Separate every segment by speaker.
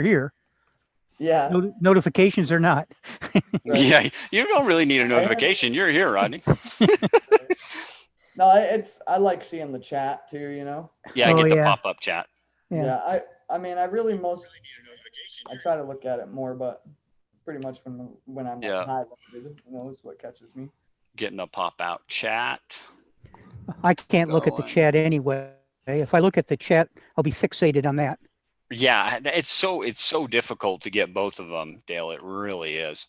Speaker 1: here.
Speaker 2: Yeah.
Speaker 1: Notifications or not.
Speaker 3: Right. Yeah, you don't really need a notification. You're here, Rodney.
Speaker 2: No, I like seeing the chat too, you know.
Speaker 3: Yeah, I get the pop-up chat.
Speaker 2: Yeah, I mean, I try to look at it more, but pretty much when I'm highlighted, you know, is what catches me.
Speaker 3: Getting the pop-out chat.
Speaker 1: I can't look at the chat anyway. If I look at the chat, I'll be fixated on that.
Speaker 3: Yeah, it's so difficult to get both of them, Dale. It really is.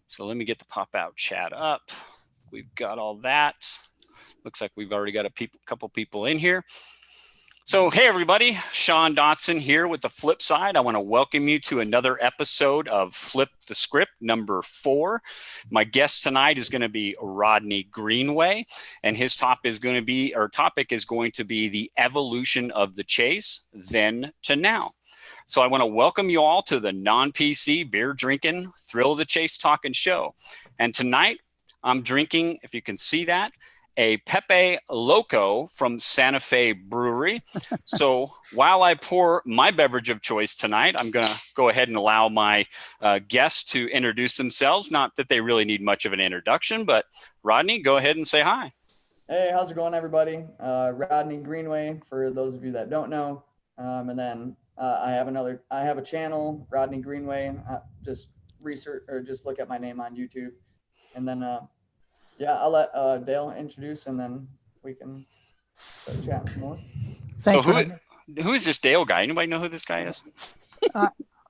Speaker 3: So let me get the pop-out chat up. We've got all that. Looks like we've already got a couple people in here. So, hey, everybody, Sean Dodson here with the Flip Side. I want to welcome you to another episode of Flip the Script number 4. My guest tonight is going to be Rodney Greenway, and his topic is going to be the evolution of the chase, then to now. So I want to welcome you all to the non-PC, beer-drinking, thrill of the chase talking show. And tonight, I'm drinking, if you can see that, a Pepe Loco from Santa Fe Brewery. So while I pour my beverage of choice tonight, I'm going to go ahead and allow my guests to introduce themselves. Not that they really need much of an introduction, but Rodney, go ahead and say hi.
Speaker 2: Hey, how's it going, everybody? Rodney Greenway, for those of you that don't know. And then I have a channel, Rodney Greenway. Just research or just look at my name on YouTube. And then yeah, I'll let Dale introduce, and then we can start chatting some more.
Speaker 1: Thanks,
Speaker 3: so who is this Dale guy? Anybody know who this guy is?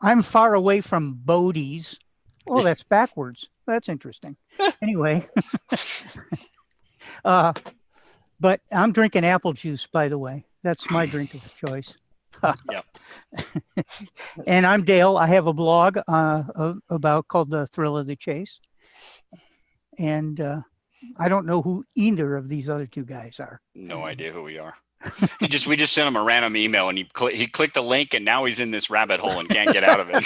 Speaker 1: I'm far away from Bodie's. Oh, that's backwards. That's interesting. Anyway, but I'm drinking apple juice, by the way. That's my drink of choice.
Speaker 3: Yep.
Speaker 1: And I'm Dale. I have a blog called The Thrill of the Chase. And I don't know who either of these other two guys are.
Speaker 3: No idea who we are. We just sent him a random email, and he clicked a link, and now he's in this rabbit hole and can't get out of it.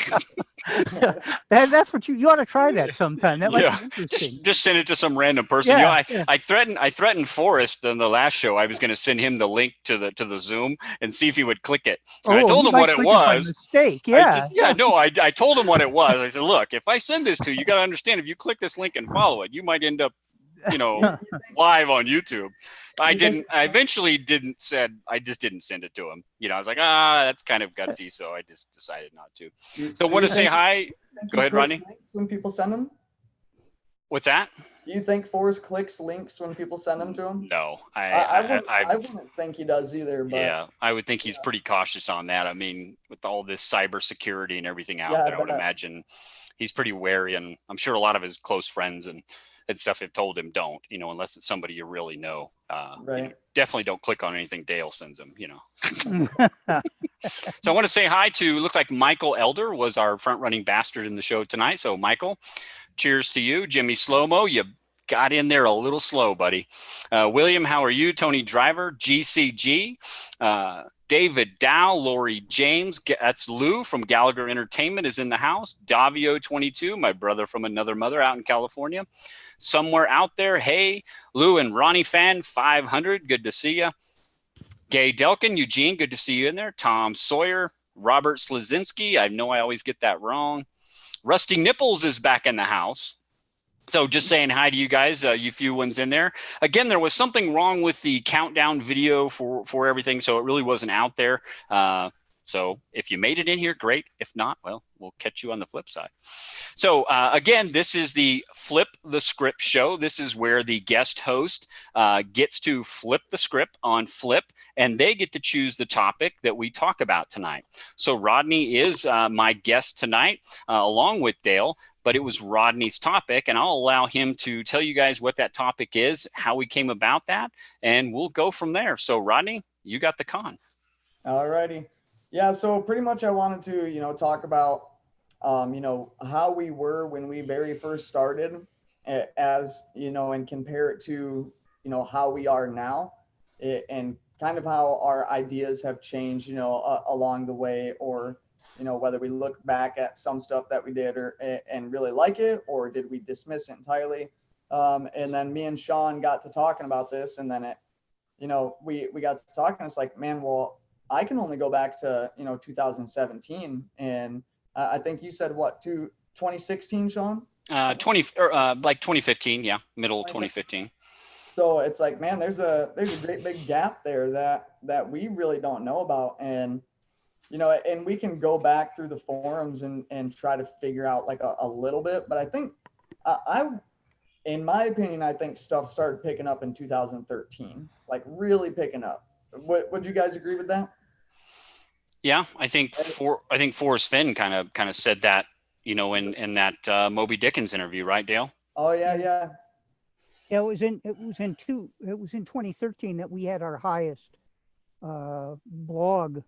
Speaker 1: That's what you ought to try that sometime. That might be interesting.
Speaker 3: Just send it to some random person. I threatened Forrest in the last show. I was going to send him the link to the Zoom and see if he would click it. And I told him what it was.
Speaker 1: Mistake.
Speaker 3: I told him what it was. I said, look, if I send this to you, you got to understand, if you click this link and follow it, you might end up live on YouTube. I just didn't send it to him. I was like, that's kind of gutsy, so I just decided not to. So want to say hi. Go ahead, Rodney.
Speaker 2: When people send them?
Speaker 3: What's that?
Speaker 2: Do you think Forrest clicks links when people send them to him?
Speaker 3: No,
Speaker 2: I wouldn't think he does either. But
Speaker 3: yeah, I would think he's pretty cautious on that. I mean, with all this cybersecurity and everying out there, I would imagine he's pretty wary, and I'm sure a lot of his close friends and stuff have told him don't, unless it's somebody you really know.
Speaker 2: Right.
Speaker 3: Definitely don't click on anything Dale sends him, So I want to say hi to, looks like Michael Elder was our front running bastard in the show tonight. So Michael, cheers to you. Jimmy Slow-Mo, you got in there a little slow, buddy. William, how are you? Tony Driver, GCG, David Dow, Lori James, that's Lou from Gallagher Entertainment is in the house. Davio 22, my brother from another mother out in California. Somewhere out there, hey, Lou and Ronnie Fan 500, good to see you. Gay Delkin, Eugene, good to see you in there. Tom Sawyer, Robert Slazinski, I know I always get that wrong. Rusty Nipples is back in the house. So just saying hi to you guys, you few ones in there. Again, there was something wrong with the countdown video for everything, so it really wasn't out there. So if you made it in here, great. If not, well, we'll catch you on the flip side. So again, this is the Flip the Script show. This is where the guest host gets to flip the script on Flip, and they get to choose the topic that we talk about tonight. So Rodney is my guest tonight, along with Dale, but it was Rodney's topic, and I'll allow him to tell you guys what that topic is, how we came about that, and we'll go from there. So Rodney, you got the con.
Speaker 2: All righty. Yeah, so pretty much I wanted to, talk about, how we were when we very first started as, and compare it to, how we are now, and kind of how our ideas have changed, along the way, or, whether we look back at some stuff that we did and really like it, or did we dismiss it entirely. And then me and Sean got to talking about this, and then we got to talking. It's like, man, well, I can only go back to, 2017. And I think you said what, to 2016, Sean?
Speaker 3: 2015. Yeah. Middle 2015.
Speaker 2: So it's like, man, there's a great big gap there that we really don't know about. And, and we can go back through the forums and try to figure out like a little bit, but I think in my opinion, I think stuff started picking up in 2013, like really picking up. Would you guys agree with that?
Speaker 3: Yeah, I think Forrest Fenn kind of said that, in that Moby Dickens interview, right, Dale?
Speaker 2: Oh yeah.
Speaker 1: Yeah, it was in 2013 that we had our highest blog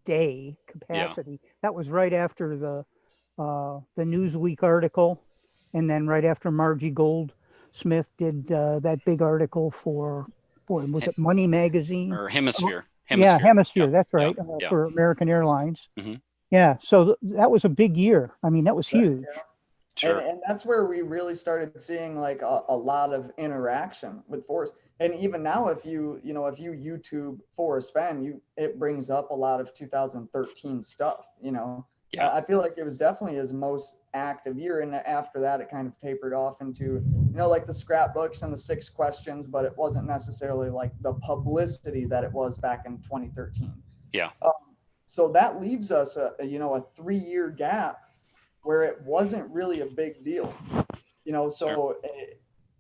Speaker 1: day capacity. Yeah. That was right after the Newsweek article, and then right after Margie Goldsmith did that big article for was it Money Magazine or
Speaker 3: Hemisphere?
Speaker 1: Yeah, Hemisphere. Yep. That's right. Yep. For American Airlines. Mm-hmm. Yeah, so that was a big year. I mean, that was huge.
Speaker 2: Yeah. Sure. And that's where we really started seeing like a lot of interaction with Forrest. And even now, if you YouTube Forrest Fenn, it brings up a lot of 2013 stuff. Yeah. I feel like it was definitely his most active year, and after that, it kind of tapered off into like the scrapbooks and the 6 questions, but it wasn't necessarily like the publicity that it was back in 2013.
Speaker 3: Yeah.
Speaker 2: So that leaves us a 3-year gap where it wasn't really a big deal, so sure.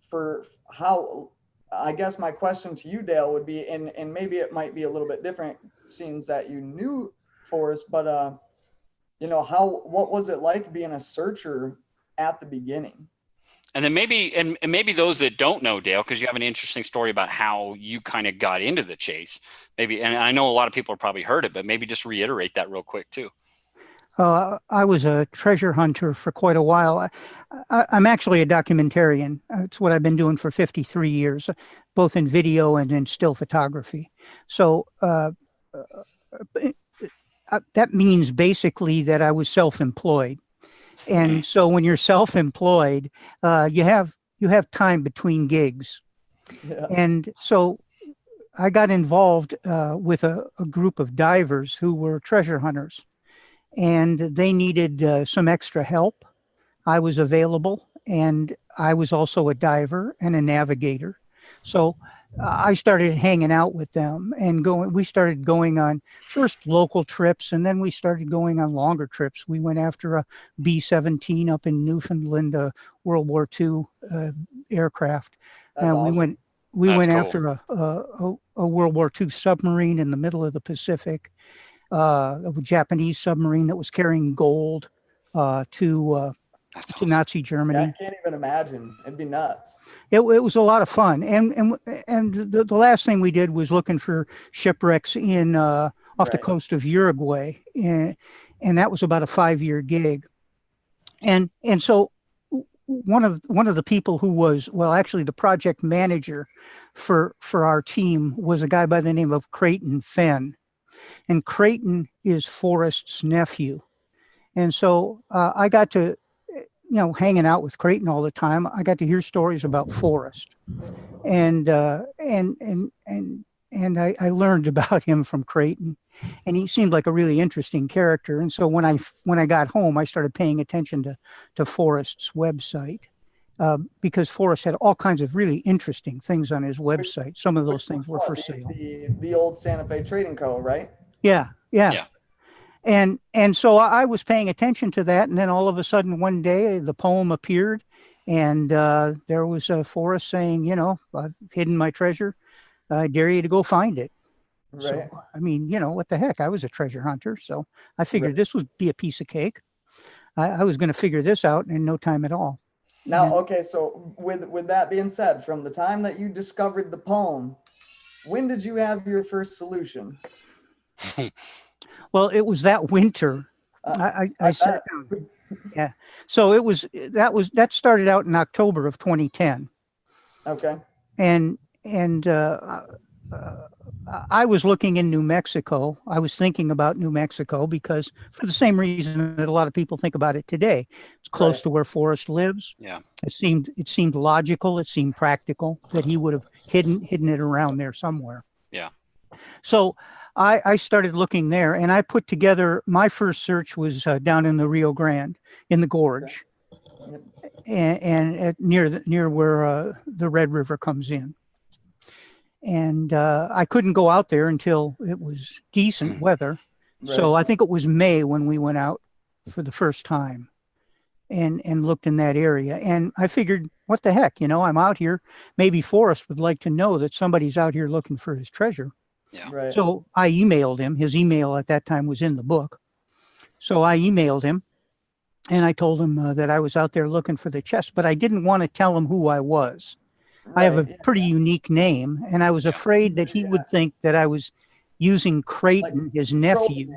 Speaker 2: For how, I guess my question to you, Dale, would be, and maybe it might be a little bit different since that you knew Forrest, but what was it like being a searcher at the beginning?
Speaker 3: And then maybe those that don't know, Dale, because you have an interesting story about how you kind of got into the chase, maybe, and I know a lot of people have probably heard it, but maybe just reiterate that real quick too.
Speaker 1: I was a treasure hunter for quite a while. I'm actually a documentarian. It's what I've been doing for 53 years, both in video and in still photography. So that means basically that I was self-employed. And so when you're self-employed, you have time between gigs. Yeah. And so I got involved with a group of divers who were treasure hunters. And they needed some extra help. I was available, and I was also a diver and a navigator. So I started hanging out with them and we started going on first local trips, and then we started going on longer trips. We went after a B-17 up in Newfoundland, a World War II aircraft. And awesome. we went cool. After a World War II submarine in the middle of the Pacific. A Japanese submarine that was carrying gold to Nazi Germany.
Speaker 2: Yeah, I can't even imagine. It'd be nuts.
Speaker 1: It was a lot of fun, and the last thing we did was looking for shipwrecks in off the coast of Uruguay, and that was about a 5-year gig, and so one of the people who was, well, actually the project manager for our team was a guy by the name of Creighton Fenn. And Creighton is Forrest's nephew. And so I got to, hanging out with Creighton all the time, I got to hear stories about Forrest. And I learned about him from Creighton. And he seemed like a really interesting character. And so when I got home, I started paying attention to Forrest's website. Because Forrest had all kinds of really interesting things on his website. Some of those things were for sale.
Speaker 2: The old Santa Fe Trading Co., right?
Speaker 1: Yeah. And so I was paying attention to that, and then all of a sudden one day the poem appeared, and there was Forrest saying, I've hidden my treasure. I dare you to go find it. Right. So, I mean, what the heck? I was a treasure hunter, so I figured this would be a piece of cake. I was going to figure this out in no time at all.
Speaker 2: Now, okay, so with that being said, from the time that you discovered the poem, when did you have your first solution?
Speaker 1: Well, it was that winter. I sat down. Yeah. So that started out in October of 2010.
Speaker 2: Okay.
Speaker 1: And I was looking in New Mexico. I was thinking about New Mexico because for the same reason that a lot of people think about it today. It's close to where Forrest lives. Yeah. It seemed logical. It seemed practical that he would have hidden it around there somewhere.
Speaker 3: Yeah.
Speaker 1: So I started looking there, and I put together, my first search was down in the Rio Grande, in the gorge, and near where the Red River comes in. And I couldn't go out there until it was decent weather. Right. So I think it was May when we went out for the first time and looked in that area. And I figured, what the heck, I'm out here. Maybe Forrest would like to know that somebody's out here looking for his treasure.
Speaker 3: Yeah.
Speaker 2: Right.
Speaker 1: So I emailed him. His email at that time was in the book. So I emailed him and I told him that I was out there looking for the chest, but I didn't want to tell him who I was. Right. I have a pretty unique name, and I was afraid that he would think that I was using Creighton, his nephew,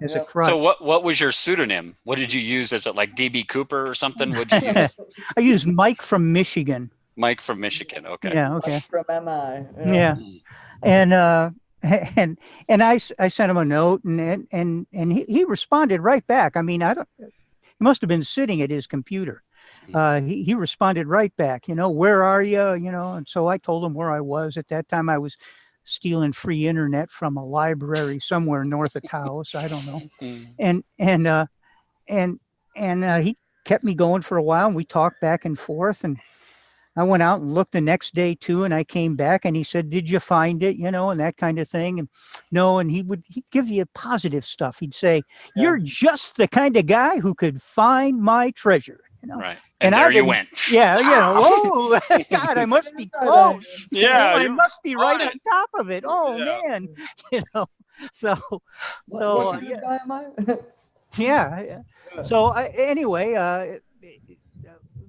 Speaker 1: as a crutch.
Speaker 3: So what was your pseudonym? What did you use? Is it like DB Cooper or something? What did you use?
Speaker 1: I used Mike from Michigan.
Speaker 3: Mike from Michigan. Okay.
Speaker 1: Yeah. Okay.
Speaker 2: Mike from MI.
Speaker 1: Yeah. And I sent him a note, and he responded right back. I mean, he must have been sitting at his computer. He responded right back, where are you? And so I told him where I was. At that time, I was stealing free internet from a library somewhere north of Taos. I don't know. And he kept me going for a while, and we talked back and forth, and I went out and looked the next day too, and I came back and he said, did you find it? And that kind of thing. And no, and he'd give you positive stuff. He'd say, you're just the kind of guy who could find my treasure.
Speaker 3: Right. And there you went.
Speaker 1: Yeah. Whoa, God, I must be close.
Speaker 3: Yeah.
Speaker 1: I must be right on top of it. Oh, man. So yeah. So anyway,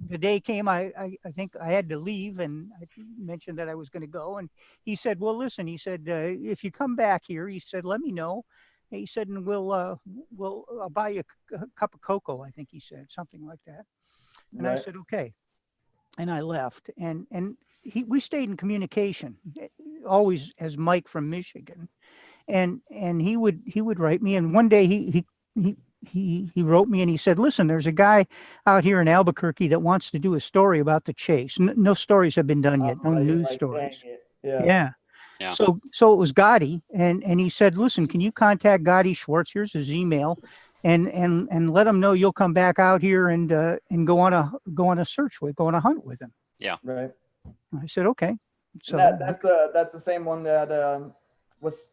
Speaker 1: the day came, I think I had to leave, and I mentioned that I was going to go. And he said, well, listen, he said, if you come back here, he said, let me know. He said, and I'll buy you a cup of cocoa. I think he said something like that. And right. I said, okay. And I left, and we stayed in communication, always as Mike from Michigan. And he would write me. And one day he wrote me and he said, listen, there's a guy out here in Albuquerque that wants to do a story about the chase. No stories have been done yet. No news stories. Yeah. So it was Gadi, and he said, listen, can you contact Gadi Schwartz? Here's his email, and let him know you'll come back out here and go on a hunt with him.
Speaker 3: Yeah.
Speaker 2: Right.
Speaker 1: I said, okay. So
Speaker 2: that's the same one that was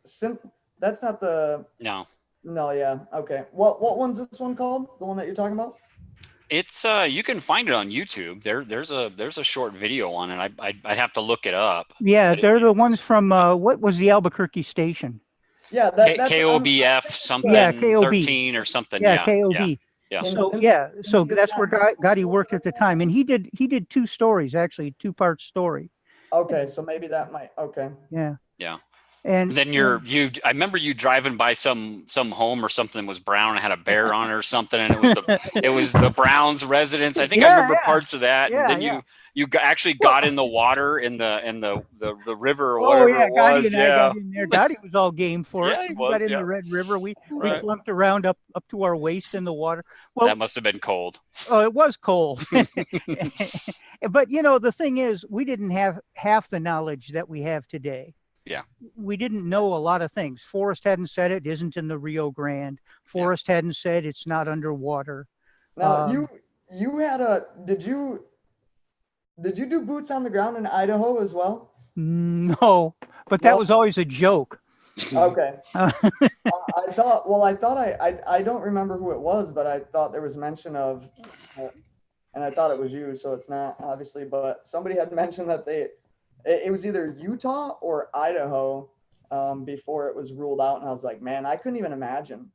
Speaker 2: that's not the No, yeah. Okay. What one's this one called? The one that you're talking about?
Speaker 3: It's you can find it on YouTube. There's a short video on it. I'd have to look it up.
Speaker 1: Yeah, they're the ones from what was the Albuquerque station?
Speaker 2: Yeah, that's
Speaker 3: KOBF something.
Speaker 1: Yeah, KOB
Speaker 3: 13 or something.
Speaker 1: Yeah, KOB.
Speaker 3: Yeah.
Speaker 1: So that's where Gadi worked at the time, and he did two stories, actually, 2-part story.
Speaker 2: Okay, so maybe that might. Okay.
Speaker 1: Yeah.
Speaker 3: Yeah.
Speaker 1: And
Speaker 3: then I remember you driving by some home or something that was brown and had a bear on it or something, and it was the Browns' residence. I think I remember parts of that.
Speaker 1: Yeah,
Speaker 3: and then you actually got in the water in the river or whatever it was.
Speaker 1: Gadi and I got in there. Gadi was all game for it.
Speaker 3: Yeah,
Speaker 1: So we got in the Red River. We clumped around up to our waist in the water. Well,
Speaker 3: that must have been cold.
Speaker 1: Oh, it was cold. But the thing is, we didn't have half the knowledge that we have today.
Speaker 3: Yeah.
Speaker 1: We didn't know a lot of things. Forrest hadn't said it isn't in the Rio Grande. Forrest hadn't said it's not underwater.
Speaker 2: Now you had did you do boots on the ground in Idaho as well?
Speaker 1: No, but that was always a joke.
Speaker 2: Okay. I don't remember who it was, but I thought there was mention of, and I thought it was you, so it's not obviously, but somebody had mentioned that it was either Utah or Idaho before it was ruled out. And I was like, man, I couldn't imagine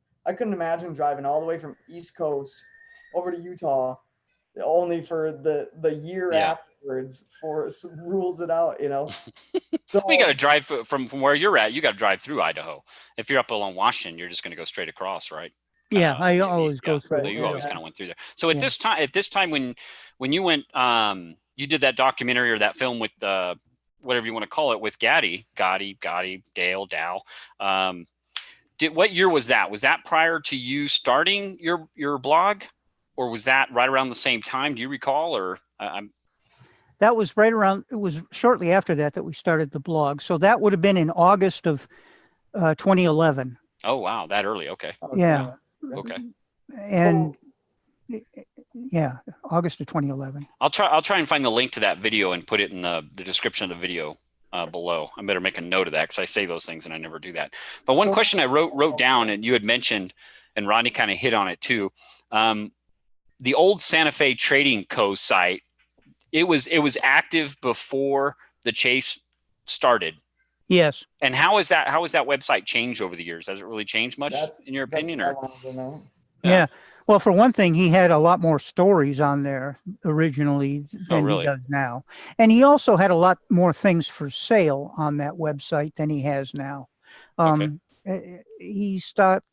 Speaker 2: driving all the way from East Coast over to Utah only for the year afterwards Forrest rules it out,
Speaker 3: So we got to drive from where you're at. You got to drive through Idaho. If you're up along Washington, you're just going to go straight across, right?
Speaker 1: Yeah, I always go through.
Speaker 3: So you always kind of went through there. So at this time when you went, you did that documentary or that film with whatever you want to call it with Gadi, Dal. What year was that? Was that prior to you starting your blog, or was that right around the same time? Do you recall? Or
Speaker 1: that was right around. It was shortly after that we started the blog. So that would have been in August of 2011.
Speaker 3: Oh, wow. That early. Okay.
Speaker 1: Yeah.
Speaker 3: Okay.
Speaker 1: And yeah, August of 2011.
Speaker 3: I'll try and find the link to that video and put it in the description of the video below. I better make a note of that because I say those things and I never do that. But one question I wrote down, and you had mentioned, and Rodney kind of hit on it too, the old Santa Fe Trading Co. site. It was active before the chase started.
Speaker 1: Yes.
Speaker 3: And how has that website changed over the years? Has it really changed much in your opinion? Or
Speaker 1: yeah. Well, for one thing, he had a lot more stories on there originally than he does now. And he also had a lot more things for sale on that website than he has now. He stopped.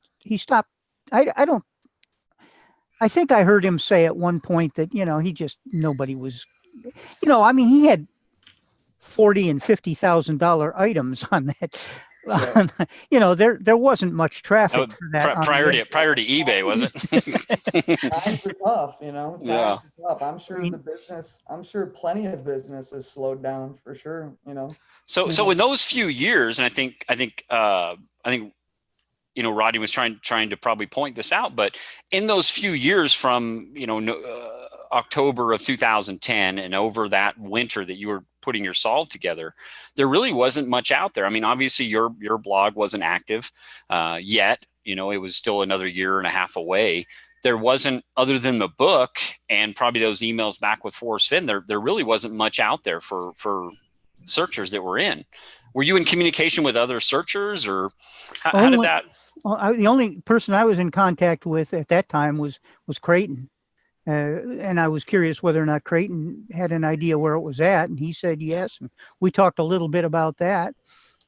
Speaker 1: I think I heard him say at one point that, nobody was, I mean, he had $40,000 and $50,000 items on that. Yeah. There wasn't much traffic for that.
Speaker 3: Prior to eBay, was it?
Speaker 2: Times are tough, Times are tough. I'm sure plenty of business has slowed down for sure,
Speaker 3: So in those few years, and I think Rodney was trying to probably point this out, but in those few years from October of 2010 and over that winter that you were putting your solve together, there really wasn't much out there. I mean, obviously your blog wasn't active yet. It was still another year and a half away. There wasn't, other than the book and probably those emails back with Forrest Fenn, there really wasn't much out there for searchers that were in. Were you in communication with other searchers, or how did that?
Speaker 1: Well, the only person I was in contact with at that time was Creighton. And I was curious whether or not Creighton had an idea where it was at. And he said yes. And we talked a little bit about that.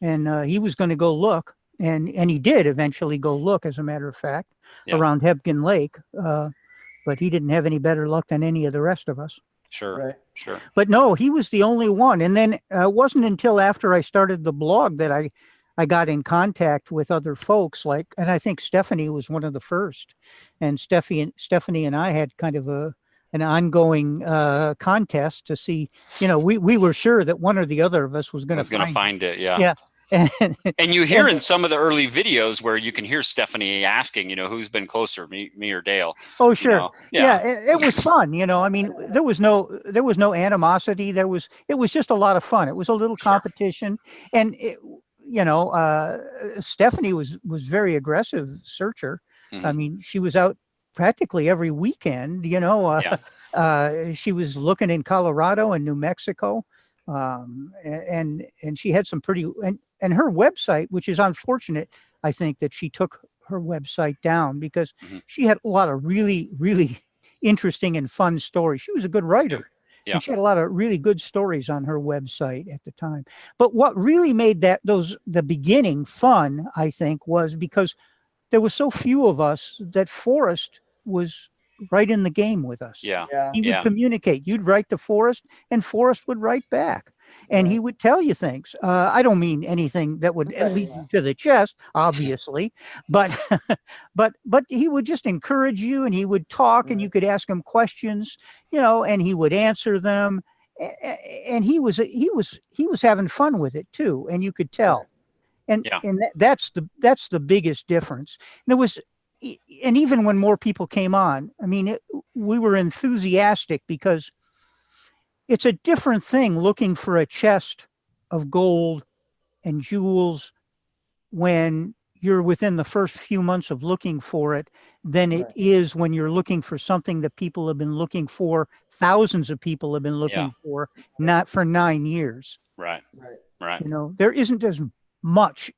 Speaker 1: And he was going to go look. And he did eventually go look, as a matter of fact, around Hebgen Lake. But he didn't have any better luck than any of the rest of us.
Speaker 3: Sure.
Speaker 2: Right.
Speaker 3: Sure.
Speaker 1: But no, he was the only one. And then it wasn't until after I started the blog that I got in contact with other folks, and I think Stephanie was one of the first. And Stephanie and I had kind of an ongoing contest to see, we were sure that one or the other of us was going to
Speaker 3: find it. Yeah.
Speaker 1: Yeah.
Speaker 3: And you hear in some of the early videos where you can hear Stephanie asking, who's been closer, me or Dale.
Speaker 1: Oh, sure. Yeah. It was fun. I mean, there was no animosity. It was just a lot of fun. It was a little competition. And Stephanie was very aggressive searcher.
Speaker 3: Mm-hmm.
Speaker 1: I mean, she was out practically every weekend, she was looking in Colorado and New Mexico. And she had some pretty, and her website, which is unfortunate, I think, that she took her website down because she had a lot of really, really interesting and fun stories. She was a good writer. Yeah. And she had a lot of really good stories on her website at the time. But what really made the beginning fun, I think, was because there were so few of us that Forrest was right in the game with us.
Speaker 3: Yeah.
Speaker 1: He would communicate. You'd write to Forrest, and Forrest would write back. And he would tell you things. I don't mean anything that would lead you to the chest, obviously, but he would just encourage you, and he would talk, and you could ask him questions, and he would answer them. And he was having fun with it too, and you could tell. And that's the biggest difference. And even when more people came on, I mean, we were enthusiastic because it's a different thing looking for a chest of gold and jewels when you're within the first few months of looking for it than it is when you're looking for something that people have been looking for, thousands of people have been looking for, not for 9 years.
Speaker 3: Right.
Speaker 1: There isn't as much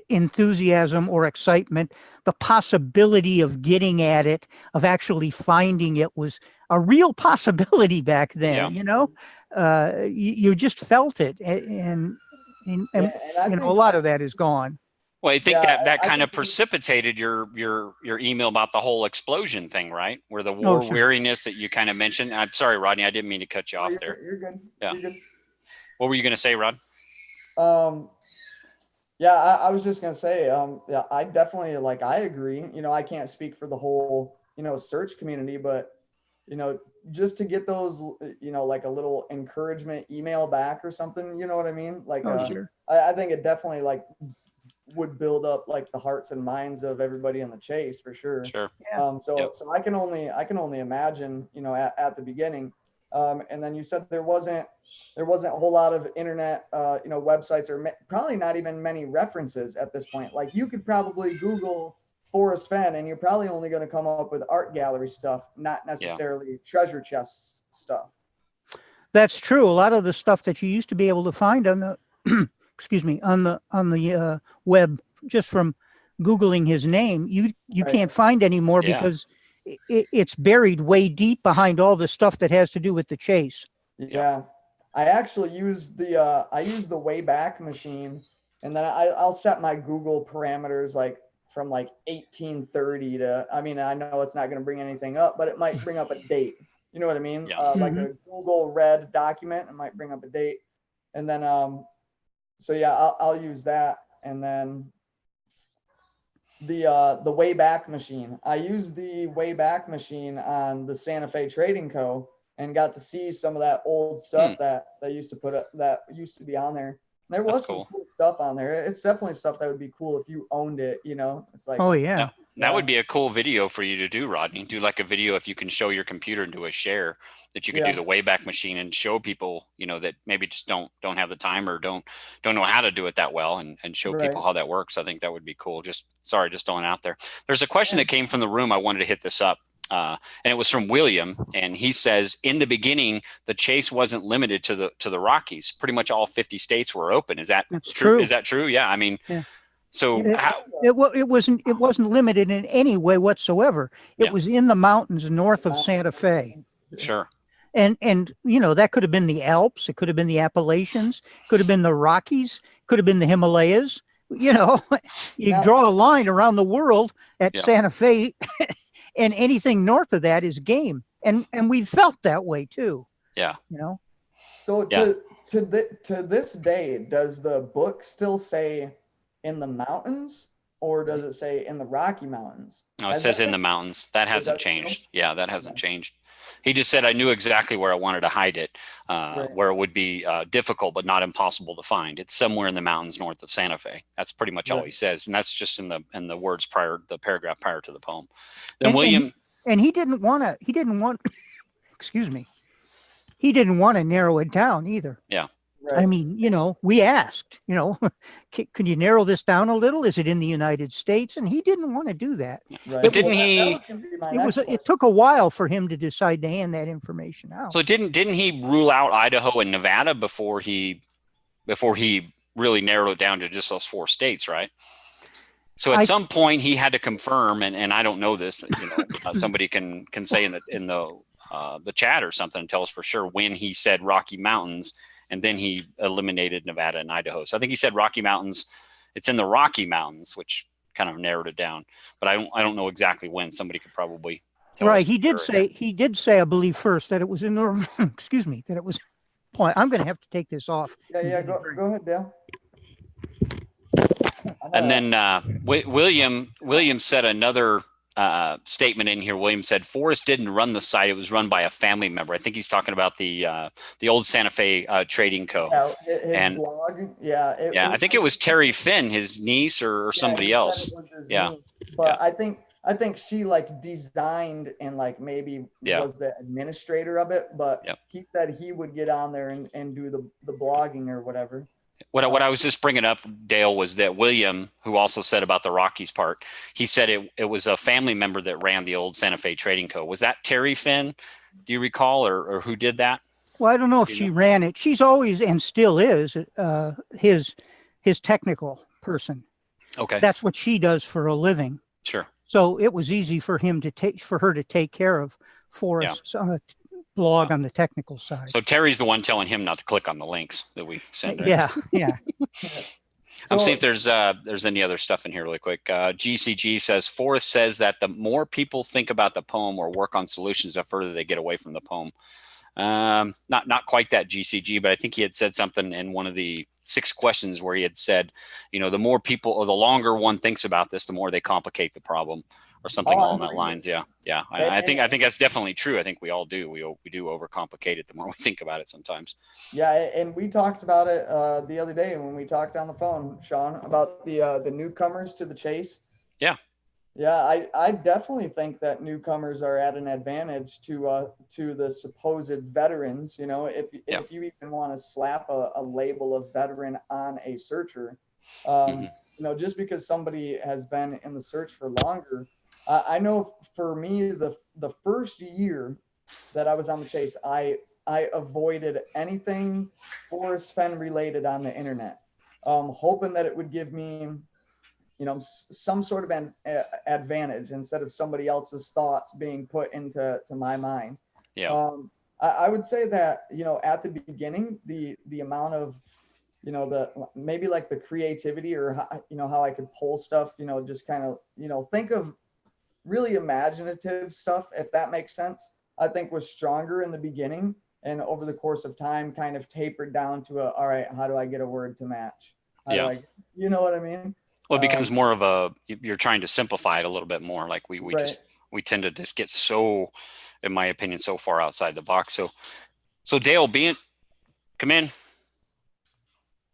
Speaker 1: enthusiasm or excitement. The possibility of getting at it, of actually finding it, was a real possibility back then. You just felt it, and a lot of that is gone.
Speaker 3: Well, I think that kind of precipitated your email about the whole explosion thing, right? Where the war weariness that you kind of mentioned. I'm sorry, Rodney, I didn't mean to cut you off there.
Speaker 2: You're good.
Speaker 3: Yeah.
Speaker 2: You're good.
Speaker 3: What were you going to say, Rod?
Speaker 2: Yeah, I was just going to say, I definitely, I agree. I can't speak for the whole, search community, but, just to get those, like a little encouragement email back or something, you know what I mean? Sure. I think it definitely would build up like the hearts and minds of everybody in the chase for sure.
Speaker 3: Sure.
Speaker 1: Yeah.
Speaker 2: So I can only imagine, you know, at the beginning. And then you said there wasn't a whole lot of internet, you know, websites, or probably not even many references at this point. Like you could probably Google Forrest Fenn and you're probably only going to come up with art gallery stuff, not necessarily treasure chest stuff.
Speaker 1: That's true. A lot of the stuff that you used to be able to find on the excuse me, on the web, just from Googling his name, you
Speaker 2: Right.
Speaker 1: can't find anymore because it's buried way deep behind all the stuff that has to do with the chase.
Speaker 2: Yeah. I actually use the Wayback Machine, and then I'll set my Google parameters like from like 1830 to, I mean, I know it's not going to bring anything up, but it might bring up a date. You know what I mean?
Speaker 3: Yeah.
Speaker 2: Like a Google Red document, it might bring up a date. And then, so yeah, I'll use that. And then the Wayback Machine. I used the Wayback Machine on the Santa Fe Trading Co. and got to see some of that old stuff that they used to that used to be on there. There was some cool stuff on there. It's definitely stuff that would be cool if you owned it, you know. It's like,
Speaker 1: oh yeah.
Speaker 3: That would be a cool video for you to do, Rodney. Do like a video if you can show your computer and do a share, that you could do the Wayback Machine and show people, you know, that maybe just don't have the time or don't know how to do it that well, and show people how that works. I think that would be cool. Just throwing it out there. There's a question that came from the room. I wanted to hit this up. And it was from William, and he says, in the beginning, the chase wasn't limited to the Rockies. Pretty much all 50 states were open. Is that true? Is that true? Yeah. I mean, so
Speaker 1: it wasn't limited in any way whatsoever. It was in the mountains north of Santa Fe.
Speaker 3: Sure.
Speaker 1: And you know, that could have been the Alps, it could have been the Appalachians, could have been the Rockies, could have been the Himalayas. You know, you draw a line around the world at Santa Fe. And anything north of that is game, and we felt that way too. Yeah, you know.
Speaker 2: So to this day, does the book still say in the mountains, or does it say in the Rocky Mountains?
Speaker 3: No, it says in the mountains. That hasn't changed. Yeah, that hasn't changed. He just said, I knew exactly where I wanted to hide it, where it would be difficult but not impossible to find. It's somewhere in the mountains north of Santa Fe. That's pretty much all he says, and that's just in the words the paragraph prior to the poem. Then William,
Speaker 1: and he didn't want excuse me, he didn't want to narrow it down either.
Speaker 3: Yeah.
Speaker 1: Right. I mean, you know, we asked, you know, can you narrow this down a little? Is it in the United States? And he didn't want to do that.
Speaker 3: Right. But didn't he?
Speaker 1: It took a while for him to decide to hand that information out.
Speaker 3: So didn't he rule out Idaho and Nevada before he really narrowed it down to just those 4 states, right? So at some point he had to confirm, and I don't know this. You know, somebody can say in the chat or something and tell us for sure when he said Rocky Mountains. And then he eliminated Nevada and Idaho. So I think he said Rocky Mountains. It's in the Rocky Mountains, which kind of narrowed it down. But I don't know exactly when. Somebody could probably tell us.
Speaker 1: He did say, I believe first that it was in the, excuse me, that it was, I'm going to have to take this off.
Speaker 2: Yeah, go ahead, Dale.
Speaker 3: And then William said another statement in here. William said Forrest didn't run the site; it was run by a family member. I think he's talking about the old Santa Fe Trading Co.
Speaker 2: His blog.
Speaker 3: I think it was Terry Finn, his niece, or somebody else.
Speaker 2: Yeah, but I think she like designed and like maybe was the administrator of it. But he said he would get on there and do the blogging or whatever.
Speaker 3: What I was just bringing up, Dale, was that William, who also said about the Rockies part, he said it was a family member that ran the old Santa Fe Trading Co. Was that Terry Finn? Do you recall, or who did that?
Speaker 1: Well, I don't know if she ran it. She's always and still is his technical person.
Speaker 3: Okay,
Speaker 1: that's what she does for a living.
Speaker 3: Sure.
Speaker 1: So it was easy for her to take care of Forrest's blog on the technical side.
Speaker 3: So Terry's the one telling him not to click on the links that we sent. Right?
Speaker 1: Yeah.
Speaker 3: I'm seeing if there's any other stuff in here really quick. GCG says Forrest says that the more people think about the poem or work on solutions, the further they get away from the poem. Not quite that, GCG, but I think he had said something in one of the 6 questions where he had said, you know, the more people or the longer one thinks about this, the more they complicate the problem. or something
Speaker 2: Oh,
Speaker 3: along that lines. Yeah. Yeah. I think that's definitely true. I think we all do. We do overcomplicate it the more we think about it sometimes.
Speaker 2: Yeah. And we talked about it the other day when we talked on the phone, Sean, about the newcomers to the chase.
Speaker 3: Yeah.
Speaker 2: Yeah, I definitely think that newcomers are at an advantage to the supposed veterans. You know, if you even want to slap a label of veteran on a searcher, you know, just because somebody has been in the search for longer. I know for me, the first year that I was on the chase, I avoided anything Forrest Fenn related on the internet, hoping that it would give me, you know, some sort of an advantage instead of somebody else's thoughts being put into my mind.
Speaker 3: Yeah.
Speaker 2: I would say that, you know, at the beginning, the amount of, you know, maybe like the creativity or how, you know, how I could pull stuff, you know, just kind of, you know, think of really imaginative stuff, if that makes sense, I think was stronger in the beginning, and over the course of time kind of tapered down to all right, how do I get a word to match? You know what I mean?
Speaker 3: Well, it becomes more of you're trying to simplify it a little bit more. Like we tend to just get so, in my opinion, so far outside the box. So Dale, come in. I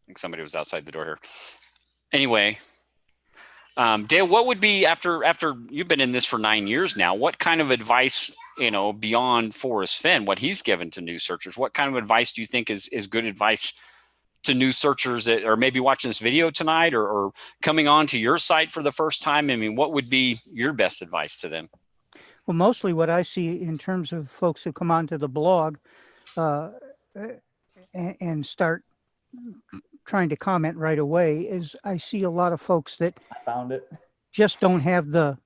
Speaker 3: think somebody was outside the door here. Anyway, Dale, what would be after you've been in this for 9 years now, what kind of advice, you know, beyond Forrest Fenn, what he's given to new searchers, what kind of advice do you think is good advice to new searchers that are maybe watching this video tonight or coming on to your site for the first time? I mean, what would be your best advice to them?
Speaker 1: Well, mostly what I see in terms of folks who come onto the blog and start trying to comment right away is I see a lot of folks that
Speaker 2: I found it
Speaker 1: just don't have the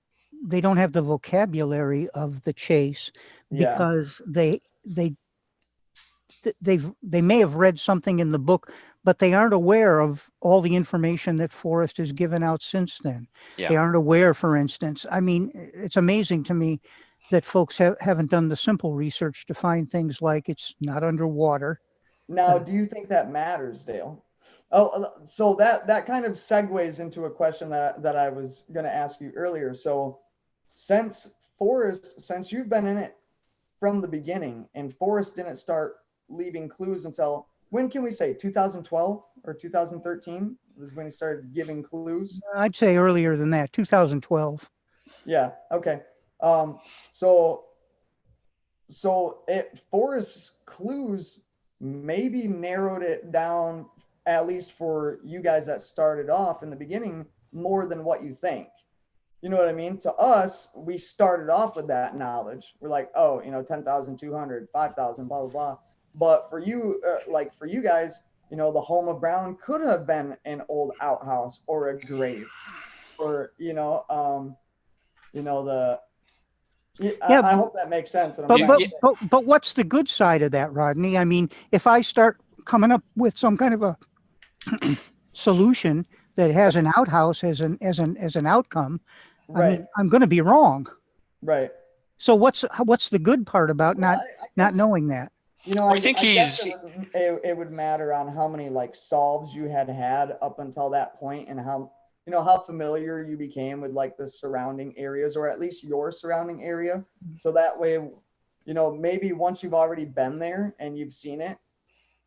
Speaker 1: vocabulary of the chase because they may have read something in the book, but they aren't aware of all the information that Forrest has given out since then. Yeah. They aren't aware, for instance. I mean, it's amazing to me that folks haven't done the simple research to find things like it's not underwater.
Speaker 2: Now, do you think that matters, Dale? Oh, so that kind of segues into a question that I was going to ask you earlier. So since you've been in it from the beginning and Forrest didn't start leaving clues until, when can we say, 2012 or 2013 was when he started giving clues?
Speaker 1: I'd say earlier than that, 2012.
Speaker 2: Yeah. Okay. Forrest's clues maybe narrowed it down, at least for you guys that started off in the beginning, more than what you think. You know what I mean? To us, we started off with that knowledge. We're like, oh, you know, 10,200, 5,000, blah, blah, blah. But for you, for you guys, you know, the home of Brown could have been an old outhouse or a grave, or I hope that makes sense.
Speaker 1: But what's the good side of that, Rodney? I mean, if I start coming up with some kind of a solution that has an outhouse as an outcome, right, I mean, I'm going to be wrong.
Speaker 2: Right.
Speaker 1: So what's the good part about not knowing that?
Speaker 2: You know, I think it would matter on how many like solves you had up until that point, and how, you know, how familiar you became with like the surrounding areas, or at least your surrounding area. So that way, you know, maybe once you've already been there and you've seen it,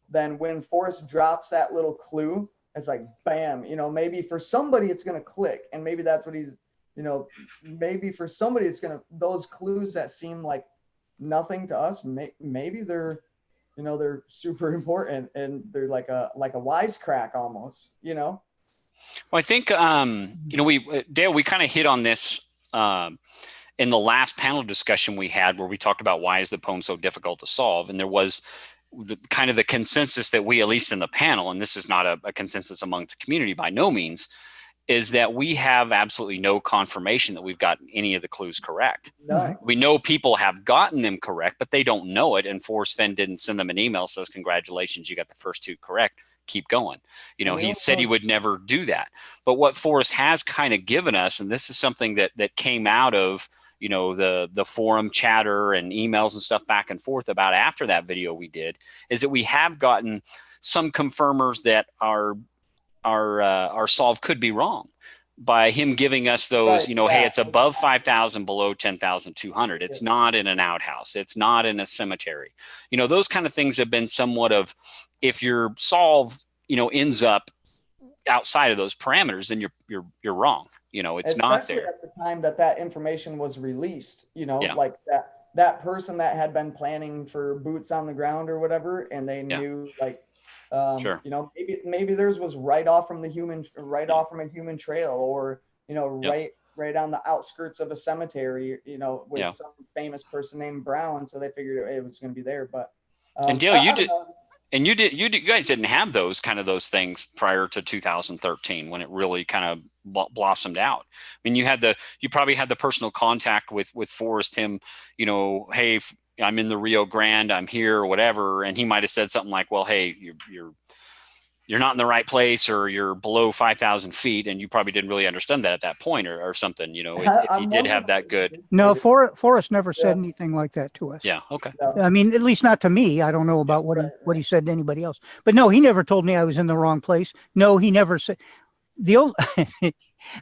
Speaker 2: then when Forrest drops that little clue, it's like, bam, you know, maybe for somebody it's going to click. And maybe that's what he's, you know, maybe for somebody it's going to, those clues that seem like nothing to us, maybe they're, you know, they're super important, and they're like a wisecrack almost, you know?
Speaker 3: Well, I think, you know, Dale, we kind of hit on this in the last panel discussion we had, where we talked about why is the poem so difficult to solve. And there was kind of the consensus that we, at least in the panel, and this is not a consensus among the community by no means, is that we have absolutely no confirmation that we've gotten any of the clues correct.
Speaker 2: No.
Speaker 3: We know people have gotten them correct, but they don't know it. And Forrest Fenn didn't send them an email, says, congratulations, you got the first two correct. Keep going. You know, he said he would never do that. But what Forrest has kind of given us, and this is something that came out of, you know, the forum chatter and emails and stuff back and forth about after that video we did, is that we have gotten some confirmers that our solve could be wrong. by him giving us those,
Speaker 2: Right,
Speaker 3: you know,
Speaker 2: yeah.
Speaker 3: hey, it's above 5,000, below 10,200. It's not in an outhouse. It's not in a cemetery. You know, those kind of things have been somewhat of, if your solve, you know, ends up outside of those parameters, then you're wrong. You know, it's not
Speaker 2: Especially
Speaker 3: there.
Speaker 2: at the time that information was released, you know,
Speaker 3: Yeah.
Speaker 2: like that person that had been planning for boots on the ground or whatever, and they
Speaker 3: Yeah.
Speaker 2: knew, like,
Speaker 3: Sure.
Speaker 2: you know, maybe theirs was right off from a human trail, or, you know,
Speaker 3: Yeah.
Speaker 2: right on the outskirts of a cemetery, you know, with
Speaker 3: Yeah.
Speaker 2: some famous person named Brown, so they figured it was going to be there. But
Speaker 3: And Dale,
Speaker 2: I
Speaker 3: you
Speaker 2: don't
Speaker 3: did.
Speaker 2: know.
Speaker 3: And you guys didn't have those things prior to 2013 when it really kind of blossomed out. I mean, you probably had the personal contact with Forrest, him, you know, hey, I'm in the Rio Grande, I'm here or whatever. And he might've said something like, well, hey, you're not in the right place, or you're below 5,000 feet. And you probably didn't really understand that at that point, or something, you know, if he did have that good.
Speaker 1: No, Forrest never said anything like that to us.
Speaker 3: Yeah. Okay.
Speaker 1: I mean, at least not to me. I don't know about what he said to anybody else. But no, he never told me I was in the wrong place. No, he never said. The only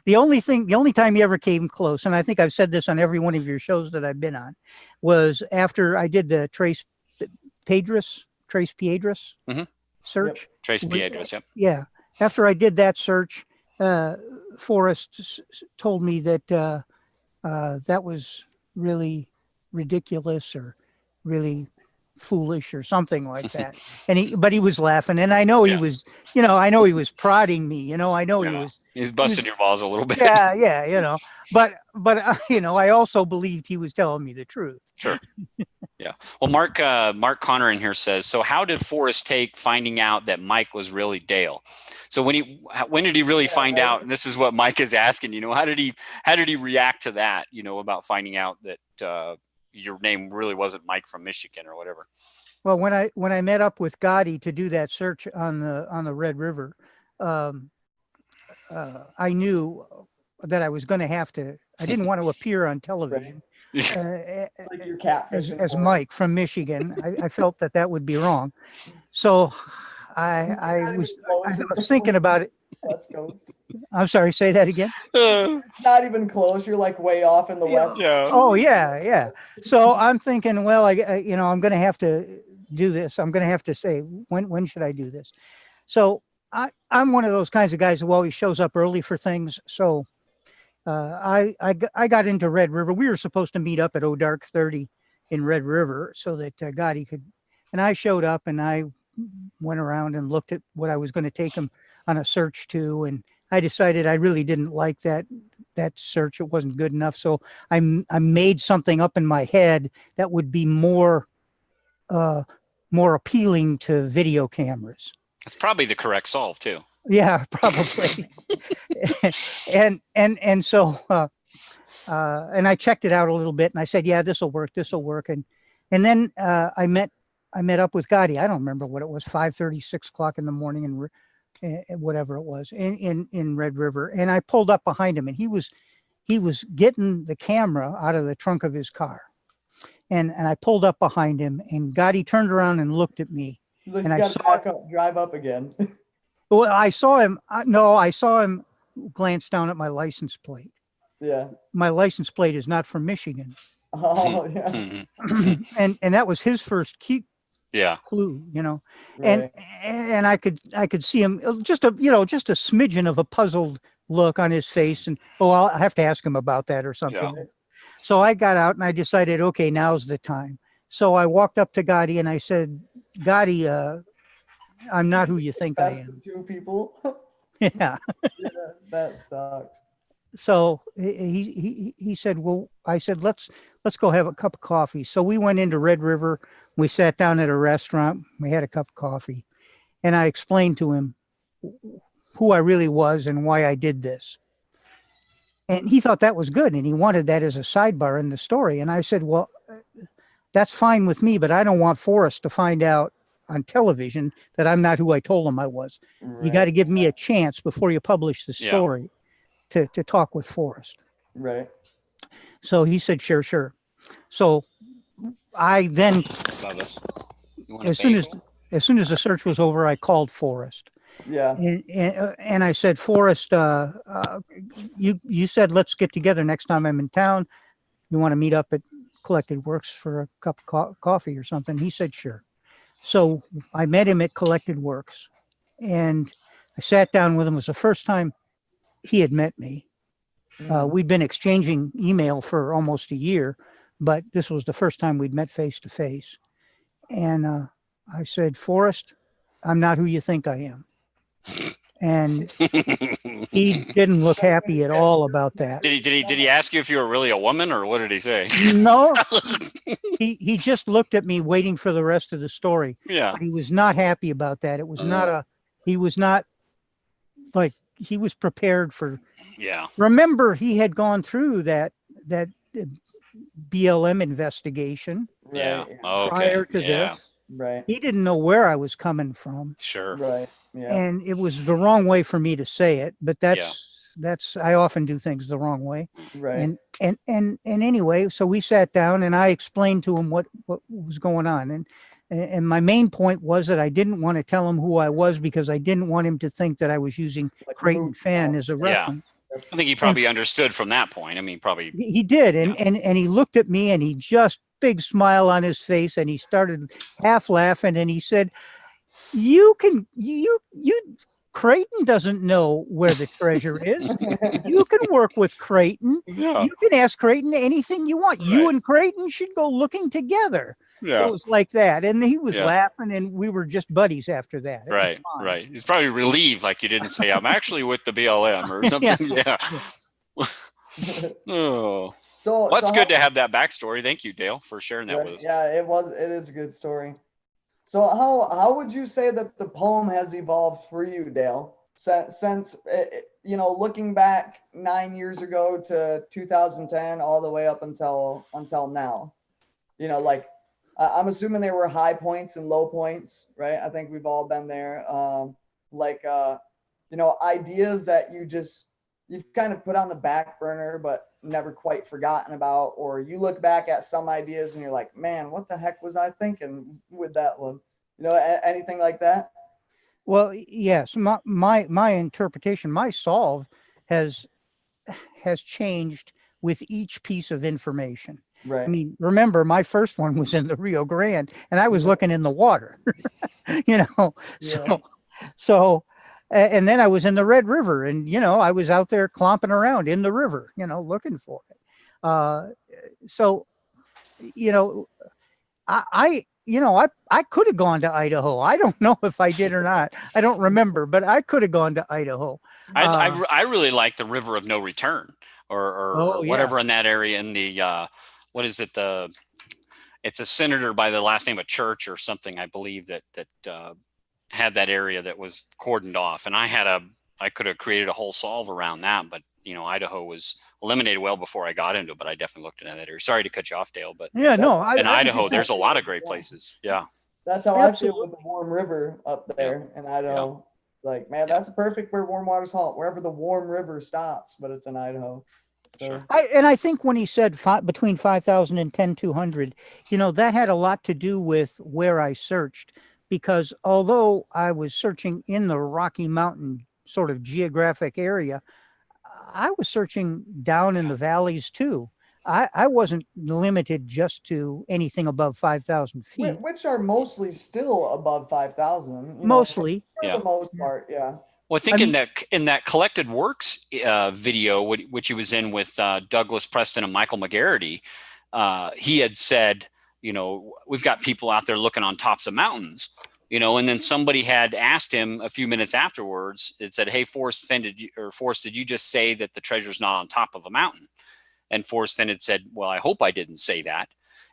Speaker 1: the only time he ever came close, and I think I've said this on every one of your shows that I've been on, was after I did the Trace Piedras search.
Speaker 3: Yep. Trace Piedras. Yep.
Speaker 1: Yeah. After I did that search, Forrest told me that that was really ridiculous or really foolish or something like that. But he was laughing, and I know he was, you know, I know he was prodding me, you know, I know
Speaker 3: he's busting your balls a little bit.
Speaker 1: Yeah, you know, but you know, I also believed he was telling me the truth.
Speaker 3: Sure. Yeah. Well, Mark Connor in here says, so how did Forrest take finding out that Mike was really Dale? So when did he really find out? And this is what Mike is asking, you know, how did he react to that, you know, about finding out that your name really wasn't Mike from Michigan or whatever?
Speaker 1: Well, when I met up with Gadi to do that search on the Red River, I knew that I was going to have to. I didn't want to appear on television
Speaker 2: Like your catfishing
Speaker 1: as Mike from Michigan. I felt that would be wrong, so I was thinking about it.
Speaker 2: West Coast.
Speaker 1: I'm sorry, say that again.
Speaker 2: Not even close. You're like way off in the West.
Speaker 3: Yeah.
Speaker 1: Oh yeah. So I'm thinking, well, I you know, I'm going to have to do this. I'm going to have to say, when should I do this? So I'm one of those kinds of guys who always shows up early for things. So I got into Red River. We were supposed to meet up at O'Dark 30 in Red River so that Gadi could, and I showed up and I went around and looked at what I was going to take him on a search to, and I decided I really didn't like that search. It wasn't good enough. So I made something up in my head that would be more appealing to video cameras.
Speaker 3: It's probably the correct solve too.
Speaker 1: Yeah, probably. and so and I checked it out a little bit, and I said, yeah, this will work. And then I met up with Gadi. I don't remember what it was, 5:30, 6 o'clock in the morning, and whatever it was in Red River. And I pulled up behind him, and he was getting the camera out of the trunk of his car. And I pulled up behind him, and Gadi turned around and looked at me.
Speaker 2: He's like,
Speaker 1: and
Speaker 2: you gotta back up, drive up again.
Speaker 1: Well, I saw him. I saw him glance down at my license plate.
Speaker 2: Yeah.
Speaker 1: My license plate is not from Michigan.
Speaker 2: Oh yeah.
Speaker 1: and that was his first clue, you know.
Speaker 2: Right.
Speaker 1: And I could see him just a smidgen of a puzzled look on his face, and I'll have to ask him about that or something.
Speaker 3: Yeah.
Speaker 1: So I got out and I decided, okay, now's the time. So I walked up to Gadi and I said, Gadi, I'm not who you think I am.
Speaker 2: Two people.
Speaker 1: Yeah.
Speaker 2: Yeah, that sucks.
Speaker 1: So he said, well, I said, let's go have a cup of coffee. So we went into Red River. We sat down at a restaurant. We had a cup of coffee, and I explained to him who I really was and why I did this. And he thought that was good, and he wanted that as a sidebar in the story. And I said, well, that's fine with me, but I don't want Forrest to find out on television that I'm not who I told him I was. Right. You got to give me a chance before you publish the story to talk with Forrest.
Speaker 2: Right.
Speaker 1: So he said, sure. So I then, as soon as the search was over, I called Forrest.
Speaker 2: Yeah.
Speaker 1: And I said, Forrest, you said let's get together next time I'm in town. You want to meet up at Collected Works for a cup of coffee or something? He said, sure. So I met him at Collected Works, and I sat down with him. It was the first time he had met me. We'd been exchanging email for almost a year, but this was the first time we'd met face to face. And I said, Forrest, I'm not who you think I am. And he didn't look happy at all about that.
Speaker 3: Did he ask you if you were really a woman, or what did he say?
Speaker 1: No, he just looked at me waiting for the rest of the story.
Speaker 3: Yeah.
Speaker 1: But he was not happy about that. It was he was not like, he was prepared for.
Speaker 3: Yeah.
Speaker 1: Remember, he had gone through that BLM investigation.
Speaker 3: Yeah.
Speaker 1: Prior to this.
Speaker 2: Right.
Speaker 1: He didn't know where I was coming from.
Speaker 3: Sure.
Speaker 2: Right. Yeah.
Speaker 1: And it was the wrong way for me to say it, but that's I often do things the wrong way.
Speaker 2: Right.
Speaker 1: And anyway, so we sat down and I explained to him what was going on. And my main point was that I didn't want to tell him who I was because I didn't want him to think that I was using Creighton Fenn as a reference.
Speaker 3: I think he probably understood from that point. I mean, probably.
Speaker 1: He did. And he looked at me and he just big smile on his face and he started half laughing and he said, Creighton doesn't know where the treasure is. You can work with Creighton.
Speaker 3: Yeah.
Speaker 1: You can ask Creighton anything you want. Right. You and Creighton should go looking together. Yeah. It was like that. And he was laughing and we were just buddies after that.
Speaker 3: Right. Right. He's probably relieved. Like you didn't say, I'm actually with the BLM or something. Oh, so it's good to have that backstory. Thank you, Dale, for sharing that with us.
Speaker 2: Yeah, it is a good story. So how would you say that the poem has evolved for you, Dale? Since looking back 9 years ago to 2010, all the way up until now, I'm assuming there were high points and low points, right? I think we've all been there. Ideas that you've kind of put on the back burner, but never quite forgotten about, or you look back at some ideas and you're like, man, what the heck was I thinking with that one? Anything like that?
Speaker 1: Well, yes, my interpretation, my solve has changed with each piece of information.
Speaker 2: Right.
Speaker 1: I mean, remember, my first one was in the Rio Grande and I was looking in the water, so and then I was in the Red River and, I was out there clomping around in the river, looking for it. I could have gone to Idaho. I don't know if I did or not. I don't remember, but I could have gone to Idaho.
Speaker 3: I really like the River of No Return or whatever in that area in the, what is it? It's a senator by the last name of Church or something, I believe that had that area that was cordoned off. And I could have created a whole solve around that, but Idaho was eliminated well before I got into it, but I definitely looked into that area. Sorry to cut you off, Dale, but in Idaho, there's a lot of great places. Yeah.
Speaker 2: That's how I feel with the Warm River up there in Idaho. Like, man, that's perfect where warm waters halt, wherever the Warm River stops, but it's in Idaho. So.
Speaker 3: Sure.
Speaker 1: I think when he said between 5,000 and 10,200, that had a lot to do with where I searched, because although I was searching in the Rocky Mountain sort of geographic area, I was searching down in the valleys too. I wasn't limited just to anything above 5,000 feet.
Speaker 2: Which are mostly still above 5,000.
Speaker 1: Mostly.
Speaker 2: For the most part, yeah.
Speaker 3: Well, I think in that Collected Works video, which he was in with Douglas Preston and Michael McGarity, he had said, we've got people out there looking on tops of mountains, and then somebody had asked him a few minutes afterwards. It said, "Hey, Forrest Fenn, did you just say that the treasure's not on top of a mountain?" And Forrest Fenn had said, "Well, I hope I didn't say that,"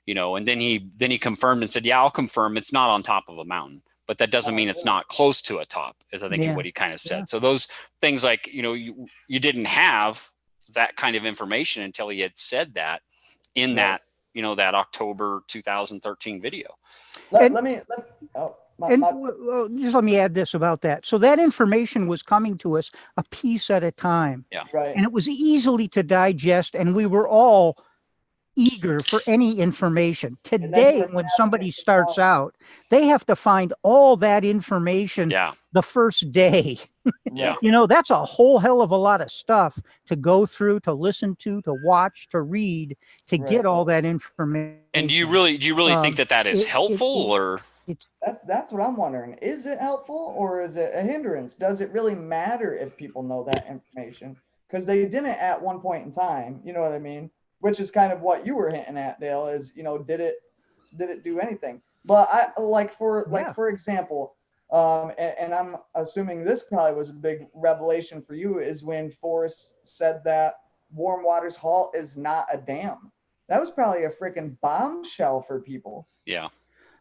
Speaker 3: And then he confirmed and said, "Yeah, I'll confirm it's not on top of a mountain, but that doesn't mean it's not close to a top," is I think what he kind of said. Yeah. So those things like you didn't have that kind of information until he had said that in that that October 2013 video.
Speaker 1: Just let me add this about that. So that information was coming to us a piece at a time.
Speaker 3: Yeah.
Speaker 2: Right.
Speaker 1: And it was easily to digest. And we were all eager for any information.
Speaker 2: then
Speaker 1: Today,
Speaker 2: you're
Speaker 1: when
Speaker 2: mad
Speaker 1: somebody
Speaker 2: at
Speaker 1: starts
Speaker 2: yourself.
Speaker 1: out, they have to find all that information
Speaker 3: Yeah.
Speaker 1: the first day.
Speaker 3: Yeah.
Speaker 1: You know, that's a whole hell of a lot of stuff to go through, to listen to watch, to read, to get
Speaker 2: Right.
Speaker 1: all that information.
Speaker 3: And do you really think that is helpful, or?
Speaker 2: That's what I'm wondering. Is it helpful or is it a hindrance? Does it really matter if people know that information? Because they didn't at one point in time, you know what I mean? Which is kind of what you were hinting at, Dale, is, you know, did it do anything? But for example, and I'm assuming this probably was a big revelation for you, is when Forrest said that Warm Waters Halt is not a dam. That was probably a freaking bombshell for people.
Speaker 3: Yeah.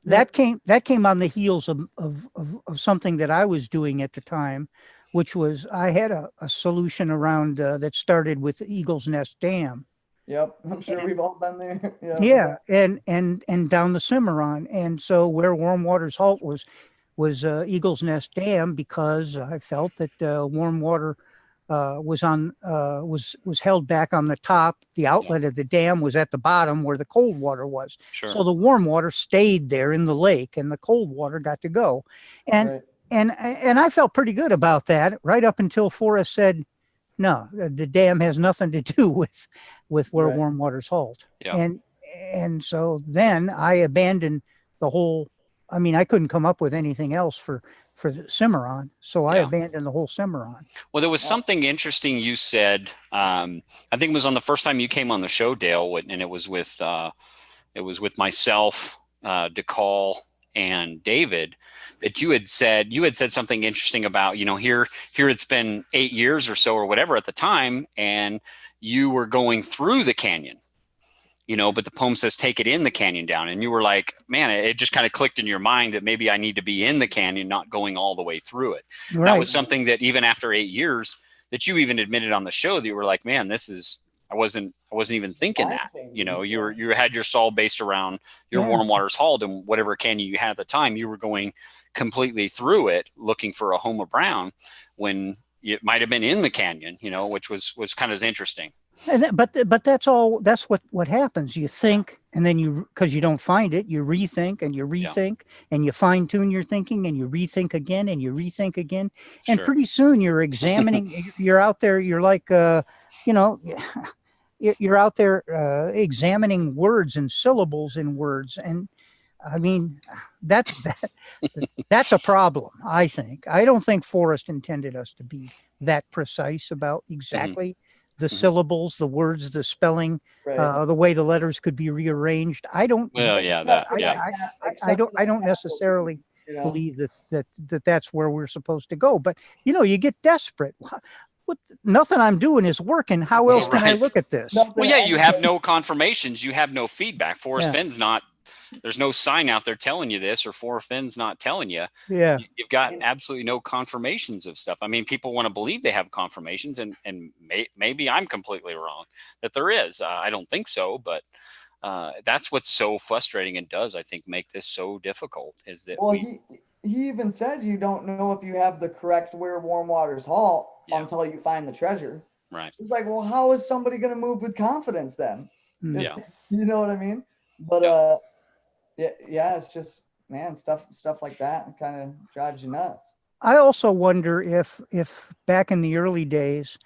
Speaker 1: That came on the heels of something that I was doing at the time, which was I had a solution around that started with the Eagle's Nest Dam.
Speaker 2: Yep, I'm sure we've all been there.
Speaker 1: Yeah, and down the Cimarron, and so where Warm Waters Halt was Eagle's Nest Dam, because I felt that warm water was held back on the top. The outlet of the dam was at the bottom where the cold water was.
Speaker 3: Sure.
Speaker 1: So the warm water stayed there in the lake, and the cold water got to go. And
Speaker 2: Right.
Speaker 1: and I felt pretty good about that right up until Forrest said, no, the dam has nothing to do with where
Speaker 2: Right.
Speaker 1: Warm Waters Halt.
Speaker 3: Yeah.
Speaker 1: And so then I abandoned the whole. I mean, I couldn't come up with anything else for the Cimarron, so I abandoned the whole Cimarron.
Speaker 3: Well, there was something interesting you said. I think it was on the first time you came on the show, Dale, and it was with myself, DeCall, and David. That you had said something interesting about, you know, here it's been 8 years or so or whatever at the time, and you were going through the canyon. You know, but the poem says take it in the canyon down. And you were like, man, it just kind of clicked in your mind that maybe I need to be in the canyon, not going all the way through it.
Speaker 1: Right.
Speaker 3: That was something that even after 8 years that you even admitted on the show that you were like, man, I wasn't even thinking that, you know, you had your soul based around your Warm Waters Halt and whatever canyon you had at the time, you were going completely through it looking for a home of brown when it might've been in the canyon, you know, which was kind of interesting.
Speaker 1: But that's what happens. You think, and then because you don't find it, you rethink and you rethink and you fine tune your thinking and you rethink again and you rethink again. And pretty soon you're examining, you're out there, you're like, you know, you're out there examining words and syllables in words. And I mean, that's a problem, I think. I don't think Forrest intended us to be that precise about exactly the syllables, the words, the spelling, the way the letters could be rearranged. I don't.
Speaker 3: Well, yeah,
Speaker 1: I don't necessarily believe that that's where we're supposed to go. But you know, you get desperate. Nothing I'm doing is working. How else can I look at this?
Speaker 3: Well, yeah, you have no confirmations. You have no feedback. Forrest Fenn's not. There's no sign out there telling you this, or Forrest Fenn's not telling you.
Speaker 1: Yeah.
Speaker 3: You've got absolutely no confirmations of stuff. I mean, people want to believe they have confirmations, and maybe I'm completely wrong that there is. I don't think so, but that's what's so frustrating and does, I think, make this so difficult is that
Speaker 2: he even said you don't know if you have the correct where Warm Waters Halt until you find the treasure.
Speaker 3: Right.
Speaker 2: It's like, well, how is somebody going to move with confidence then?
Speaker 3: Yeah.
Speaker 2: You know what I mean? But it's just, man, stuff like that kind of drives you nuts.
Speaker 1: I also wonder if back in the early days,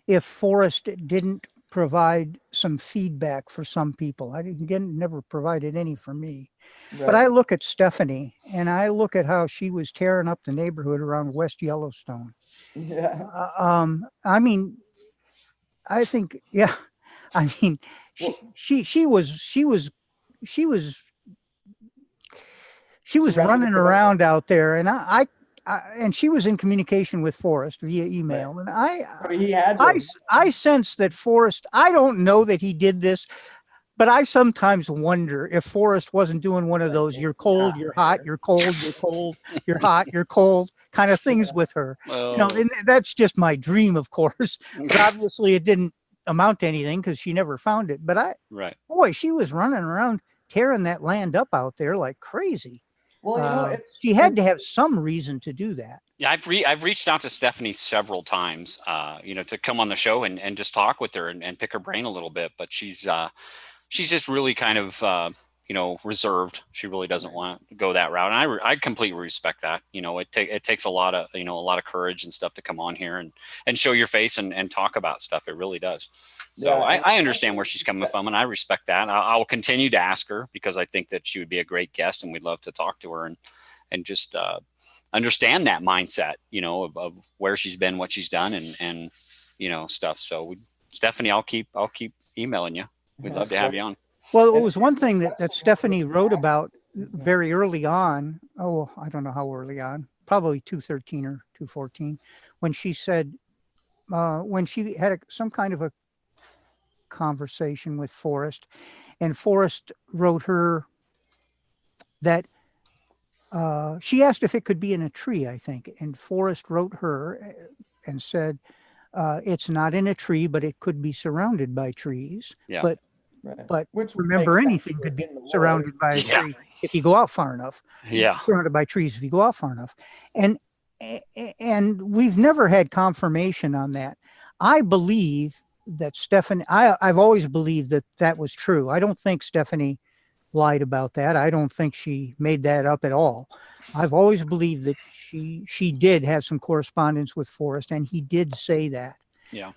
Speaker 1: if Forrest didn't provide some feedback for some people. He never provided any for me. Right. But I look at Stephanie and I look at how she was tearing up the neighborhood around West Yellowstone.
Speaker 2: Yeah.
Speaker 1: I mean, I think, yeah. I mean, she was running around out there, and and she was in communication with Forrest via email. And I sense that Forrest, I don't know that he did this, but I sometimes wonder if Forrest wasn't doing one of those, you're cold, you're hot, you're cold, you're cold, you're hot, you're cold kind of things with her. You know, and that's just my dream, of course, but obviously it didn't amount to anything because she never found it. But boy, she was running around tearing that land up out there like crazy.
Speaker 2: Well,
Speaker 1: she had to have some reason to do that.
Speaker 3: Yeah, I've reached out to Stephanie several times, to come on the show and just talk with her and pick her brain a little bit. But she's she's just really kind of, reserved. She really doesn't want to go that route. And I completely respect that. It takes a lot of courage and stuff to come on here and show your face and talk about stuff. It really does. So
Speaker 2: Yeah,
Speaker 3: I understand where she's coming from, and I respect that. I will continue to ask her because I think that she would be a great guest, and we'd love to talk to her and just understand that mindset, of where she's been, what she's done, and stuff. So Stephanie, I'll keep emailing you. We'd love to have you on.
Speaker 1: Well, it was one thing that Stephanie wrote about very early on. Oh, I don't know how early on, probably 213 or 214, when she said, when she had some kind of a conversation with Forrest, and Forrest wrote her that she asked if it could be in a tree, I think, and Forrest wrote her and said, it's not in a tree, but it could be surrounded by trees.
Speaker 3: Yeah.
Speaker 1: But
Speaker 2: Which would
Speaker 1: remember,
Speaker 2: make sense
Speaker 1: anything
Speaker 2: for
Speaker 1: could be
Speaker 2: in the
Speaker 1: surrounded by a
Speaker 3: Yeah.
Speaker 1: tree if you go out far enough.
Speaker 3: Yeah.
Speaker 1: Surrounded by trees if you go out far enough. And we've never had confirmation on that. I believe that Stephanie, I've always believed that was true. I don't think Stephanie lied about that. I don't think she made that up at all. I've always believed that she did have some correspondence with Forrest, and he did say that.
Speaker 3: Yeah.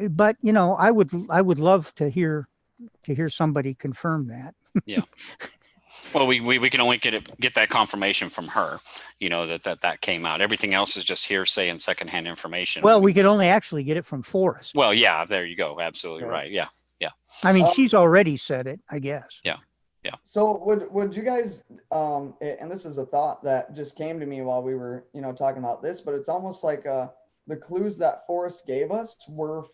Speaker 1: But I would love to hear somebody confirm that.
Speaker 3: Yeah. Well, we can only get that confirmation from her, that came out. Everything else is just hearsay and secondhand information.
Speaker 1: Well, we could only actually get it from Forrest.
Speaker 3: Well, yeah, there you go. Absolutely right. Yeah. Yeah.
Speaker 1: I mean, she's already said it, I guess.
Speaker 3: Yeah. Yeah.
Speaker 2: So would you guys, and this is a thought that just came to me while we were, talking about this, but it's almost like the clues that Forrest gave us were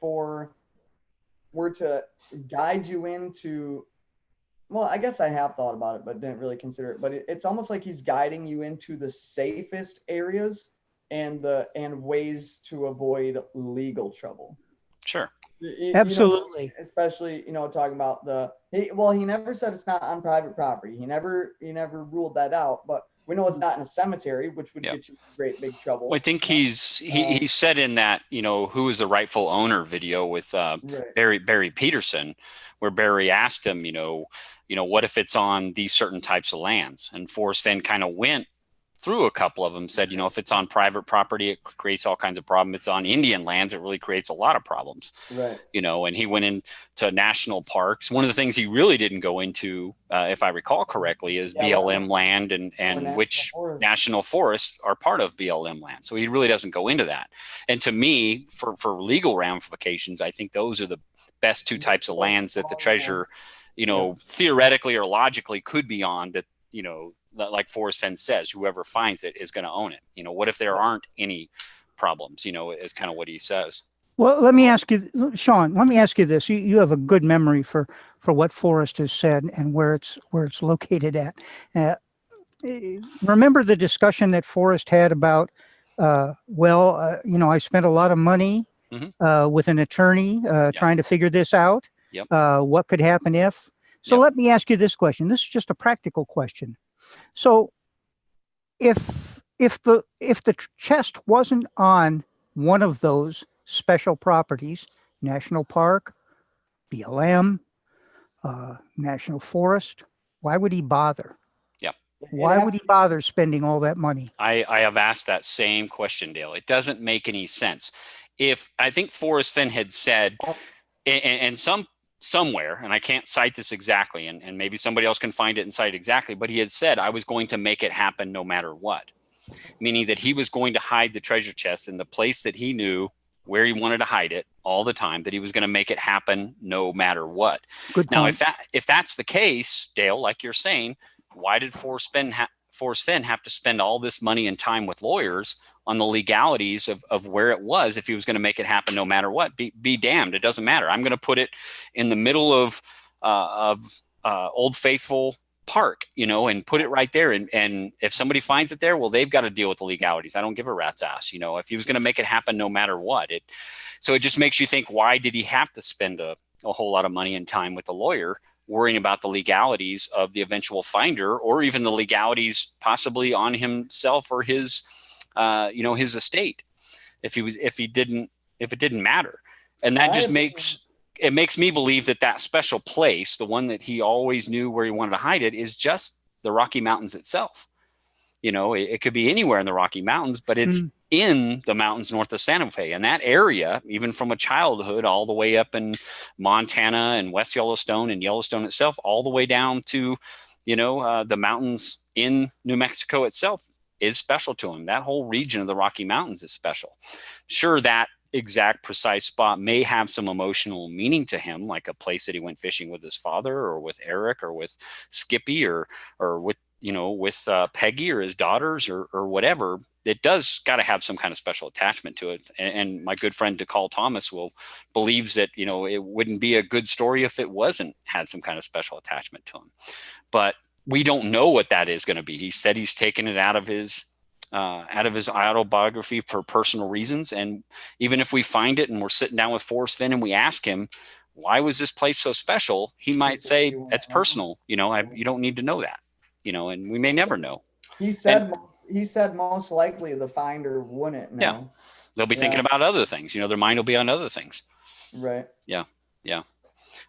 Speaker 2: to guide you into, well, I guess I have thought about it, but didn't really consider it. But it's almost like he's guiding you into the safest areas and ways to avoid legal trouble.
Speaker 3: Sure.
Speaker 1: Absolutely.
Speaker 2: Especially, talking about he never said it's not on private property. He never ruled that out, but we know it's not in a cemetery, which would get you in great big trouble.
Speaker 3: Well, I think he said in that, who is the rightful owner video with Barry Peterson, where Barry asked him, what if it's on these certain types of lands? And Forrest Fenn kind of went through a couple of them, said, if it's on private property, it creates all kinds of problems. It's on Indian lands, it really creates a lot of problems.
Speaker 2: Right.
Speaker 3: And he went into national parks. One of the things he really didn't go into, if I recall correctly, is BLM land and which national forests are part of BLM land. So he really doesn't go into that. And to me, for legal ramifications, I think those are the best two types of lands that the treasure, theoretically or logically could be on, that, like Forrest Fenn says, whoever finds it is going to own it. What if there aren't any problems, is kind of what he says.
Speaker 1: Well, let me ask you, Sean, this. You have a good memory for what Forrest has said and where it's located at. Remember the discussion that Forrest had about, I spent a lot of money with an attorney trying to figure this out.
Speaker 3: Yep.
Speaker 1: What could happen if? So let me ask you this question. This is just a practical question. So if the chest wasn't on one of those special properties, national park, BLM, national forest, why would he bother?
Speaker 3: Yeah.
Speaker 1: Why would he bother spending all that money?
Speaker 3: I have asked that same question, Dale. It doesn't make any sense. If I think Forrest Fenn had said, and somewhere, and I can't cite this exactly, and maybe somebody else can find it and cite it exactly, but he had said, I was going to make it happen no matter what, meaning that he was going to hide the treasure chest in the place that he knew where he wanted to hide it all the time, that he was going to make it happen no matter what.
Speaker 1: Good
Speaker 3: now,
Speaker 1: point.
Speaker 3: if that's the case, Dale, like you're saying, why did Forrest Fenn have to spend all this money and time with lawyers on the legalities of where it was if he was going to make it happen no matter what? Be damned. It doesn't matter. I'm going to put it in the middle of Old Faithful Park, and put it right there. And if somebody finds it there, well, they've got to deal with the legalities. I don't give a rat's ass, if he was going to make it happen no matter what. So it just makes you think, why did he have to spend a whole lot of money and time with the lawyer worrying about the legalities of the eventual finder, or even the legalities possibly on himself or his estate, if it didn't matter? And that just makes it makes me believe that that special place, the one that he always knew where he wanted to hide it, is just the Rocky Mountains itself. You know, it could be anywhere in the Rocky Mountains, but it's in the mountains north of Santa Fe. And that area, even from a childhood all the way up in Montana and West Yellowstone and Yellowstone itself, all the way down to, the mountains in New Mexico itself, is special to him. That whole region of the Rocky Mountains is special. Sure, that exact precise spot may have some emotional meaning to him, like a place that he went fishing with his father or with Eric or with Skippy or with Peggy or his daughters or whatever. It does got to have some kind of special attachment to it. And my good friend DeCall Thomas believes that, it wouldn't be a good story if it had some kind of special attachment to him. But we don't know what that is going to be. He said he's taken it out of his autobiography for personal reasons. And even if we find it and we're sitting down with Forrest Fenn and we ask him, why was this place so special? He might say it's personal. You don't need to know that, and we may never know.
Speaker 2: He said most likely the finder wouldn't know.
Speaker 3: Yeah. They'll be thinking about other things. Their mind will be on other things.
Speaker 2: Right.
Speaker 3: Yeah. Yeah.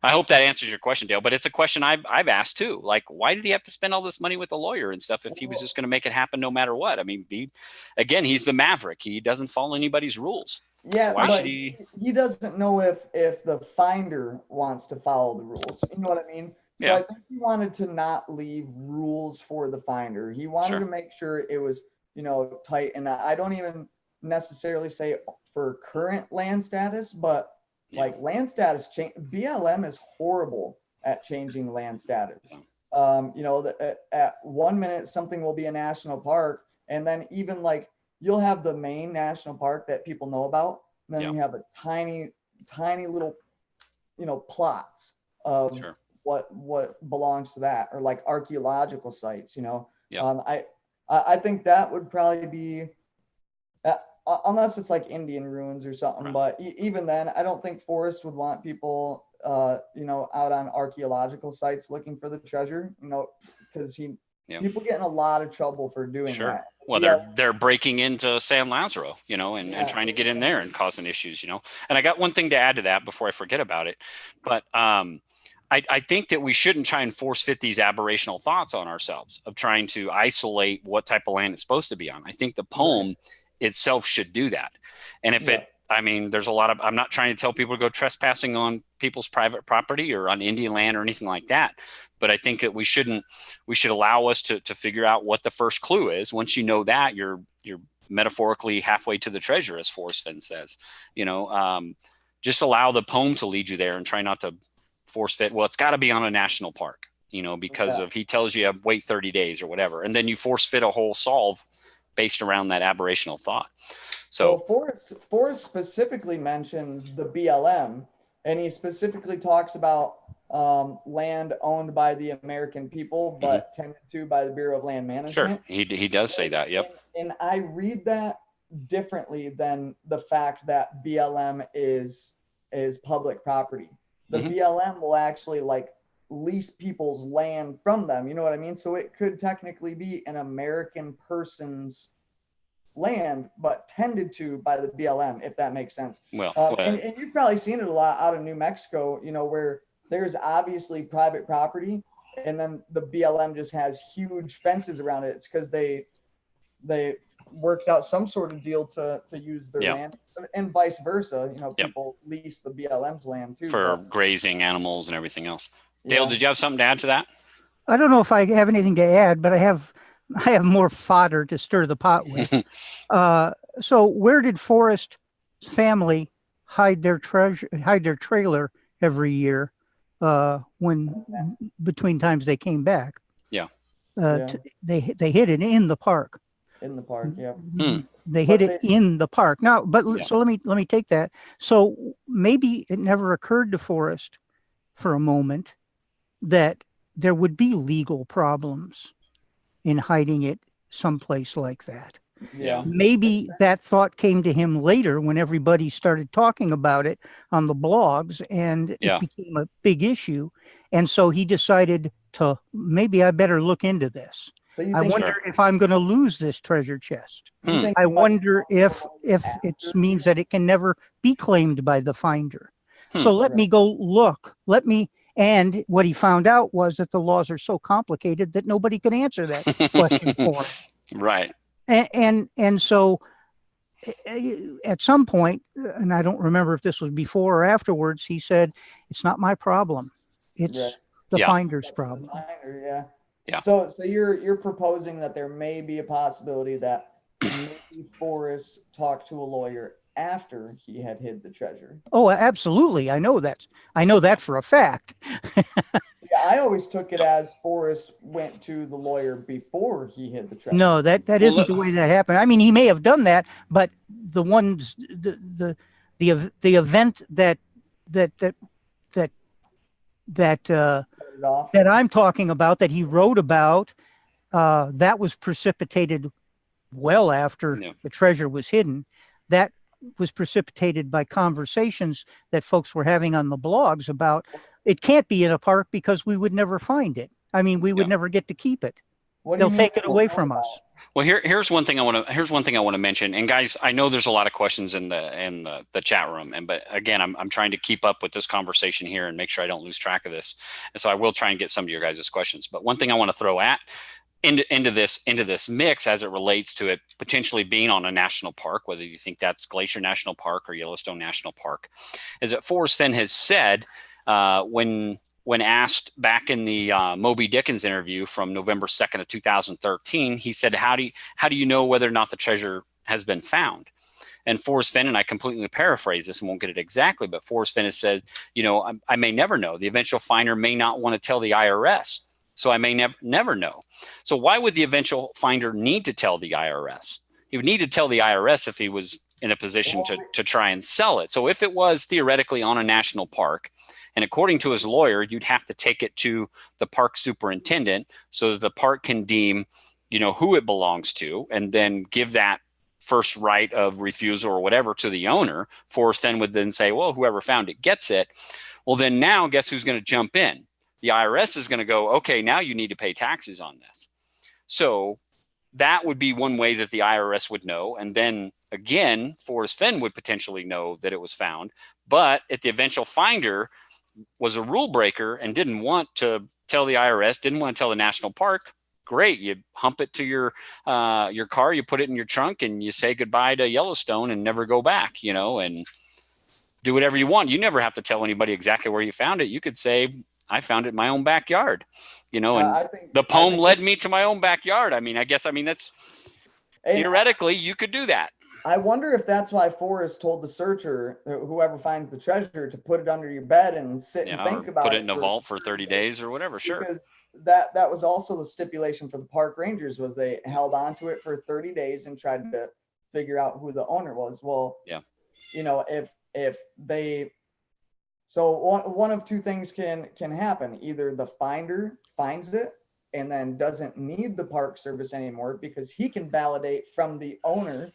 Speaker 3: I hope that answers your question, Dale, but it's a question I've asked too. Like, why did he have to spend all this money with a lawyer and stuff if he was just going to make it happen no matter what? I mean, he's the maverick. He doesn't follow anybody's rules.
Speaker 2: Yeah,
Speaker 3: so why
Speaker 2: but
Speaker 3: should
Speaker 2: he doesn't know if the finder wants to follow the rules. You know what I mean? So I think he wanted to not leave rules for the finder. He wanted to make sure it was, tight. And I don't even necessarily say for current land status, but like land status change. BLM is horrible at changing land status. At 1 minute something will be a national park, and then even like you'll have the main national park that people know about, and then you have a tiny little, plots of what belongs to that, or like archaeological sites. I think that would probably be. Unless it's like Indian ruins or something, but even then, I don't think Forrest would want people, out on archaeological sites looking for the treasure, because people get in a lot of trouble for doing that.
Speaker 3: Well, they're breaking into San Lazaro, and trying to get in there and causing issues, And I got one thing to add to that before I forget about it, but I think that we shouldn't try and force fit these aberrational thoughts on ourselves of trying to isolate what type of land it's supposed to be on. I think the poem itself should do that. And if there's a lot of, I'm not trying to tell people to go trespassing on people's private property or on Indian land or anything like that. But I think that we should allow us to figure out what the first clue is. Once you know that, you're metaphorically halfway to the treasure, as Forrest Fenn says. Just allow the poem to lead you there and try not to force fit. Well, it's got to be on a national park, because of he tells you wait 30 days or whatever. And then you force fit a whole solve based around that aberrational thought. So
Speaker 2: Forrest specifically mentions the BLM, and he specifically talks about land owned by the American people, but tended to by the Bureau of Land Management.
Speaker 3: Sure, he does say that. Yep.
Speaker 2: And I read that differently than the fact that BLM is public property. The BLM will actually lease people's land from them. You know what I mean? So it could technically be an American person's land, but tended to by the BLM, if that makes sense.
Speaker 3: Well,
Speaker 2: and you've probably seen it a lot out of New Mexico, where there's obviously private property, and then the BLM just has huge fences around it. It's because they worked out some sort of deal to use their land, and vice versa. People lease the BLM's land too
Speaker 3: for grazing animals and everything else. Dale, did you have something to add to that?
Speaker 1: I don't know if I have anything to add, but I have more fodder to stir the pot with. So where did Forrest's family hide their trailer every year when between times they came back? They hid it in the park.
Speaker 2: In the park, yeah.
Speaker 1: They hid it in the park. Now, so let me take that. So maybe it never occurred to Forrest for a moment that there would be legal problems in hiding it someplace like that.
Speaker 2: Yeah.
Speaker 1: Maybe that thought came to him later when everybody started talking about it on the blogs, and it became a big issue. And so he decided maybe I better look into this. So I wonder if I'm going to lose this treasure chest. I wonder if it means that it can never be claimed by the finder. So let me go look. And what he found out was that the laws are so complicated that nobody could answer that question for him.
Speaker 3: Right.
Speaker 1: And so at some point, and I don't remember if this was before or afterwards, he said, "It's not my problem. It's the finder's problem."
Speaker 2: Yeah. So you're proposing that there may be a possibility that maybe Forrest talked to a lawyer after he had hid the treasure.
Speaker 1: Oh, absolutely. I know that for a fact.
Speaker 2: Yeah, I always took it as Forrest went to the lawyer before he hid the treasure.
Speaker 1: No, that isn't the way that happened. I mean, he may have done that, but the event that I'm talking about, that he wrote about, that was precipitated well after the treasure was hidden. That was precipitated by conversations that folks were having on the blogs about it can't be in a park because we would never find it. I mean, we would never get to keep it. They'll take it away from us.
Speaker 3: Well, here's one thing I want to mention. And guys, I know there's a lot of questions in the chat room, but again, I'm trying to keep up with this conversation here and make sure I don't lose track of this. And so I will try and get some of your guys' questions. But one thing I want to throw into this mix as it relates to it potentially being on a national park, whether you think that's Glacier National Park or Yellowstone National Park, is that Forrest Fenn has said when asked back in the Moby Dickens interview from November 2nd of 2013, he said, how do you know whether or not the treasure has been found? And Forrest Fenn, and I completely paraphrase this and won't get it exactly, but Forrest Fenn has said, I may never know. The eventual finder may not want to tell the IRS. So I may never know. So why would the eventual finder need to tell the IRS? He would need to tell the IRS if he was in a position to try and sell it. So if it was theoretically on a national park, and according to his lawyer, you'd have to take it to the park superintendent so that the park can deem, who it belongs to, and then give that first right of refusal or whatever to the owner. Forrest Fenn would then say, well, whoever found it gets it. Well, then now guess who's going to jump in? The IRS is going to go, okay, now you need to pay taxes on this. So that would be one way that the IRS would know. And then again, Forrest Fenn would potentially know that it was found. But if the eventual finder was a rule breaker and didn't want to tell the IRS, didn't want to tell the national park, great. You hump it to your car, you put it in your trunk, and you say goodbye to Yellowstone and never go back, and do whatever you want. You never have to tell anybody exactly where you found it. You could say, I found it in my own backyard, and the poem led me to my own backyard. That's theoretically you could do that.
Speaker 2: I wonder if that's why Forrest told the searcher, whoever finds the treasure, to put it under your bed and sit and think about it.
Speaker 3: Put it in a vault for 30 days or whatever. Sure. Because
Speaker 2: that was also the stipulation for the park rangers, was they held on to it for 30 days and tried to figure out who the owner was. Well, if they, so one of two things can happen. Either the finder finds it and then doesn't need the Park Service anymore because he can validate from the owner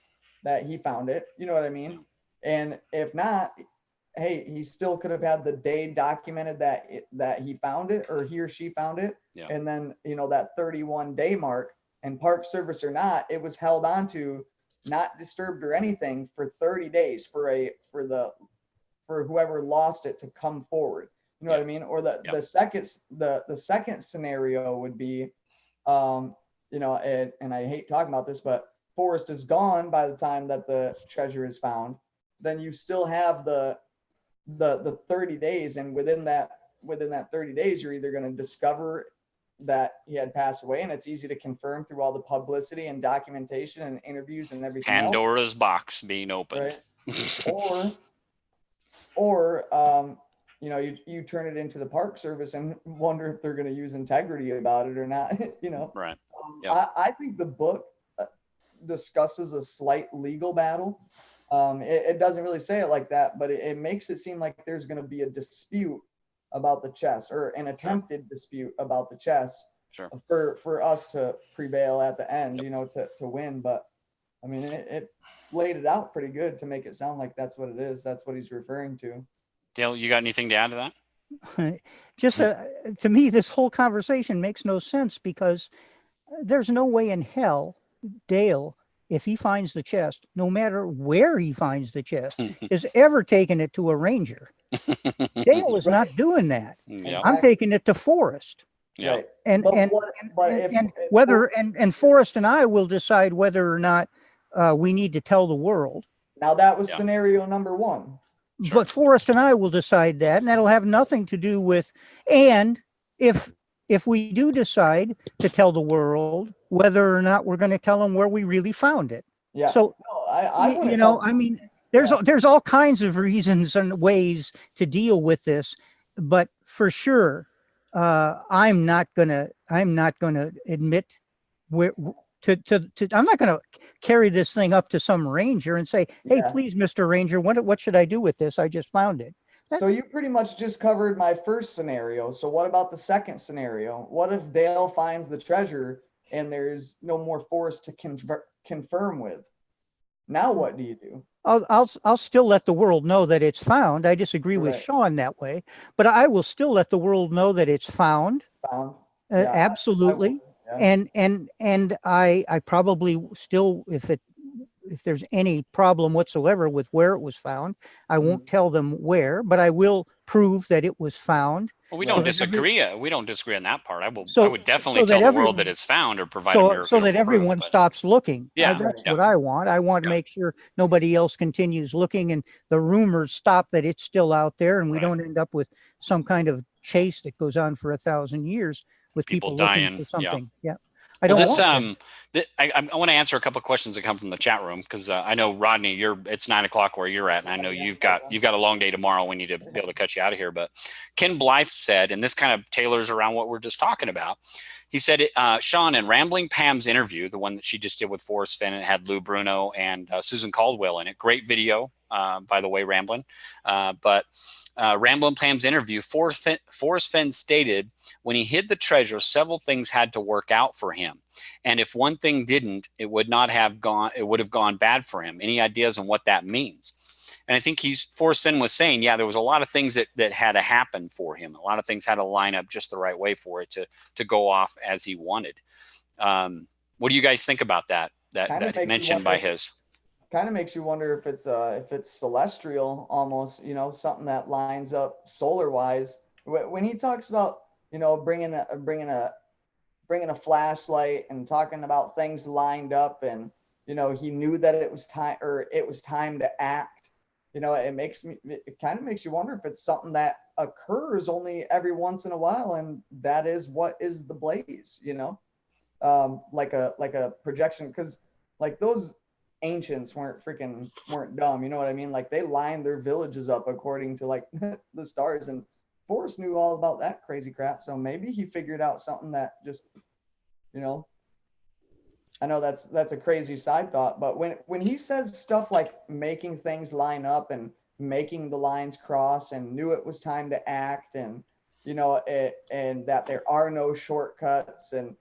Speaker 2: that he found it. You know what I mean? And if not, hey, he still could have had the day documented that he found it, or he or she found it.
Speaker 3: Yeah.
Speaker 2: And then, that 31-day mark, and Park Service or not, it was held on to, not disturbed or anything, for 30 days for whoever lost it to come forward. You know what I mean? Or the second scenario would be, and I hate talking about this, but Forrest is gone by the time that the treasure is found. Then you still have the 30 days, and within that 30 days, you're either going to discover that he had passed away, and it's easy to confirm through all the publicity and documentation and interviews and everything.
Speaker 3: Pandora's box being opened.
Speaker 2: Right? Or you turn it into the Park Service and wonder if they're going to use integrity about it or not.
Speaker 3: Right.
Speaker 2: I think the book discusses a slight legal battle. It doesn't really say it like that, but it makes it seem like there's going to be a dispute about the chest, or an attempted dispute about the chest, for us to prevail at the end, to win. But I mean, it laid it out pretty good to make it sound like that's what it is. That's what he's referring to.
Speaker 3: Dale, you got anything to add to that?
Speaker 1: Just to me, this whole conversation makes no sense, because there's no way in hell Dale if he finds the chest, no matter where he finds the chest, is ever taking it to a ranger. Dale is not doing that.
Speaker 3: Yeah.
Speaker 1: I'm taking it to Forrest.
Speaker 3: Yeah.
Speaker 2: Right.
Speaker 1: And
Speaker 2: But
Speaker 1: and
Speaker 2: what- but if-
Speaker 1: and
Speaker 2: if-
Speaker 1: whether and Forrest and I will decide whether or not we need to tell the world.
Speaker 2: Now that was
Speaker 3: Yeah.
Speaker 2: scenario number one.
Speaker 3: Sure.
Speaker 1: But Forrest and I will decide that, and that'll have nothing to do with. And if we do decide to tell the world, whether or not we're going to tell them where we really found it.
Speaker 2: Yeah.
Speaker 1: So
Speaker 2: No, I
Speaker 1: you
Speaker 2: wouldn't
Speaker 1: know,
Speaker 2: help-
Speaker 1: I mean, there's all kinds of reasons and ways to deal with this, but for sure, I'm not gonna admit where I'm not gonna carry this thing up to some ranger and say, hey,
Speaker 2: Yeah.
Speaker 1: please, Mr. Ranger, what should I do with this? I just found it.
Speaker 2: So you pretty much just covered my first scenario. So what about the second scenario? What if Dale finds the treasure and there's no more Forrest to confirm with? Now what do you do?
Speaker 1: I'll still let the world know that it's found. I disagree with
Speaker 2: Right.
Speaker 1: Sean that way, but I will still let the world know that it's found.
Speaker 2: Found? Yeah,
Speaker 1: Absolutely.
Speaker 2: Yeah.
Speaker 1: And I probably still, if there's any problem whatsoever with where it was found, I won't tell them where, but I will prove that it was found.
Speaker 3: Well, we
Speaker 2: So
Speaker 3: don't
Speaker 2: that
Speaker 3: disagree. We don't disagree on that part. I
Speaker 1: So-
Speaker 3: would definitely
Speaker 1: so that
Speaker 3: tell the world
Speaker 1: everyone-
Speaker 3: that it's found or provide them your
Speaker 1: So that
Speaker 3: proof,
Speaker 1: everyone
Speaker 3: but-
Speaker 1: stops looking.
Speaker 3: Yeah,
Speaker 1: That's
Speaker 3: yeah.
Speaker 1: what I want. I want to
Speaker 3: Yeah.
Speaker 1: make sure nobody else continues looking and the rumors stop that it's still out there, and we
Speaker 3: Right.
Speaker 1: don't end up with some kind of chase that goes on for 1,000 years with
Speaker 3: People
Speaker 1: people looking
Speaker 3: dying,
Speaker 1: for
Speaker 3: yeah.
Speaker 1: something. Yeah. I
Speaker 3: Well,
Speaker 1: don't
Speaker 3: this,
Speaker 1: want that.
Speaker 3: I want to answer a couple of questions that come from the chat room because I know Rodney, it's 9:00 where you're at, and I know you've got a long day tomorrow. We need to be able to cut you out of here. But Ken Blythe said, and this kind of tailors around what we're just talking about. He said, Sean, in Rambling Pam's interview, the one that she just did with Forrest Fenn, it had Lou Bruno and Susan Caldwell in it. Great video, by the way, Rambling. But Rambling Pam's interview, Forrest Fenn stated when he hid the treasure, several things had to work out for him. And if one thing didn't, it would have gone bad for him. Any ideas on what that means? And I think Forrest Fenn was saying, yeah, there was a lot of things that had to happen for him. A lot of things had to line up just the right way for it to go off as he wanted. What do you guys think about that mentioned by his?
Speaker 2: Kind of makes you wonder if it's celestial almost, something that lines up solar wise. When he talks about, bringing a flashlight and talking about things lined up, and he knew that it was time to act. It kind of makes you wonder if it's something that occurs only every once in a while, and that is what is the blaze, like a projection, because like those ancients weren't dumb, you know what I mean? Like they lined their villages up according to like the stars, and Forrest knew all about that crazy crap. So maybe he figured out something that just, I know that's a crazy side thought, but when he says stuff like making things line up and making the lines cross and knew it was time to act, and and that there are no shortcuts, and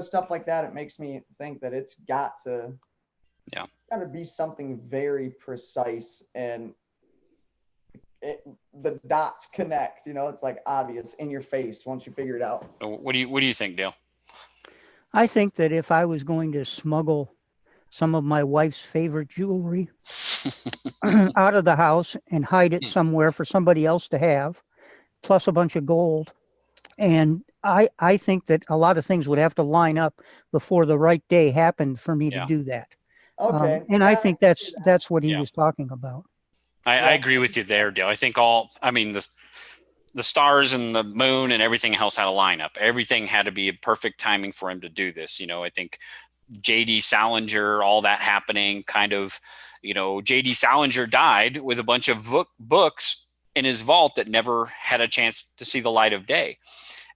Speaker 2: stuff like that, it makes me think that it's got to be something very precise, and the dots connect. It's like obvious in your face once you figure it out.
Speaker 3: What do you think, Dale?
Speaker 1: I think that if I was going to smuggle some of my wife's favorite jewelry out of the house and hide it somewhere for somebody else to have, plus a bunch of gold, and I think that a lot of things would have to line up before the right day happened for me to do that.
Speaker 2: Okay.
Speaker 1: And I think that's what he was talking about.
Speaker 3: I agree with you there, Dale. I think the stars and the moon and everything else had to line up. Everything had to be a perfect timing for him to do this. I think J.D. Salinger, all that happening, kind of, J.D. Salinger died with a bunch of books in his vault that never had a chance to see the light of day.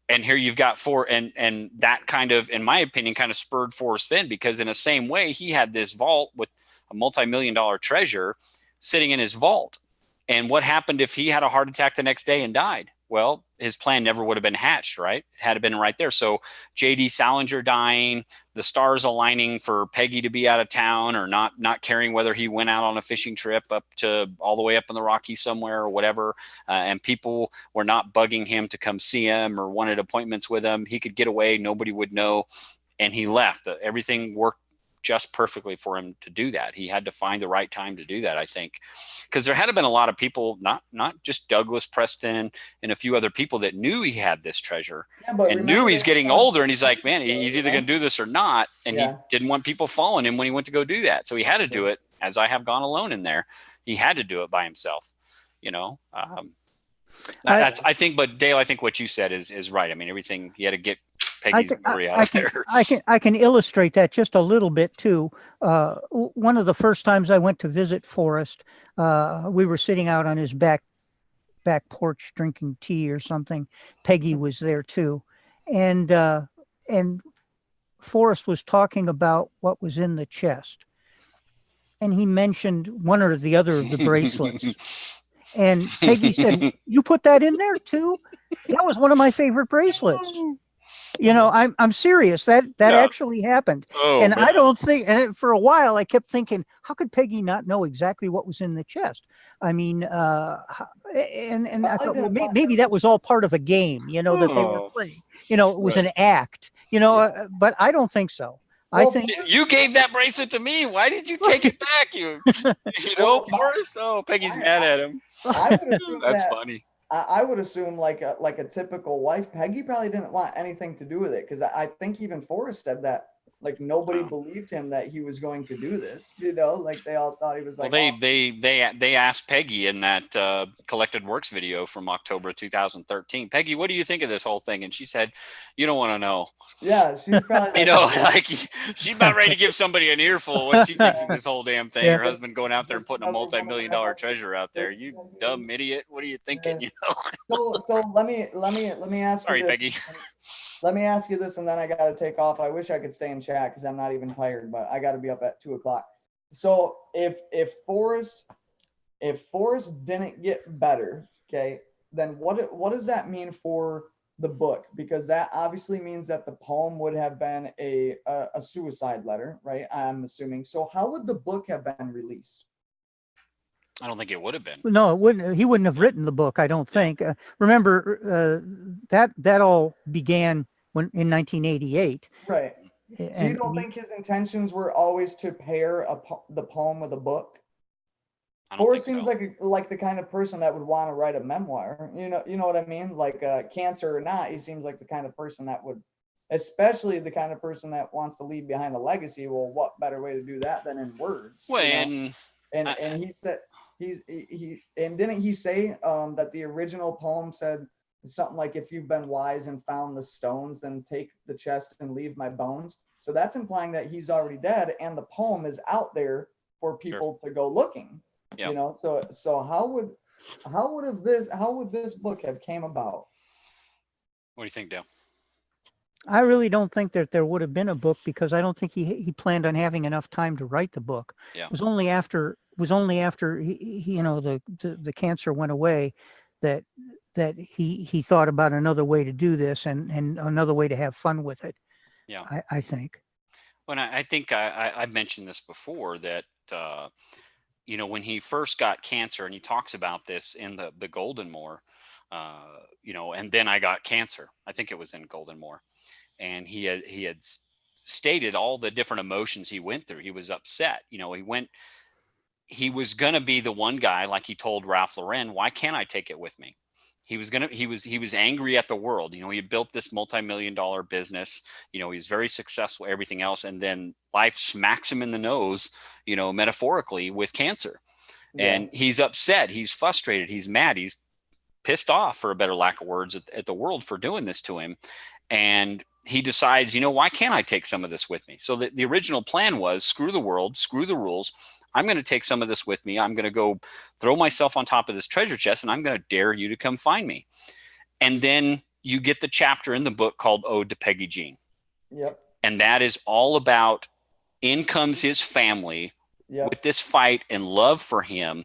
Speaker 3: And here you've got and that kind of, in my opinion, kind of spurred Forrest Fenn, because in the same way, he had this vault with a multi-million-dollar treasure sitting in his vault. And what happened if he had a heart attack the next day and died? Well, his plan never would have been hatched, right? It had been right there. So J.D. Salinger dying, the stars aligning for Peggy to be out of town or not caring whether he went out on a fishing trip up to all the way up in the Rockies somewhere or whatever, and people were not bugging him to come see him or wanted appointments with him. He could get away. Nobody would know. And he left. Everything worked just perfectly for him to do that. He had to find the right time to do that, I think, because there had been a lot of people, not just Douglas Preston and a few other people, that knew he had this treasure and knew he's getting older. And he's like, man, he's either going to do this or not. And he didn't want people following him when he went to go do that. So he had to do it, as I have gone alone in there. He had to do it by himself, I think, but Dale, I think what you said is right. I mean, everything, he had to get Peggy's story out there.
Speaker 1: I can illustrate that just a little bit too. One of the first times I went to visit Forrest, we were sitting out on his back porch drinking tea or something. Peggy was there too, and Forrest was talking about what was in the chest, and he mentioned one or the other of the bracelets. And Peggy said, "You put that in there too? That was one of my favorite bracelets." I'm serious. That actually happened. And man. I don't think, and for a while I kept thinking, how could Peggy not know exactly what was in the chest? I mean, and I thought, well, maybe that was all part of a game, that they were playing. It was an act, but I don't think so. I think
Speaker 3: you gave that bracelet to me. Why did you take it back? Forrest. Oh, Peggy's mad at him. That's funny.
Speaker 2: I would assume like a typical wife, Peggy probably didn't want anything to do with it, because I think even Forrest said that, like, nobody believed him that he was going to do this. Like they all thought he was like.
Speaker 3: Well, they asked Peggy in that Collected Works video from October 2013. Peggy, what do you think of this whole thing? And she said, "You don't want to know."
Speaker 2: Yeah, she's probably.
Speaker 3: Like she's about ready to give somebody an earful when she thinks of this whole damn thing. Yeah. Her husband going out there and putting a multi-million-dollar treasure out there. You dumb idiot! What are you thinking?
Speaker 2: Yeah. So let me ask.
Speaker 3: Sorry,
Speaker 2: you this.
Speaker 3: Peggy.
Speaker 2: Let me ask you this, and then I got to take off. I wish I could stay in chat because I'm not even tired, but I got to be up at 2:00. So if Forrest didn't get better, okay, then what does that mean for the book? Because that obviously means that the poem would have been a suicide letter, right? I'm assuming. So how would the book have been released?
Speaker 3: I don't think it would have been.
Speaker 1: No, it wouldn't. He wouldn't have written the book, I don't think. Remember, that all began in 1988.
Speaker 2: Right. So you don't think his intentions were always to pair the poem with a book? Forrest seems like the kind of person that would want to write a memoir. You know what I mean? Like cancer or not, he seems like the kind of person that would, especially the kind of person that wants to leave behind a legacy. Well, what better way to do that than in words?
Speaker 3: Well,
Speaker 2: and he said didn't he say that the original poem said something like, "If you've been wise and found the stones, then take the chest and leave my bones." So that's implying that he's already dead, and the poem is out there for people to go looking. Yeah. So how would this book have came about?
Speaker 3: What do you think, Dale?
Speaker 1: I really don't think that there would have been a book, because I don't think he planned on having enough time to write the book.
Speaker 3: Yeah.
Speaker 1: It was only after he the cancer went away that he thought about another way to do this and another way to have fun with it.
Speaker 3: Yeah.
Speaker 1: I think.
Speaker 3: Well, I think I mentioned this before, that when he first got cancer, and he talks about this in the Golden Moor, and then I got cancer. I think it was in Golden Moor, and he had stated all the different emotions he went through. He was upset. He was going to be the one guy, like he told Ralph Lauren, "Why can't I take it with me?" He was angry at the world. He had built this multi-million-dollar business. He was very successful, everything else. And then life smacks him in the nose, metaphorically, with cancer. Yeah. And he's upset. He's frustrated. He's mad. He's pissed off, for a better lack of words, at the world for doing this to him. And he decides, why can't I take some of this with me? So the original plan was, screw the world, screw the rules. I'm going to take some of this with me. I'm going to go throw myself on top of this treasure chest, and I'm going to dare you to come find me. And then you get the chapter in the book called Ode to Peggy Jean.
Speaker 2: Yep.
Speaker 3: And that is all about, in comes his family with this fight and love for him,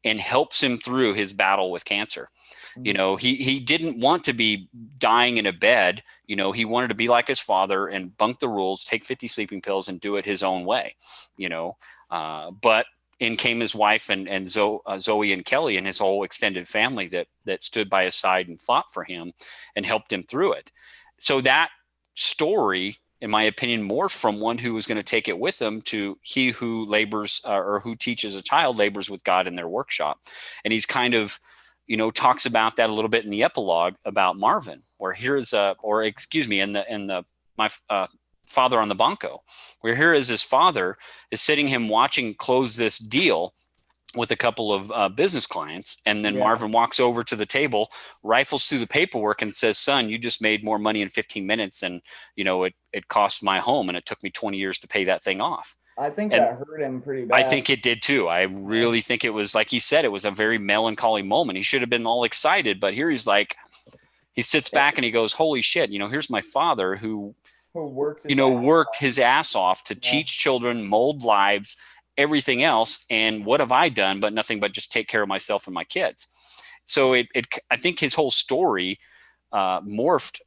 Speaker 3: and helps him through his battle with cancer. Mm-hmm. He didn't want to be dying in a bed. He wanted to be like his father and bunk the rules, take 50 sleeping pills, and do it his own way, but in came his wife and Zoe and Kelly and his whole extended family that stood by his side and fought for him and helped him through it. So that story in my opinion, morphed from one who was going to take it with him to he who labors or who teaches a child labors with God in their workshop. And he's kind of, talks about that a little bit in the epilogue about Marvin, where here's my father on the Banco, where here is his father is sitting him watching close this deal with a couple of business clients. And then Marvin walks over to the table, rifles through the paperwork and says, son, you just made more money in 15 minutes than, it cost my home. And it took me 20 years to pay that thing off.
Speaker 2: I think that hurt him pretty bad.
Speaker 3: I think it did too. I really think it was, like he said, it was a very melancholy moment. He should have been all excited, but here he's like, he sits back and he goes, holy shit, here's my father who worked his ass off to teach children, mold lives, everything else. And what have I done but nothing but just take care of myself and my kids? So I think his whole story morphed,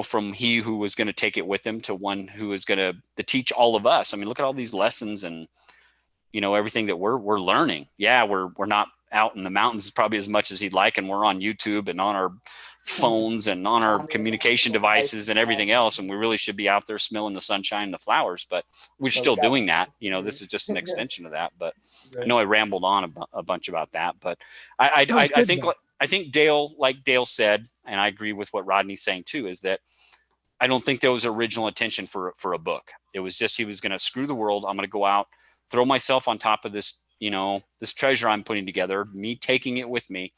Speaker 3: from he who was going to take it with him to one who was going to teach all of us. I mean, look at all these lessons and, everything that we're learning. Yeah, we're not out in the mountains probably as much as he'd like. And we're on YouTube and on our phones and on our communication devices and everything else. And we really should be out there smelling the sunshine and the flowers, but we're still doing that. This is just an extension of that, but I know I rambled on a bunch about that, but I think Dale, like Dale said, and I agree with what Rodney's saying too, is that I don't think there was original intention for a book. It was just, he was going to screw the world. I'm going to go out, throw myself on top of this, this treasure I'm putting together, me taking it with me,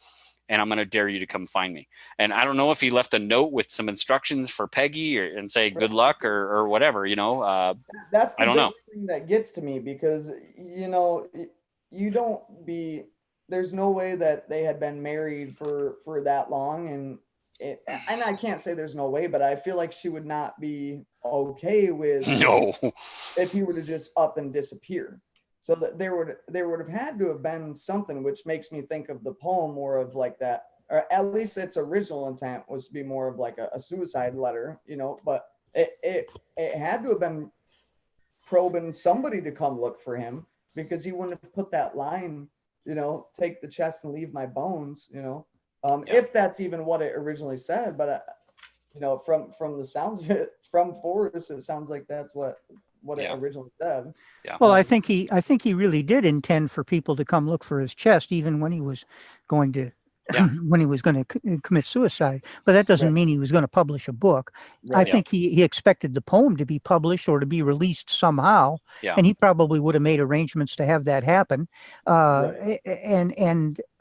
Speaker 3: and I'm going to dare you to come find me. And I don't know if he left a note with some instructions for Peggy and say good luck or whatever,
Speaker 2: That's
Speaker 3: I don't know.
Speaker 2: Thing that gets to me because, there's no way that they had been married for that long. And I can't say there's no way, but I feel like she would not be okay with if he were to just up and disappear. So that there would have had to have been something, which makes me think of the poem more of like that, or at least its original intent was to be more of like a suicide letter, but it had to have been probing somebody to come look for him, because he wouldn't have put that line, take the chest and leave my bones, if that's even what it originally said. But from the sounds of it, from Forrest, it sounds like that's what it originally said.
Speaker 3: Yeah.
Speaker 1: Well, I think he really did intend for people to come look for his chest, even when he was going to commit suicide. But that doesn't mean he was going to publish a book. I think he expected the poem to be published or to be released somehow, and he probably would have made arrangements to have that happen. But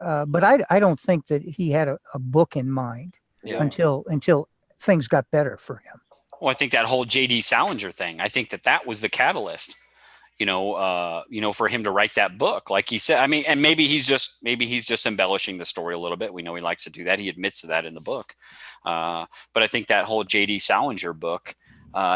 Speaker 1: I don't think that he had a book in mind until things got better for him.
Speaker 3: Well, I think that whole J.D. Salinger thing, I think that was the catalyst, for him to write that book. Like he said, I mean, and maybe he's just embellishing the story a little bit. We know he likes to do that. He admits to that in the book. But I think that whole J.D. Salinger book,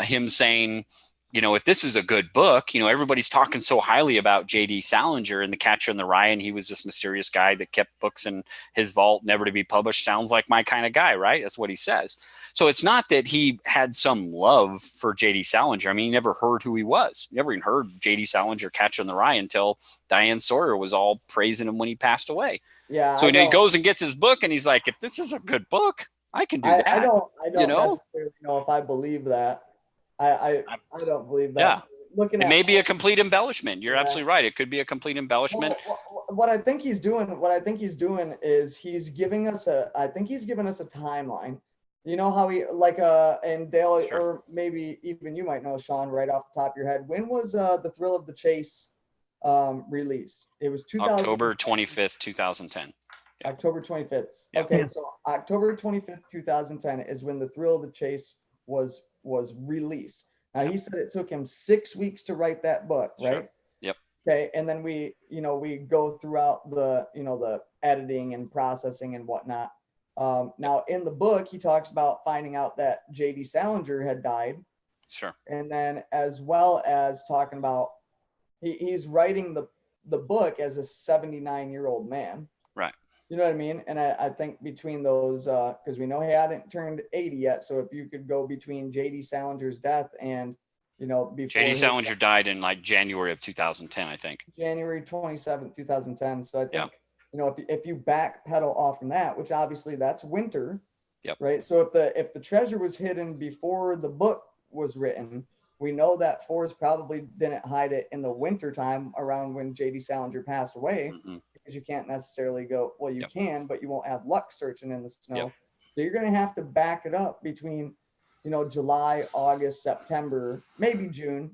Speaker 3: him saying, if this is a good book, everybody's talking so highly about J.D. Salinger and The Catcher in the Rye, and he was this mysterious guy that kept books in his vault, never to be published. Sounds like my kind of guy, right? That's what he says. So it's not that he had some love for J.D. Salinger. I mean, he never heard who he was. Never even heard J.D. Salinger, Catcher in the Rye, until Diane Sawyer was all praising him when he passed away.
Speaker 2: Yeah.
Speaker 3: So he goes and gets his book, and he's like, if this is a good book, I can do that.
Speaker 2: I don't necessarily know if I believe that. I don't believe that.
Speaker 3: Yeah.
Speaker 2: It
Speaker 3: may be a complete embellishment. You're absolutely right. It could be a complete embellishment.
Speaker 2: What I think he's doing is he's giving us a timeline. You know how he and Dale, or maybe even you might know, Sean, right off the top of your head. When was The Thrill of the Chase released? It was
Speaker 3: October 25th, 2010.
Speaker 2: Yeah. October 25th.
Speaker 3: Yeah.
Speaker 2: Okay, so October 25th, 2010 is when The Thrill of the Chase was released. Now he said it took him 6 weeks to write that book, right?
Speaker 3: Sure. Yep.
Speaker 2: Okay, and then we go throughout the editing and processing and whatnot. Now in the book, he talks about finding out that J.D. Salinger had died.
Speaker 3: Sure.
Speaker 2: And then as well as talking about he's writing the book as a 79-year-old man.
Speaker 3: Right.
Speaker 2: You know what I mean? And I think between those, because we know he hadn't turned 80 yet. So if you could go between J.D. Salinger's death and, before
Speaker 3: J.D. Salinger died in January of 2010, I think.
Speaker 2: January 27th, 2010. So I think, if you backpedal off from that, which obviously that's winter,
Speaker 3: yep.
Speaker 2: right? So if the treasure was hidden before the book was written. We know that Forrest probably didn't hide it in the wintertime around when J.D. Salinger passed away, because you can't necessarily go, well, you can, but you won't have luck searching in the snow. So you're going to have to back it up between, July, August, September, maybe June,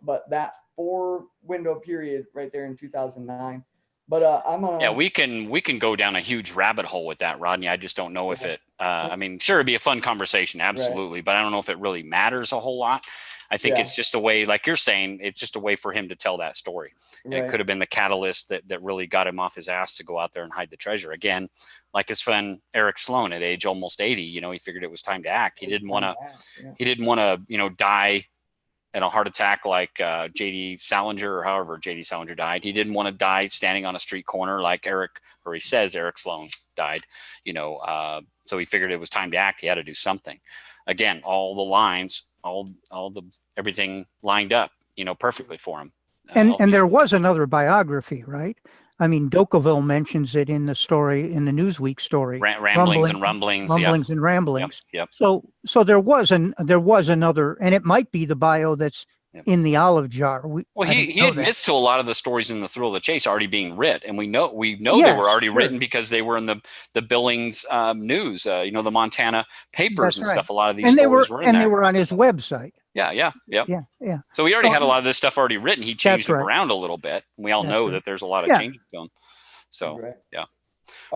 Speaker 2: but that 4-window period right there in 2009. But I'm gonna.
Speaker 3: We can go down a huge rabbit hole with that, Rodney. I just don't know if it. I mean, sure, it'd be a fun conversation, absolutely, but I don't know if it really matters a whole lot. I think it's just a way, like you're saying, it's just a way for him to tell that story. And it could have been the catalyst that really got him off his ass to go out there and hide the treasure. Again, like his friend Eric Sloan at age almost 80, he figured it was time to act. He didn't want to, die in a heart attack like J.D. Salinger, or however J.D. Salinger died. He didn't want to die standing on a street corner like Eric Sloan died, so he figured it was time to act. He had to do something. Again, all the lines, everything lined up, perfectly for him.
Speaker 1: And there was another biography, right? I mean, Dokeville mentions it in the story, in the Newsweek story.
Speaker 3: Ramblings and rumblings.
Speaker 1: Rumblings and ramblings.
Speaker 3: Yep.
Speaker 1: So there was another, and it might be the bio that's in the olive jar.
Speaker 3: He admits to a lot of the stories in the Thrill of the Chase already being writ, and we know they were already written because they were in the Billings news, the Montana papers and stuff. A lot of these stories were in there.
Speaker 1: They were on his website.
Speaker 3: Yeah. So he already had a lot of this stuff already written. He changed it around a little bit. We all know that there's a lot of changes to him. So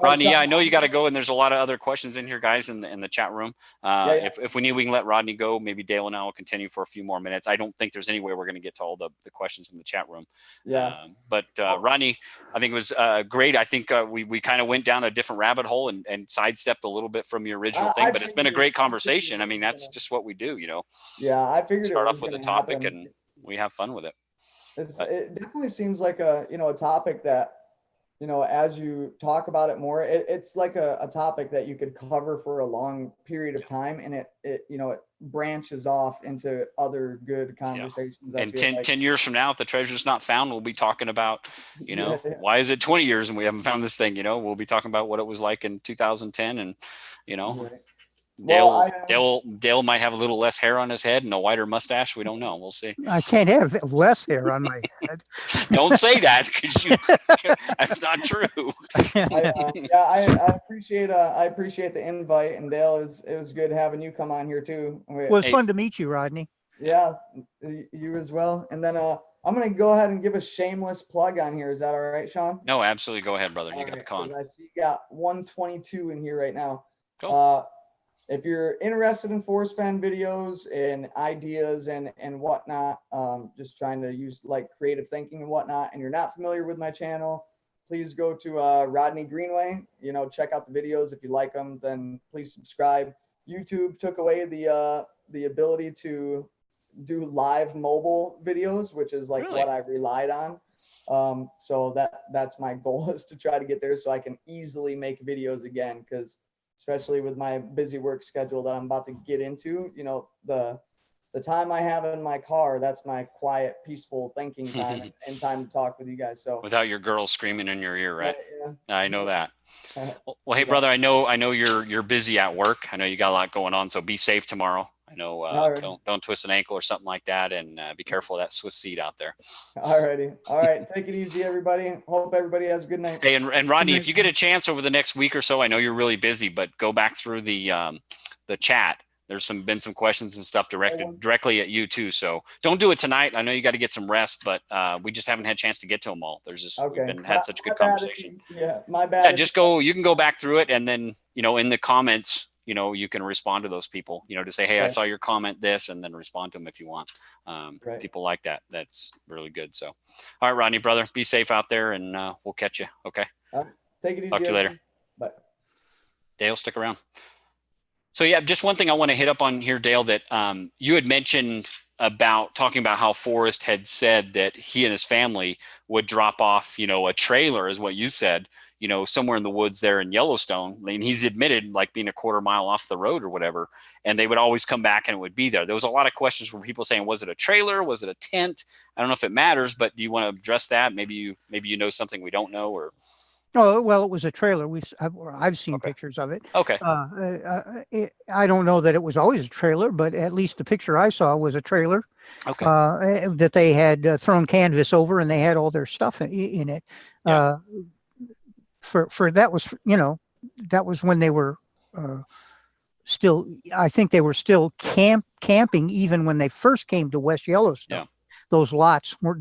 Speaker 3: Rodney, I know you got to go, and there's a lot of other questions in here, guys, in the chat room. If we need, we can let Rodney go. Maybe Dale and I will continue for a few more minutes. I don't think there's any way we're going to get to all the questions in the chat room. But Rodney, I think it was great. I think we kind of went down a different rabbit hole and sidestepped a little bit from your original thing, but it's been a great conversation. I mean, that's just what we do,
Speaker 2: Yeah, I figured
Speaker 3: start off with a topic and we have fun with it.
Speaker 2: It definitely seems like a topic that, as you talk about it more, it's like a topic that you could cover for a long period of time, and it branches off into other good conversations.
Speaker 3: And 10 years from now, if the treasure's not found, we'll be talking about, why is it 20 years and we haven't found this thing? We'll be talking about what it was like in 2010, and Dale might have a little less hair on his head and a whiter mustache. We don't know. We'll see.
Speaker 1: I can't have less hair on my head.
Speaker 3: Don't say that, because that's not true.
Speaker 2: I appreciate the invite, and Dale, it was good having you come on here too.
Speaker 1: Well, it was fun to meet you, Rodney.
Speaker 2: Yeah, you as well. And then I'm going to go ahead and give a shameless plug on here. Is that all right, Sean?
Speaker 3: No, absolutely. Go ahead, brother. You got the con.
Speaker 2: I see you got 122 in here right now.
Speaker 3: Cool.
Speaker 2: If you're interested in Forrest Fenn videos and ideas and whatnot, just trying to use like creative thinking and whatnot, and you're not familiar with my channel, please go to Rodney Greenway. Check out the videos. If you like them, then please subscribe. YouTube took away the ability to do live mobile videos, which is like what I relied on. So that's my goal, is to try to get there so I can easily make videos again, because especially with my busy work schedule that I'm about to get into, the time I have in my car, that's my quiet, peaceful thinking time and time to talk with you guys. So
Speaker 3: without your girl screaming in your ear, right?
Speaker 2: Yeah.
Speaker 3: I know that. Well, hey, brother, I know you're busy at work. I know you got a lot going on, so be safe tomorrow. I know, don't twist an ankle or something like that, and be careful of that Swiss seat out there.
Speaker 2: Alrighty. All right. Take it easy, everybody. Hope everybody has a good night.
Speaker 3: Hey, and Rodney, if you get a chance over the next week or so, I know you're really busy, but go back through the chat. There's been some questions and stuff directly at you too. So don't do it tonight. I know you got to get some rest, but we just haven't had a chance to get to them all. There's just had such a good conversation.
Speaker 2: My bad.
Speaker 3: Yeah, you can go back through it, and then in the comments, you can respond to those people, to say, hey, I saw your comment this, and then respond to them if you want. People like that. That's really good. So, all right, Rodney, brother, be safe out there, and we'll catch you. Okay.
Speaker 2: Take it easy.
Speaker 3: Talk to you later.
Speaker 2: Bye.
Speaker 3: Dale, stick around. So yeah, just one thing I want to hit up on here, Dale, that you had mentioned about talking about how Forrest had said that he and his family would drop off, a trailer, is what you said, somewhere in the woods there in Yellowstone. I mean, he's admitted like being a quarter mile off the road or whatever, and they would always come back and it would be there. There was a lot of questions from people saying, was it a trailer? Was it a tent? I don't know if it matters, but do you want to address that? Maybe you know something we don't know, or.
Speaker 1: Oh, well, it was a trailer. I've seen
Speaker 3: Okay.
Speaker 1: pictures of it.
Speaker 3: Okay.
Speaker 1: I don't know that it was always a trailer, but at least the picture I saw was a trailer
Speaker 3: Okay.
Speaker 1: that they had thrown canvas over, and they had all their stuff in it.
Speaker 3: Yeah.
Speaker 1: For that was, that was when they were still. I think they were still camping even when they first came to West Yellowstone.
Speaker 3: Yeah.
Speaker 1: Those lots were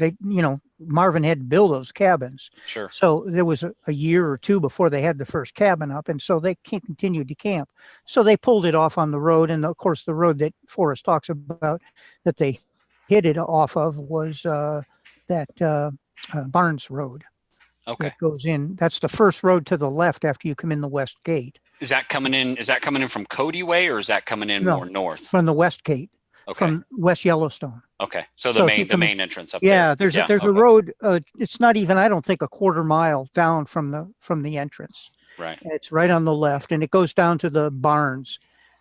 Speaker 1: Marvin had to build those cabins.
Speaker 3: Sure.
Speaker 1: So there was a year or two before they had the first cabin up, and so they continued to camp. So they pulled it off on the road, and of course the road that Forrest talks about that they hit it off of was that Barnes Road.
Speaker 3: Okay.
Speaker 1: That goes in. That's the first road to the left after you come in the west gate.
Speaker 3: Is that coming in from Cody Way, or is that coming in more north?
Speaker 1: From the west gate.
Speaker 3: Okay.
Speaker 1: From West Yellowstone.
Speaker 3: Okay. So the main entrance up there.
Speaker 1: Yeah, there's a road. It's not even, I don't think, a quarter mile down from the entrance.
Speaker 3: Right.
Speaker 1: It's right on the left, and it goes down to the barns,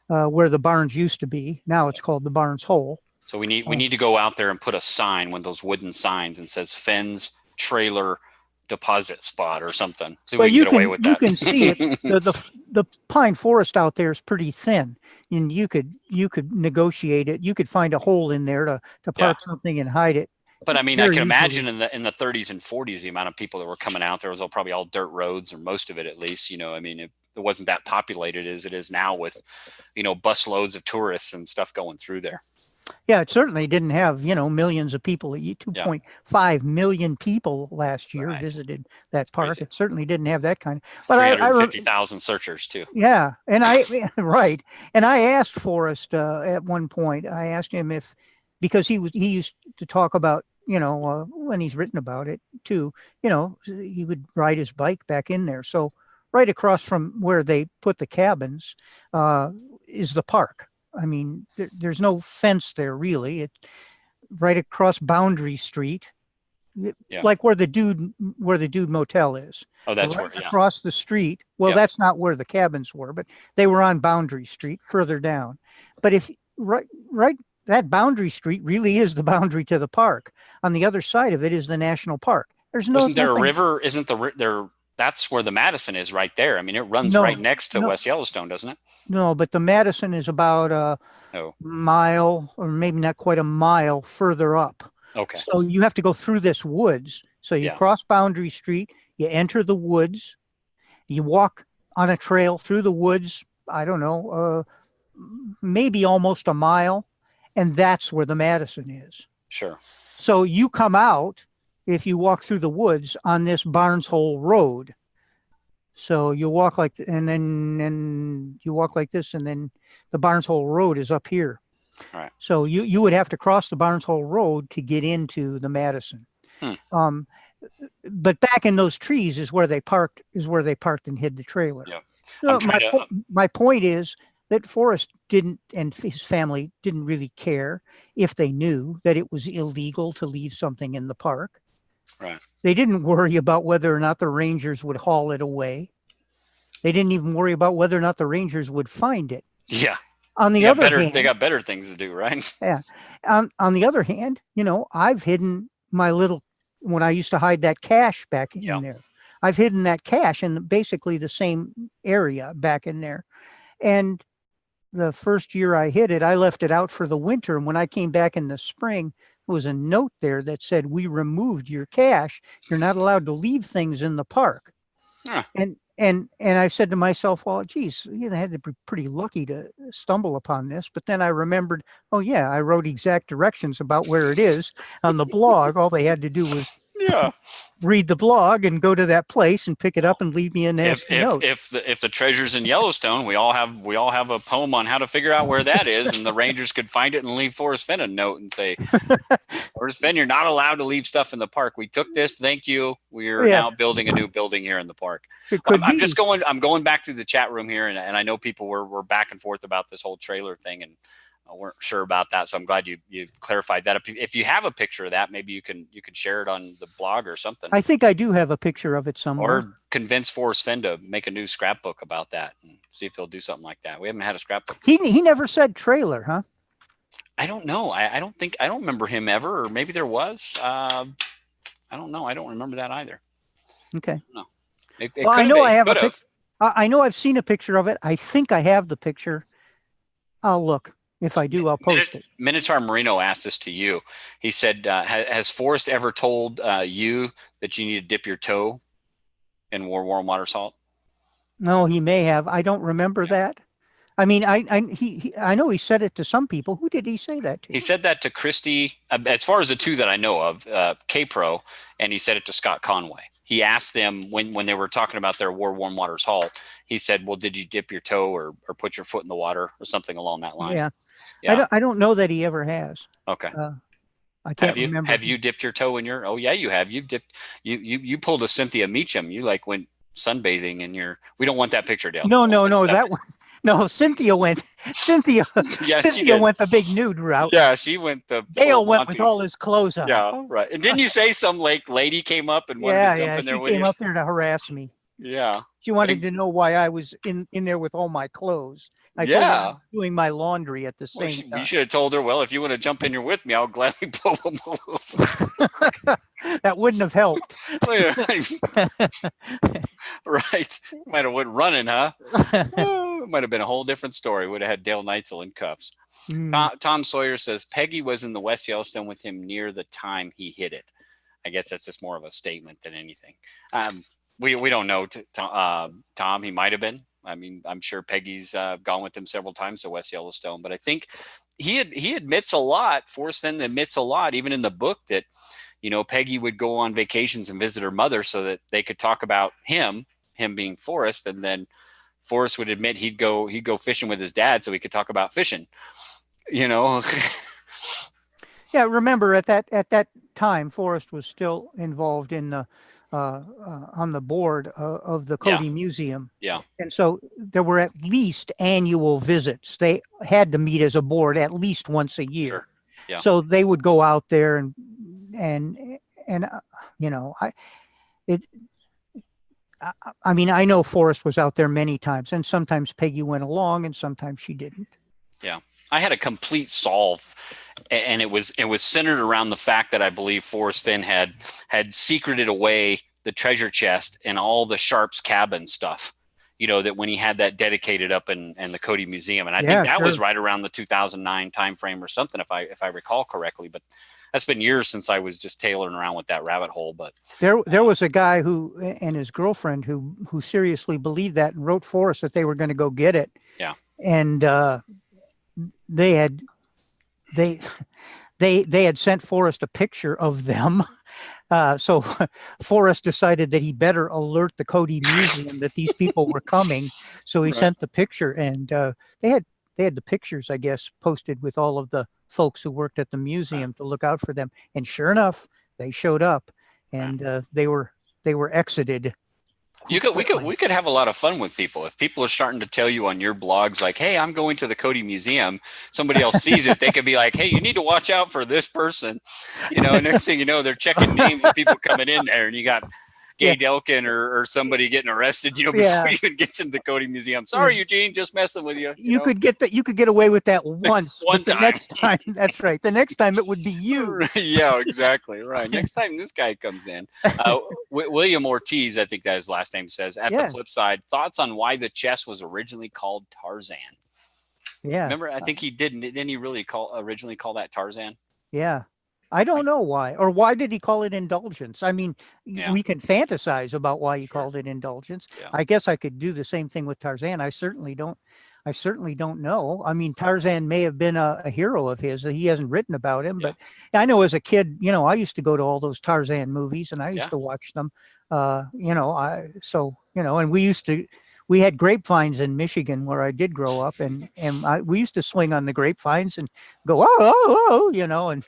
Speaker 1: where the barns used to be. Now it's called the Barnes Hole.
Speaker 3: So we need to go out there and put a sign, one of those wooden signs, and says Fenn's Trailer Deposit Spot or something. So we can get away with that.
Speaker 1: You can see it. The pine forest out there is pretty thin, and you could negotiate it. You could find a hole in there to park something and hide it.
Speaker 3: But I mean, I can imagine in the 30s and 40s, the amount of people that were coming out there was probably all dirt roads, or most of it at least. I mean, it wasn't that populated as it is now with, bus loads of tourists and stuff going through there.
Speaker 1: Yeah, it certainly didn't have, millions of people. 2.5 million people last year visited that park. Crazy. It certainly didn't have that kind of. But
Speaker 3: 350,000 searchers too.
Speaker 1: Yeah, and right, and I asked Forrest at one point. I asked him because he used to talk about when he's written about it too. He would ride his bike back in there. So right across from where they put the cabins is the park. I mean, there's no fence there really. It's right across Boundary Street, like where the Dude Motel is.
Speaker 3: Oh, that's
Speaker 1: right
Speaker 3: where
Speaker 1: across the street. Well, that's not where the cabins were, but they were on Boundary Street further down. But if that Boundary Street really is the boundary to the park. On the other side of it is the national park.
Speaker 3: Isn't there a river? Isn't there? That's where the Madison is, right there. I mean, it runs right next to West Yellowstone, doesn't it?
Speaker 1: No, but the Madison is about a mile, or maybe not quite a mile further up.
Speaker 3: Okay.
Speaker 1: So you have to go through this woods. So you cross Boundary Street, you enter the woods, you walk on a trail through the woods, I don't know, maybe almost a mile, and that's where the Madison is.
Speaker 3: Sure.
Speaker 1: So you come out, if you walk through the woods, on this Barnes Hole Road. So you walk and then you walk like this, and then the Barnes Hole Road is up here.
Speaker 3: All right.
Speaker 1: So you would have to cross the Barnes Hole Road to get into the Madison. But back in those trees is where they parked and hid the trailer.
Speaker 3: Yeah.
Speaker 1: So my point is that Forrest didn't, and his family didn't really care if they knew that it was illegal to leave something in the park.
Speaker 3: Right.
Speaker 1: They didn't worry about whether or not the rangers would haul it away. They didn't even worry about whether or not the rangers would find it.
Speaker 3: Yeah.
Speaker 1: On the other hand,
Speaker 3: they got better things to do, right?
Speaker 1: Yeah. On the other hand, I've hidden when I used to hide that cash back in there. I've hidden that cash in basically the same area back in there. And the first year I hid it, I left it out for the winter. And when I came back in the spring, there was a note there that said, "We removed your cache. You're not allowed to leave things in the park." Huh. And I said to myself, well, geez, I had to be pretty lucky to stumble upon this. But then I remembered, oh yeah, I wrote exact directions about where it is on the blog. All they had to do was read the blog and go to that place and pick it up and leave me a nasty note.
Speaker 3: If the treasure's in Yellowstone, we all have a poem on how to figure out where that is, and the rangers could find it and leave Forrest Fenn a note and say, "Forrest Fenn, you're not allowed to leave stuff in the park. We took this. Thank you. We are now building a new building here in the park." I'm going back through the chat room here, and I know people were back and forth about this whole trailer thing, and weren't sure about that, so I'm glad you clarified that. If you have a picture of that, maybe you can share it on the blog or something.
Speaker 1: I think I do have a picture of it somewhere.
Speaker 3: Or convince Forrest Fenn to make a new scrapbook about that and see if he'll do something like that. We haven't had a scrapbook.
Speaker 1: He never said trailer, huh?
Speaker 3: I don't know. I don't remember him ever, or maybe there was. I don't know. I don't remember that either.
Speaker 1: Okay.
Speaker 3: No.
Speaker 1: Well, I know I have a picture. I know I've seen a picture of it. I think I have the picture. I'll look. If I do, I'll post it.
Speaker 3: Minotaur Marino asked this to you. He said, has Forrest ever told you that you need to dip your toe in warm water salt?
Speaker 1: No, he may have. I don't remember that. I mean, I know he said it to some people. Who did he say that to?
Speaker 3: He said that to Christy, as far as the two that I know of, K-Pro, and he said it to Scott Conway. He asked them when they were talking about their warm water salt. He said, well, did you dip your toe or put your foot in the water or something along that line?
Speaker 1: Yeah. I don't know that he ever has.
Speaker 3: Okay.
Speaker 1: I can't remember.
Speaker 3: Have you dipped your toe in your? Oh yeah, you have. You pulled a Cynthia Meacham. You like went sunbathing in your. We don't want that picture, Dale.
Speaker 1: No. That was no. Cynthia went. Cynthia went the big nude route.
Speaker 3: Yeah, she went the.
Speaker 1: Dale went with all his clothes on.
Speaker 3: Yeah, right. And didn't you say some lady came up and wanted to jump in there with you?
Speaker 1: She came up there to harass me.
Speaker 3: Yeah.
Speaker 1: She wanted to know why I was in there with all my clothes. I told her I was doing my laundry at the same time.
Speaker 3: You should have told her, well, if you want to jump in here with me, I'll gladly pull them over.
Speaker 1: That wouldn't have helped.
Speaker 3: Right. Might have went running, huh? It might have been a whole different story. Would have had Dal Neitzel in cuffs. Tom Sawyer says Peggy was in the West Yellowstone with him near the time he hit it. I guess that's just more of a statement than anything. We don't know. Tom, he might have been. I mean, I'm sure Peggy's gone with him several times to West Yellowstone, but I think he admits a lot. Forrest Fenn admits a lot, even in the book, that Peggy would go on vacations and visit her mother so that they could talk about him being Forrest, and then Forrest would admit he'd go fishing with his dad so he could talk about fishing. Yeah,
Speaker 1: remember at that time, Forrest was still involved in the. On the board of the Cody Museum.
Speaker 3: Yeah. And
Speaker 1: so there were at least annual visits. They had to meet as a board at least once a year.
Speaker 3: Sure. Yeah.
Speaker 1: So they would go out there and I mean, I know Forrest was out there many times, and sometimes Peggy went along and sometimes she didn't.
Speaker 3: Yeah. I had a complete solve, and it was centered around the fact that I believe Forrest Fenn had secreted away the treasure chest and all the Sharp's cabin stuff, that when he had that dedicated up in the Cody Museum. And I think that was right around the 2009 timeframe or something, if I recall correctly, but that's been years since I was just tailoring around with that rabbit hole. But
Speaker 1: there was a guy who and his girlfriend who seriously believed that and wrote Forrest that they were going to go get it.
Speaker 3: Yeah.
Speaker 1: And, they had sent Forrest a picture of them. So Forrest decided that he better alert the Cody Museum that these people were coming. So he sent the picture, and they had the pictures, I guess, posted with all of the folks who worked at the museum to look out for them. And sure enough, they showed up, and they were exited.
Speaker 3: We could have a lot of fun with people. If people are starting to tell you on your blogs, like, hey, I'm going to the Cody Museum, somebody else sees it, they could be like, hey, you need to watch out for this person. Next thing you know, they're checking names of people coming in there, and you got Gay Delkin or somebody getting arrested, before you even gets into the Cody Museum. Sorry, Eugene, just messing with you.
Speaker 1: You could get away with that once. One time. The next time, that's right. The next time it would be you.
Speaker 3: Yeah, exactly. Right. Next time this guy comes in. William Ortiz, I think that his last name says, at the flip side, thoughts on why the chest was originally called Tarzan.
Speaker 1: Yeah.
Speaker 3: Remember, I think he didn't he really originally call that Tarzan?
Speaker 1: Yeah. I don't know why, or why did he call it indulgence? I mean, we can fantasize about why he called it indulgence. Yeah. I guess I could do the same thing with Tarzan. I certainly don't know. I mean, Tarzan may have been a hero of his. He hasn't written about him, but I know as a kid, I used to go to all those Tarzan movies and I used to watch them. And we had grapevines in Michigan where I did grow up, and we used to swing on the grapevines and go, oh, and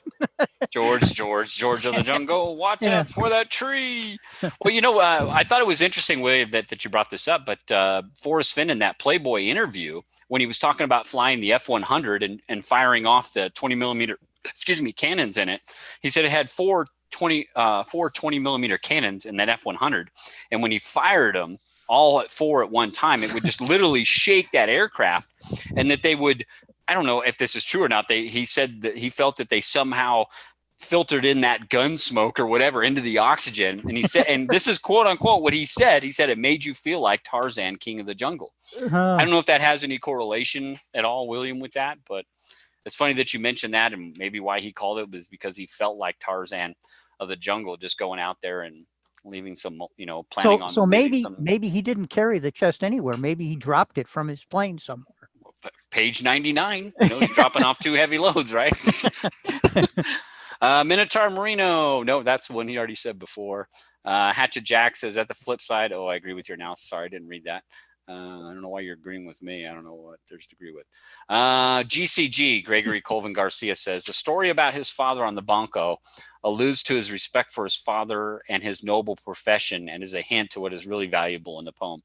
Speaker 3: George of the jungle, watch out for that tree. Well, I thought it was interesting, William, that you brought this up, but Forrest Fenn in that Playboy interview, when he was talking about flying the F-100 and firing off the 20 millimeter, cannons in it, he said it had four 20 millimeter cannons in that F-100. And when he fired them, all at 4 at one time, it would just literally shake that aircraft, and that they would, I don't know if this is true or not. He said that he felt that they somehow filtered in that gun smoke or whatever into the oxygen. And he said, and this is quote unquote what he said. He said it made you feel like Tarzan, king of the jungle. I don't know if that has any correlation at all, William, with that, but it's funny that you mentioned that, and maybe why he called it was because he felt like Tarzan of the jungle, just going out there and leaving some, planning on.
Speaker 1: So maybe he didn't carry the chest anywhere. Maybe he dropped it from his plane somewhere.
Speaker 3: Page 99, he's dropping off 2 heavy loads, right? Minotaur Marino. No, that's one he already said before. Hatchet Jack says, at the flip side, I agree with your analysis. Sorry, I didn't read that. I don't know why you're agreeing with me. I don't know what there's to agree with. GCG, Gregory Colvin Garcia says, the story about his father on the Banco alludes to his respect for his father and his noble profession, and is a hint to what is really valuable in the poem.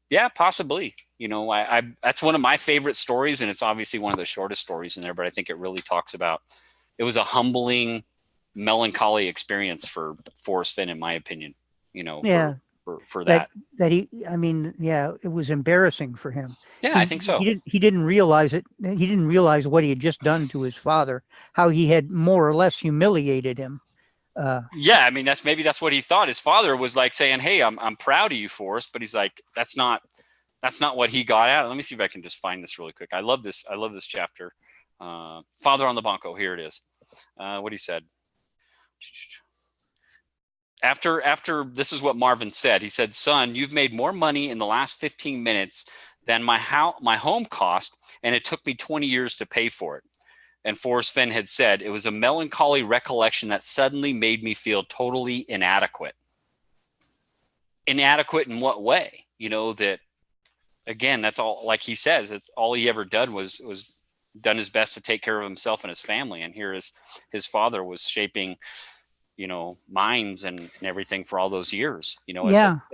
Speaker 3: Yeah, possibly. That's one of my favorite stories, and it's obviously one of the shortest stories in there, but I think it really talks about, it was a humbling, melancholy experience for Forrest Fenn, in my opinion, for that.
Speaker 1: It was embarrassing for him.
Speaker 3: Yeah, I think so.
Speaker 1: He didn't realize it. He didn't realize what he had just done to his father, how he had more or less humiliated him.
Speaker 3: That's what he thought. His father was like saying, "Hey, I'm proud of you, Forrest," but he's like, that's not what he got at. Let me see if I can just find this really quick. I love this chapter. Father on the Banco. Here it is. What he said. After this is what Marvin said. He said, "Son, you've made more money in the last 15 minutes than my home cost, and it took me 20 years to pay for it." And Forrest Fenn had said, "It was a melancholy recollection that suddenly made me feel totally inadequate." Inadequate in what way? That, again, that's all, like he says, it's all he ever did was done his best to take care of himself and his family. And here his father was shaping, minds and everything for all those years,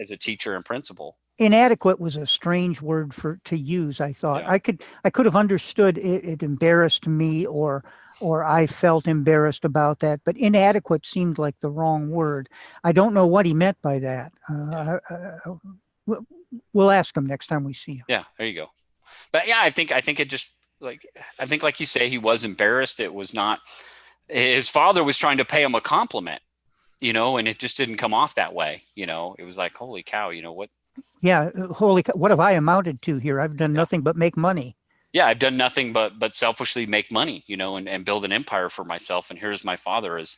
Speaker 3: as a teacher and principal.
Speaker 1: Inadequate was a strange word to use. I thought I could have understood it embarrassed me or I felt embarrassed about that, but inadequate seemed like the wrong word. I don't know what he meant by that. We'll ask him next time we see him.
Speaker 3: Yeah, there you go. But yeah, I think it just like you say, he was embarrassed. It was not, his father was trying to pay him a compliment, and it just didn't come off that way. It was like, holy cow, what?
Speaker 1: Yeah, holy cow, what have I amounted to here? I've done nothing but make money.
Speaker 3: Yeah, I've done nothing but selfishly make money, and build an empire for myself. And here's my father has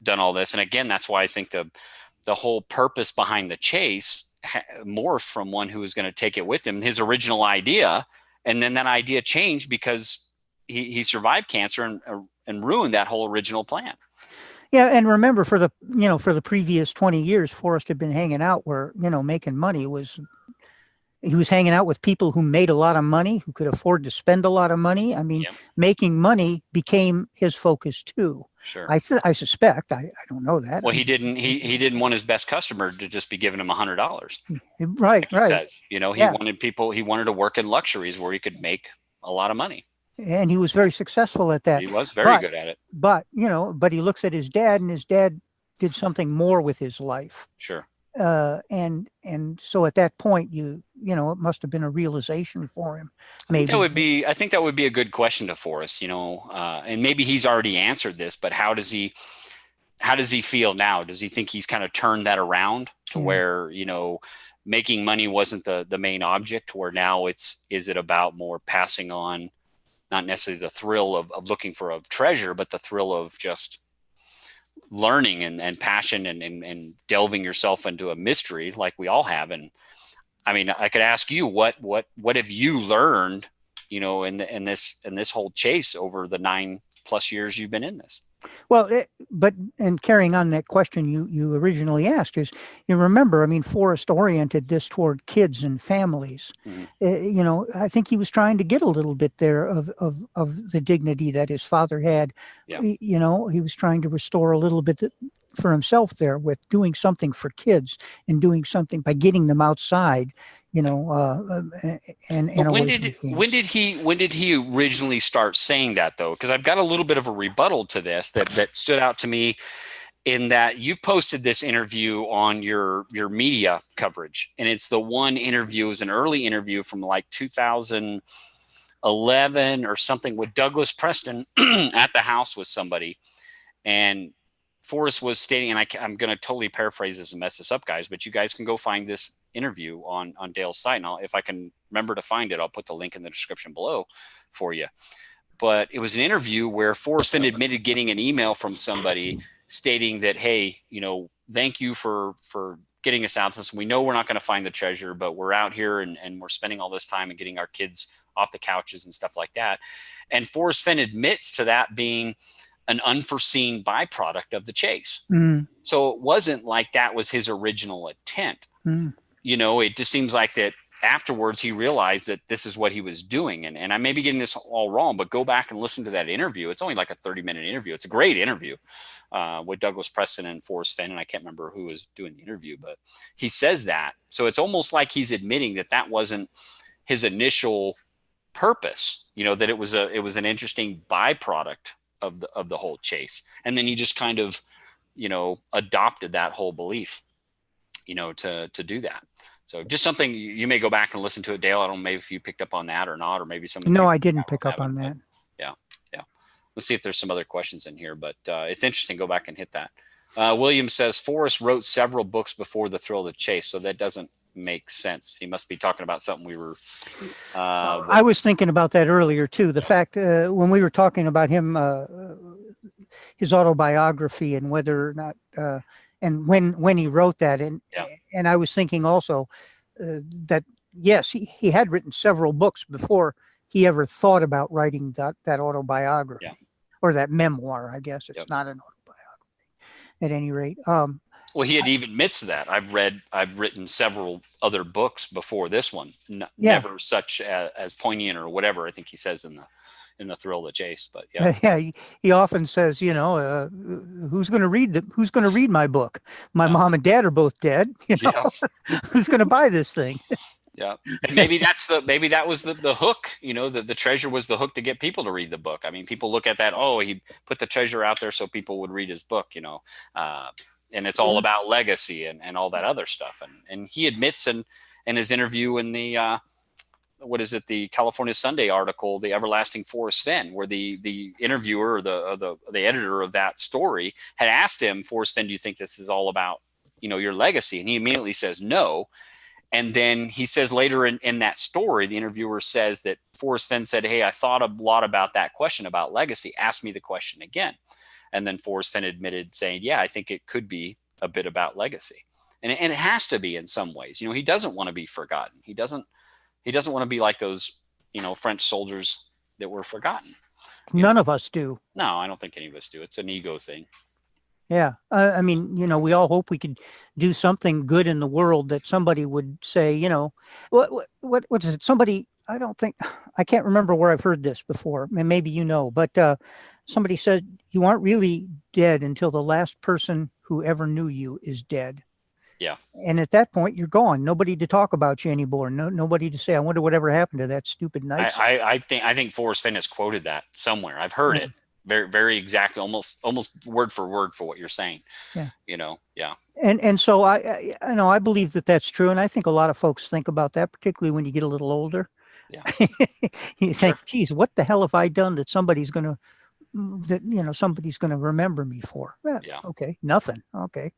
Speaker 3: done all this. And again, that's why I think the whole purpose behind the chase morphed from one who was going to take it with him, his original idea. And then that idea changed because he survived cancer and ruined that whole original plan.
Speaker 1: Yeah, and remember, for the previous 20 years, Forrest had been hanging out where, making money he was hanging out with people who made a lot of money, who could afford to spend a lot of money. I mean, Making money became his focus too.
Speaker 3: Sure.
Speaker 1: I suspect. I don't know that.
Speaker 3: Well, he didn't want his best customer to just be giving him $100.
Speaker 1: Right.
Speaker 3: He says, he wanted to work in luxuries where he could make a lot of money.
Speaker 1: And he was very successul at that.
Speaker 3: He was very good at it.
Speaker 1: But he looks at his dad, and his dad did something more with his life.
Speaker 3: Sure.
Speaker 1: And so at that point, it must have been a realization for him. Maybe
Speaker 3: I think that would be a good question to Forrest, and maybe he's already answered this, but how does he feel now? Does he think he's kind of turned that around to where, making money wasn't the main object, where now is it about more passing on, not necessarily the thrill of looking for a treasure, but the thrill of just learning and passion and delving yourself into a mystery like we all have. And I mean, I could ask you, what have you learned, in this whole chase over the 9+ years you've been in this?
Speaker 1: Well, and carrying on that question you originally asked is, remember, I mean, Forrest oriented this toward kids and families. Mm-hmm. I think he was trying to get a little bit there of the dignity that his father had. Yeah. He was trying to restore a little bit for himself there with doing something for kids and doing something by getting them outside. When did he originally start saying that, though? Because I've got a little bit of a rebuttal to this that stood out to me, in that you posted this interview on your media coverage, and it's the one interview, it was an early interview from like 2011 or something with Douglas Preston at the house with somebody.
Speaker 3: And Forrest was stating, and I'm going to totally paraphrase this and mess this up, guys, but you guys can go find this interview on Dale's site. And if I can remember to find it, I'll put the link in the description below for you. But it was an interview where Forrest Fenn admitted getting an email from somebody stating that, hey, thank you for getting us out. We know we're not going to find the treasure, but we're out here and we're spending all this time and getting our kids off the couches and stuff like that. And Forrest Fenn admits to that being an unforeseen byproduct of the chase. So it wasn't like that was his original intent. It just seems like that afterwards he realized that this is what he was doing. And I may be getting this all wrong, but go back and listen to that interview. It's only like a 30-minute interview. It's a great interview with Douglas Preston and Forrest Fenn. And I can't remember who was doing the interview, but he says that. So it's almost like he's admitting that that wasn't his initial purpose, that it was an interesting byproduct of the whole chase. And then he just kind of, adopted that whole belief, to do that. So just something you may go back and listen to it, Dale. I don't know maybe if you picked up on that or not, or maybe something.
Speaker 1: No, I didn't pick up on that.
Speaker 3: Yeah. Let's see if there's some other questions in here, but it's interesting. Go back and hit that. William says Forrest wrote several books before The Thrill of the Chase, so that doesn't make sense. He must be talking about something we were.
Speaker 1: I was thinking about that earlier too. The fact when we were talking about him, his autobiography, and whether or not. And when he wrote that, and I was thinking also that yes, he had written several books before he ever thought about writing that autobiography or that memoir. I guess it's not an autobiography. At any rate,
Speaker 3: well, he had even admits that I've written several other books before this one, never such as poignant or whatever. I think he says in the Thrill of the Chase, but
Speaker 1: he often says, who's going to read my book? My mom and dad are both dead. Who's going to buy this thing?
Speaker 3: Yeah, and maybe that was the hook. The treasure was the hook to get people to read the book. I mean, people look at that. Oh, he put the treasure out there so people would read his book. And it's all about legacy and all that other stuff. And he admits in his interview in the the California Sunday article, The Everlasting Forrest Fenn, where the interviewer or the editor of that story had asked him, Forrest Fenn, do you think this is all about, your legacy? And he immediately says no. And then he says later in that story, the interviewer says that Forrest Fenn said, hey, I thought a lot about that question about legacy. Ask me the question again. And then Forrest Fenn admitted saying, yeah, I think it could be a bit about legacy. And it has to be in some ways. He doesn't want to be forgotten. He doesn't want to be like those, French soldiers that were forgotten.
Speaker 1: None of us do.
Speaker 3: No, I don't think any of us do. It's an ego thing.
Speaker 1: Yeah. I mean, we all hope we could do something good in the world that somebody would say, what is it? Somebody, I can't remember where I've heard this before. Maybe but somebody said, you aren't really dead until the last person who ever knew you is dead.
Speaker 3: Yeah.
Speaker 1: And at that point, you're gone. Nobody to talk about you anymore. Nobody to say, I wonder whatever happened to that stupid night.
Speaker 3: I think Forrest Fenn has quoted that somewhere. I've heard it very, very exactly, almost word for word for what you're saying.
Speaker 1: Yeah.
Speaker 3: Yeah.
Speaker 1: And so I believe that that's true. And I think a lot of folks think about that, particularly when you get a little older.
Speaker 3: Yeah.
Speaker 1: You think, geez, what the hell have I done that somebody's going to remember me for? Okay. Nothing. Okay.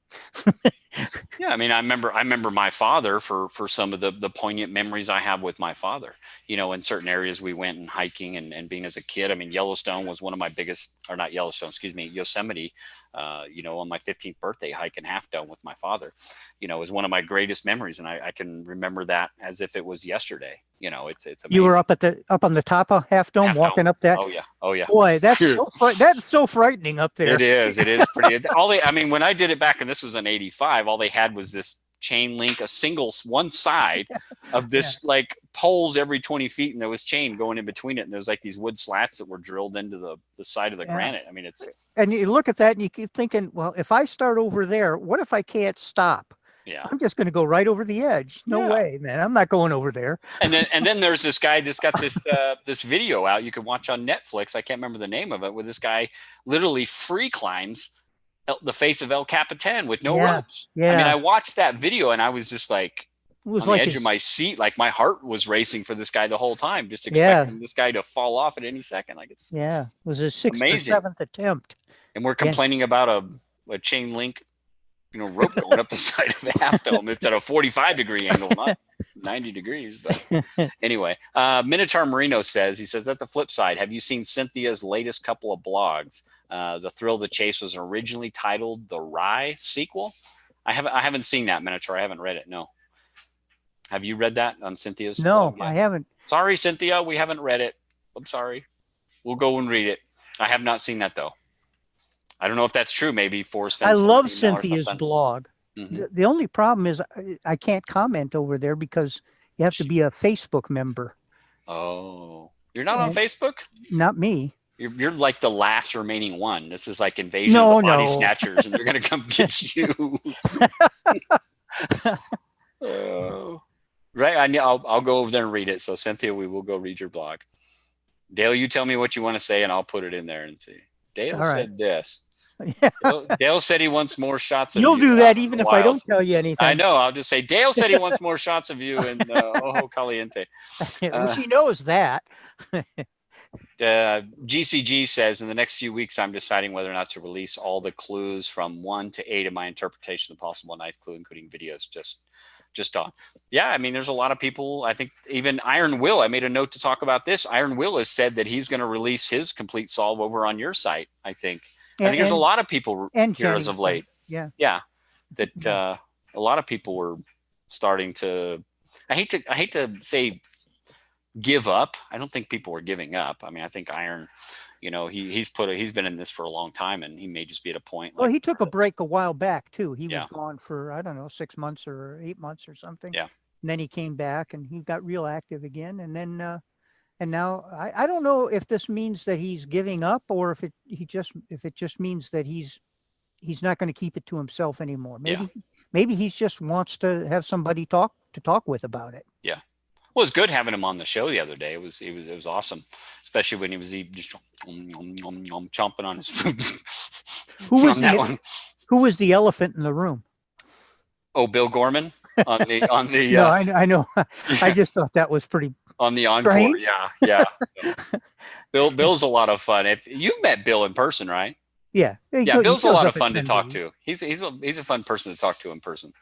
Speaker 3: Yeah. I mean, I remember my father for some of the poignant memories I have with my father, in certain areas we went and hiking and being as a kid. I mean, Yellowstone was one of my biggest, or not Yellowstone, excuse me, Yosemite, on my 15th birthday hike in Half Dome with my father, is one of my greatest memories. And I can remember that as if it was yesterday. It's amazing. You
Speaker 1: were up on the top of Half Dome walking up that.
Speaker 3: Oh yeah.
Speaker 1: Boy, that's so frightening up there.
Speaker 3: It is pretty. When I did it back, and this was in '85, all they had was this chain link, one side of this like poles every 20 feet, and there was chain going in between it, and there's like these wood slats that were drilled into the side of the granite. I mean,
Speaker 1: and you look at that and you keep thinking, well, if I start over there, what if I can't stop?
Speaker 3: Yeah,
Speaker 1: I'm just going to go right over the edge. No way, man. I'm not going over there.
Speaker 3: And then there's this guy that's got this this video out you can watch on Netflix. I can't remember the name of it, where this guy literally free climbs the face of El Capitan with no ropes. Yeah. I mean, I watched that video and I was just like, on the edge of my seat, like my heart was racing for this guy the whole time, just expecting this guy to fall off at any second. Like it was his 6th or 7th attempt. And we're complaining about a chain link, rope going up the side of a half dome. It's at a 45-degree angle, not 90 degrees. But anyway, Minotaur Marino says, at the flip side, have you seen Cynthia's latest couple of blogs? The Thrill of the Chase was originally titled The Rye Sequel. I haven't seen that, Minotaur. I haven't read it. No. Have you read that on Cynthia's blog yet?
Speaker 1: I haven't.
Speaker 3: Sorry, Cynthia. We haven't read it. I'm sorry. We'll go and read it. I have not seen that, though. I don't know if that's true. Maybe Forrest Fenn.
Speaker 1: I love Cynthia's blog.
Speaker 3: Mm-hmm.
Speaker 1: The only problem is I can't comment over there because you have to be a Facebook member.
Speaker 3: Oh, you're not on Facebook?
Speaker 1: Not me.
Speaker 3: You're like the last remaining one. This is like Invasion of the Body Snatchers, and they're going to come get you. Right. I'll go over there and read it. So, Cynthia, we will go read your blog. Dale, you tell me what you want to say, and I'll put it in there and see. Dale said this. Dale said he wants more shots of you.
Speaker 1: You'll do that even if I don't tell you anything.
Speaker 3: I know. I'll just say, Dale said he wants more shots of you in Ojo Caliente.
Speaker 1: Well, she knows that.
Speaker 3: GCG says, in the next few weeks, I'm deciding whether or not to release all the clues from 1 to 8 of my interpretation of the possible 9th clue, including videos just on. Yeah, I mean, there's a lot of people. I think even Iron Will, I made a note to talk about this. Iron Will has said that he's going to release his complete solve over on your site, I think. I think there's a lot of people here as of late.
Speaker 1: Yeah.
Speaker 3: That a lot of people were starting to, I hate to say give up. I don't think people were giving up. I mean, I think Iron, he's been in this for a long time, and he may just be at a point.
Speaker 1: Well, he took a break a while back too. He was gone for, I don't know, 6 months or 8 months or something.
Speaker 3: Yeah.
Speaker 1: And then he came back and he got real active again. And then, and now I don't know if this means that he's giving up or if it just means that he's not going to keep it to himself anymore. Maybe he just wants to have somebody to talk with about it.
Speaker 3: Yeah. Well, it was good having him on the show the other day. It was awesome, especially when he was just chomping on his food.
Speaker 1: Who was the elephant in the room?
Speaker 3: Oh, Bill Gorman on the.
Speaker 1: No, I know. I just thought that was pretty.
Speaker 3: On the encore,
Speaker 1: strange.
Speaker 3: Yeah. Bill's a lot of fun. If you've met Bill in person, right?
Speaker 1: Yeah.
Speaker 3: Bill's a lot of fun to talk to. He's a fun person to talk to in person.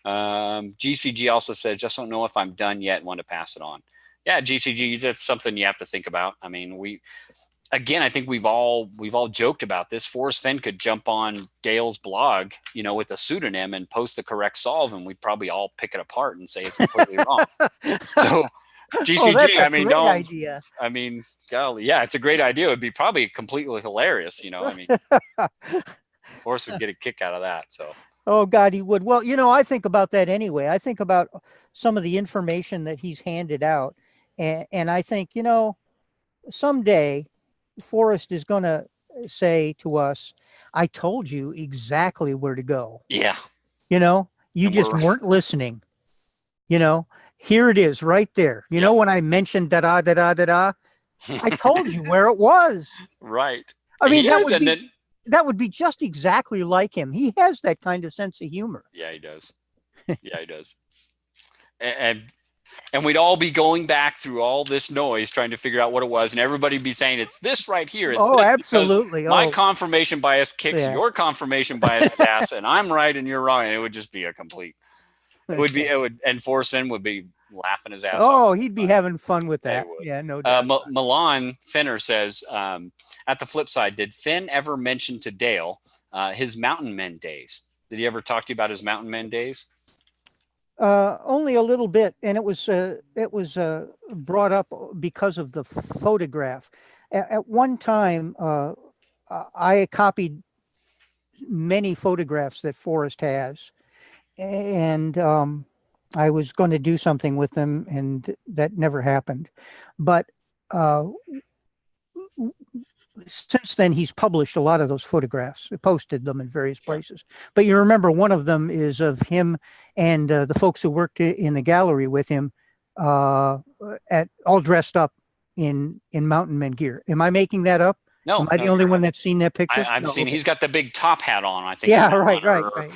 Speaker 3: GCG also says, just don't know if I'm done yet. Want to pass it on. Yeah, GCG, that's something you have to think about. I mean, I think we've all joked about this. Forrest Fenn could jump on Dale's blog, with a pseudonym and post the correct solve, and we'd probably all pick it apart and say it's completely wrong. So GCG,
Speaker 1: idea.
Speaker 3: I mean, golly, yeah, it's a great idea. It would be probably completely hilarious, I mean, Forrest would get a kick out of that. So.
Speaker 1: Oh, God, he would. Well, I think about that anyway. I think about some of the information that he's handed out. And I think, someday Forrest is going to say to us, I told you exactly where to go.
Speaker 3: Yeah.
Speaker 1: You just weren't listening. Here it is right there. You know, when I mentioned da-da. I told you where it was.
Speaker 3: Right.
Speaker 1: I mean, that would be just exactly like him. He has that kind of sense of humor.
Speaker 3: Yeah, he does. Yeah, he does. And we'd all be going back through all this noise trying to figure out what it was, and everybody be saying, it's this right here. It's this
Speaker 1: absolutely.
Speaker 3: My confirmation bias kicks your confirmation bias ass, and I'm right and you're wrong. And it would just be a complete. And Forrest Fenn would be laughing his ass off.
Speaker 1: Oh, he'd be having fun with that. Yeah, no doubt.
Speaker 3: Milan Finner says, at the flip side, did Finn ever mention to Dale his Mountain Men days? Did he ever talk to you about his Mountain Men days?
Speaker 1: Only a little bit, and it was brought up because of the photograph. At one time, I copied many photographs that Forrest has, and I was going to do something with them, and that never happened. But since then, he's published a lot of those photographs, posted them in various places. But you remember one of them is of him and the folks who worked in the gallery with him, all dressed up in Mountain Men gear. Am I making that up?
Speaker 3: No.
Speaker 1: Am I the only one that's seen that picture?
Speaker 3: I've seen. Okay. He's got the big top hat on, I think.
Speaker 1: Yeah, right.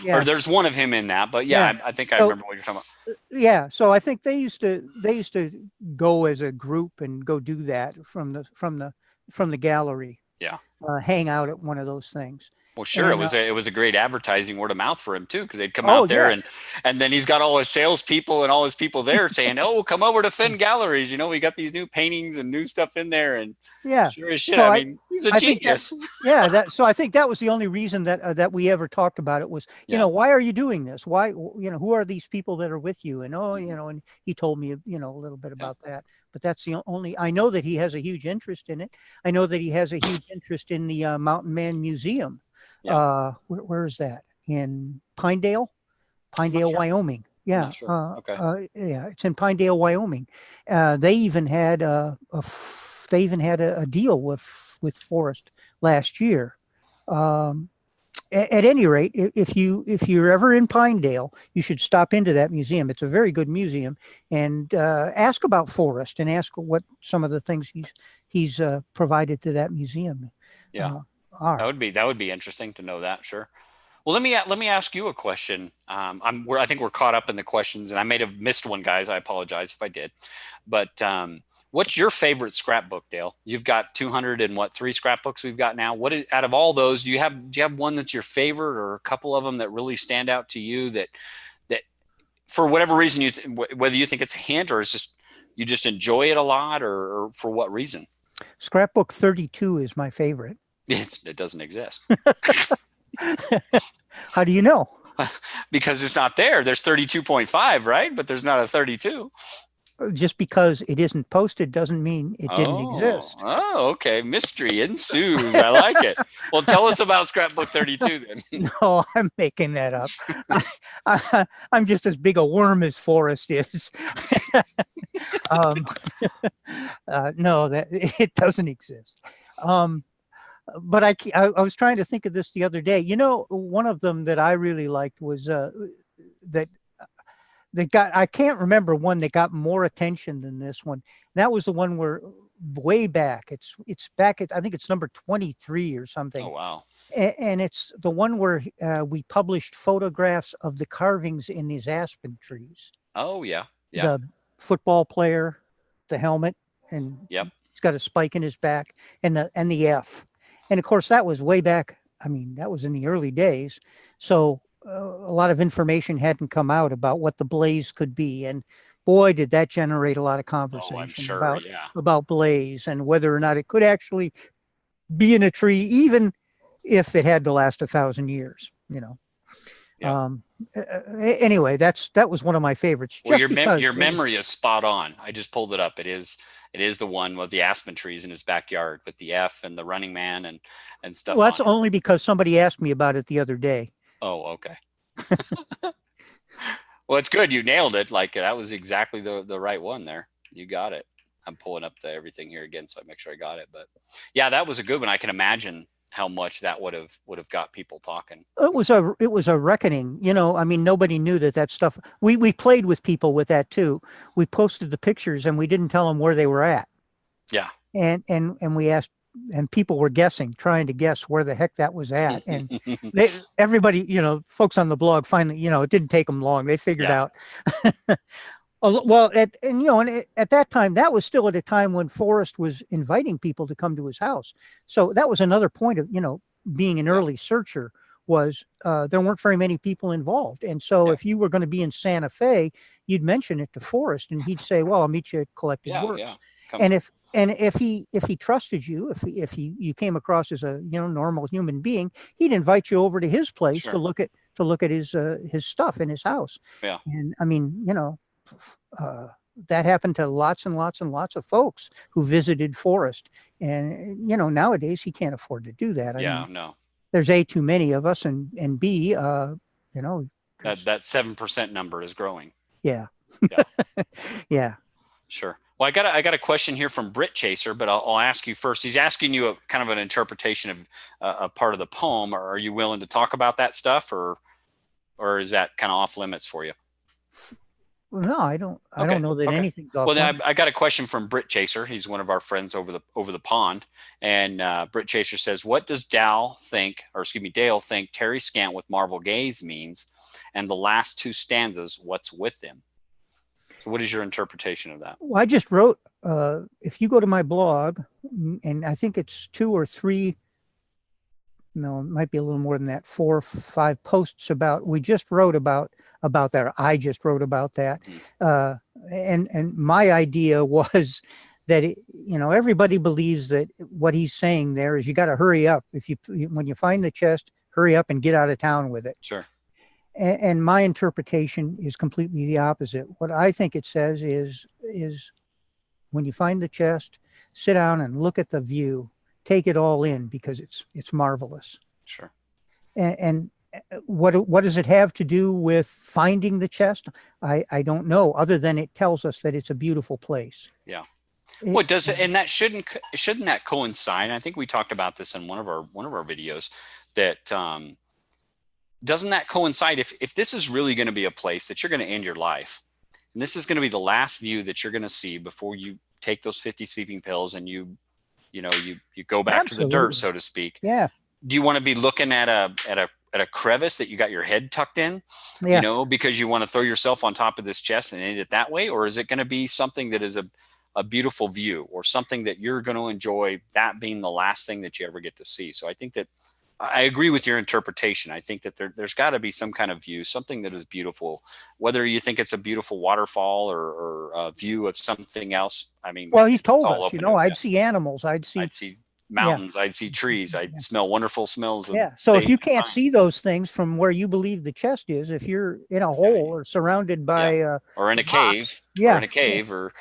Speaker 1: Yeah.
Speaker 3: Or there's one of him in that, but I think I remember what you're talking about.
Speaker 1: Yeah, so I think they used to go as a group and go do that from the gallery.
Speaker 3: Yeah.
Speaker 1: hang out at one of those things.
Speaker 3: Well, sure.
Speaker 1: And,
Speaker 3: It was a great advertising, word of mouth for him too, because they'd come
Speaker 1: oh,
Speaker 3: out there
Speaker 1: yes.
Speaker 3: and then he's got all his salespeople and all his people there saying, "Oh, come over to Fenn Galleries. You know, we got these new paintings and new stuff in there." And
Speaker 1: Yeah.
Speaker 3: sure as shit.
Speaker 1: So
Speaker 3: I mean, he's a
Speaker 1: I think
Speaker 3: genius.
Speaker 1: So I think that was the only reason that we ever talked about it was, you
Speaker 3: Yeah.
Speaker 1: know, why are you doing this? Why, you know, who are these people that are with you? And, you know, and he told me, you know, a little bit about that. But that's the only, I know that he has a huge interest in it. I know that he has a huge interest in the Mountain Man Museum.
Speaker 3: Yeah.
Speaker 1: Where is that? In Pinedale,
Speaker 3: sure.
Speaker 1: Wyoming. Yeah.
Speaker 3: Not sure. Okay.
Speaker 1: Yeah, it's in Pinedale, Wyoming. They even had a deal with Forrest last year. At any rate, if you're ever in Pinedale, you should stop into that museum. It's a very good museum, and ask about Forrest and ask what some of the things he's provided to that museum.
Speaker 3: Yeah.
Speaker 1: Are.
Speaker 3: That would be interesting to know that. Sure. Well, let me ask you a question. I think we're caught up in the questions, and I may have missed one, guys. I apologize if I did. But what's your favorite scrapbook, Dale? You've got 3 scrapbooks we've got now. Out of all those, do you have one that's your favorite, or a couple of them that really stand out to you that for whatever reason whether you think it's a hint or it's just you just enjoy it a lot, or for what reason?
Speaker 1: Scrapbook 32 is my favorite.
Speaker 3: It doesn't exist.
Speaker 1: How do you know?
Speaker 3: Because it's not there. There's 32.5, right? But there's not a 32.
Speaker 1: Just because it isn't posted doesn't mean it didn't exist.
Speaker 3: Oh, okay. Mystery ensues. I like it. Well, tell us about Scrapbook 32 then.
Speaker 1: No, I'm making that up. I'm just as big a worm as Forrest is. No, that it doesn't exist. But I was trying to think of this the other day. You know, one of them that I really liked was that I can't remember one that got more attention than this one. That was the one where way back, it's back at, I think it's number 23 or something.
Speaker 3: Oh, wow.
Speaker 1: And it's the one where we published photographs of the carvings in these aspen trees.
Speaker 3: Oh, yeah. Yeah.
Speaker 1: The football player, the helmet, and
Speaker 3: yep.
Speaker 1: He's got a spike in his back, and the F. And of course, that was way back. I mean, that was in the early days. So a lot of information hadn't come out about what the blaze could be. And boy, did that generate a lot of conversation
Speaker 3: I'm sure,
Speaker 1: about blaze and whether or not it could actually be in a tree, even if it had to last 1,000 years, you know.
Speaker 3: Yep.
Speaker 1: Anyway, that was one of my favorites.
Speaker 3: Well, your memory is spot on. I just pulled it up. It is the one with the aspen trees in his backyard with the F and the running man and stuff.
Speaker 1: Well, that's only because somebody asked me about it the other day.
Speaker 3: Oh, okay. Well, it's good. You nailed it. Like that was exactly the right one there. You got it. I'm pulling up everything here again, so I make sure I got it. But yeah, that was a good one. I can imagine how much that would have got people talking.
Speaker 1: It was a reckoning, you know. I mean, nobody knew that stuff. We played with people with that too. We posted the pictures and we didn't tell them where they were at.
Speaker 3: Yeah.
Speaker 1: And we asked, and people were trying to guess where the heck that was at. And everybody, you know, folks on the blog finally, you know, it didn't take them long. They figured out. Well, at that time, that was still at a time when Forrest was inviting people to come to his house. So that was another point of, you know, being an early searcher was there weren't very many people involved. And so if you were going to be in Santa Fe, you'd mention it to Forrest and he'd say, well, I'll meet you at Collected Works. Yeah. And if he trusted you, if you came across as a, you know, normal human being, he'd invite you over to his place to look at his stuff in his house.
Speaker 3: Yeah.
Speaker 1: And I mean, you know, that happened to lots and lots and lots of folks who visited Forrest. And, you know, nowadays he can't afford to do that. I mean,
Speaker 3: no.
Speaker 1: There's A, too many of us, and B, you know.
Speaker 3: That 7% number is growing.
Speaker 1: Yeah.
Speaker 3: Yeah.
Speaker 1: Yeah.
Speaker 3: Sure. Well, I got a question here from Brit Chaser, but I'll ask you first. He's asking you a kind of an interpretation of a part of the poem. Are you willing to talk about that stuff, or is that kind of off limits for you?
Speaker 1: No, I don't know that anything's off.
Speaker 3: Well, then I got a question from Brit Chaser. He's one of our friends over the pond, and Brit Chaser says, "What does Dale think Terry Scant with Marvel Gaze means, and the last 2 stanzas, what's with him?" So what is your interpretation of that?
Speaker 1: Well, I just wrote, if you go to my blog, and I think it's 2 or 3 no, it might be a little more than that, 4 or 5 posts about, we just wrote about that. I just wrote about that. And my idea was that, everybody believes that what he's saying there is you got to hurry up. When you find the chest, hurry up and get out of town with it.
Speaker 3: Sure.
Speaker 1: And my interpretation is completely the opposite. What I think it says is when you find the chest, sit down and look at the view, take it all in, because it's marvelous.
Speaker 3: Sure.
Speaker 1: And what does it have to do with finding the chest? I don't know, other than it tells us that it's a beautiful place.
Speaker 3: Yeah. Well, does it, and that shouldn't that coincide? I think we talked about this in one of our videos, that doesn't that coincide if this is really going to be a place that you're going to end your life, and this is going to be the last view that you're going to see before you take those 50 sleeping pills and you go back
Speaker 1: Absolutely.
Speaker 3: to the dirt, so to speak.
Speaker 1: Yeah.
Speaker 3: Do you want to be looking at a crevice that you got your head tucked in,
Speaker 1: Yeah.
Speaker 3: because you want to throw yourself on top of this chest and end it that way? Or is it going to be something that is a beautiful view, or something that you're going to enjoy, that being the last thing that you ever get to see? So I think that I agree with your interpretation. I think that there's got to be some kind of view, something that is beautiful, whether you think it's a beautiful waterfall or a view of something else. I mean,
Speaker 1: Well, he's told
Speaker 3: it's all
Speaker 1: us,
Speaker 3: open
Speaker 1: I'd see animals, I'd see
Speaker 3: mountains, I'd see trees, I'd smell wonderful smells.
Speaker 1: So if you can't see those things from where you believe the chest is, if you're in a hole or surrounded by
Speaker 3: or in a cave, or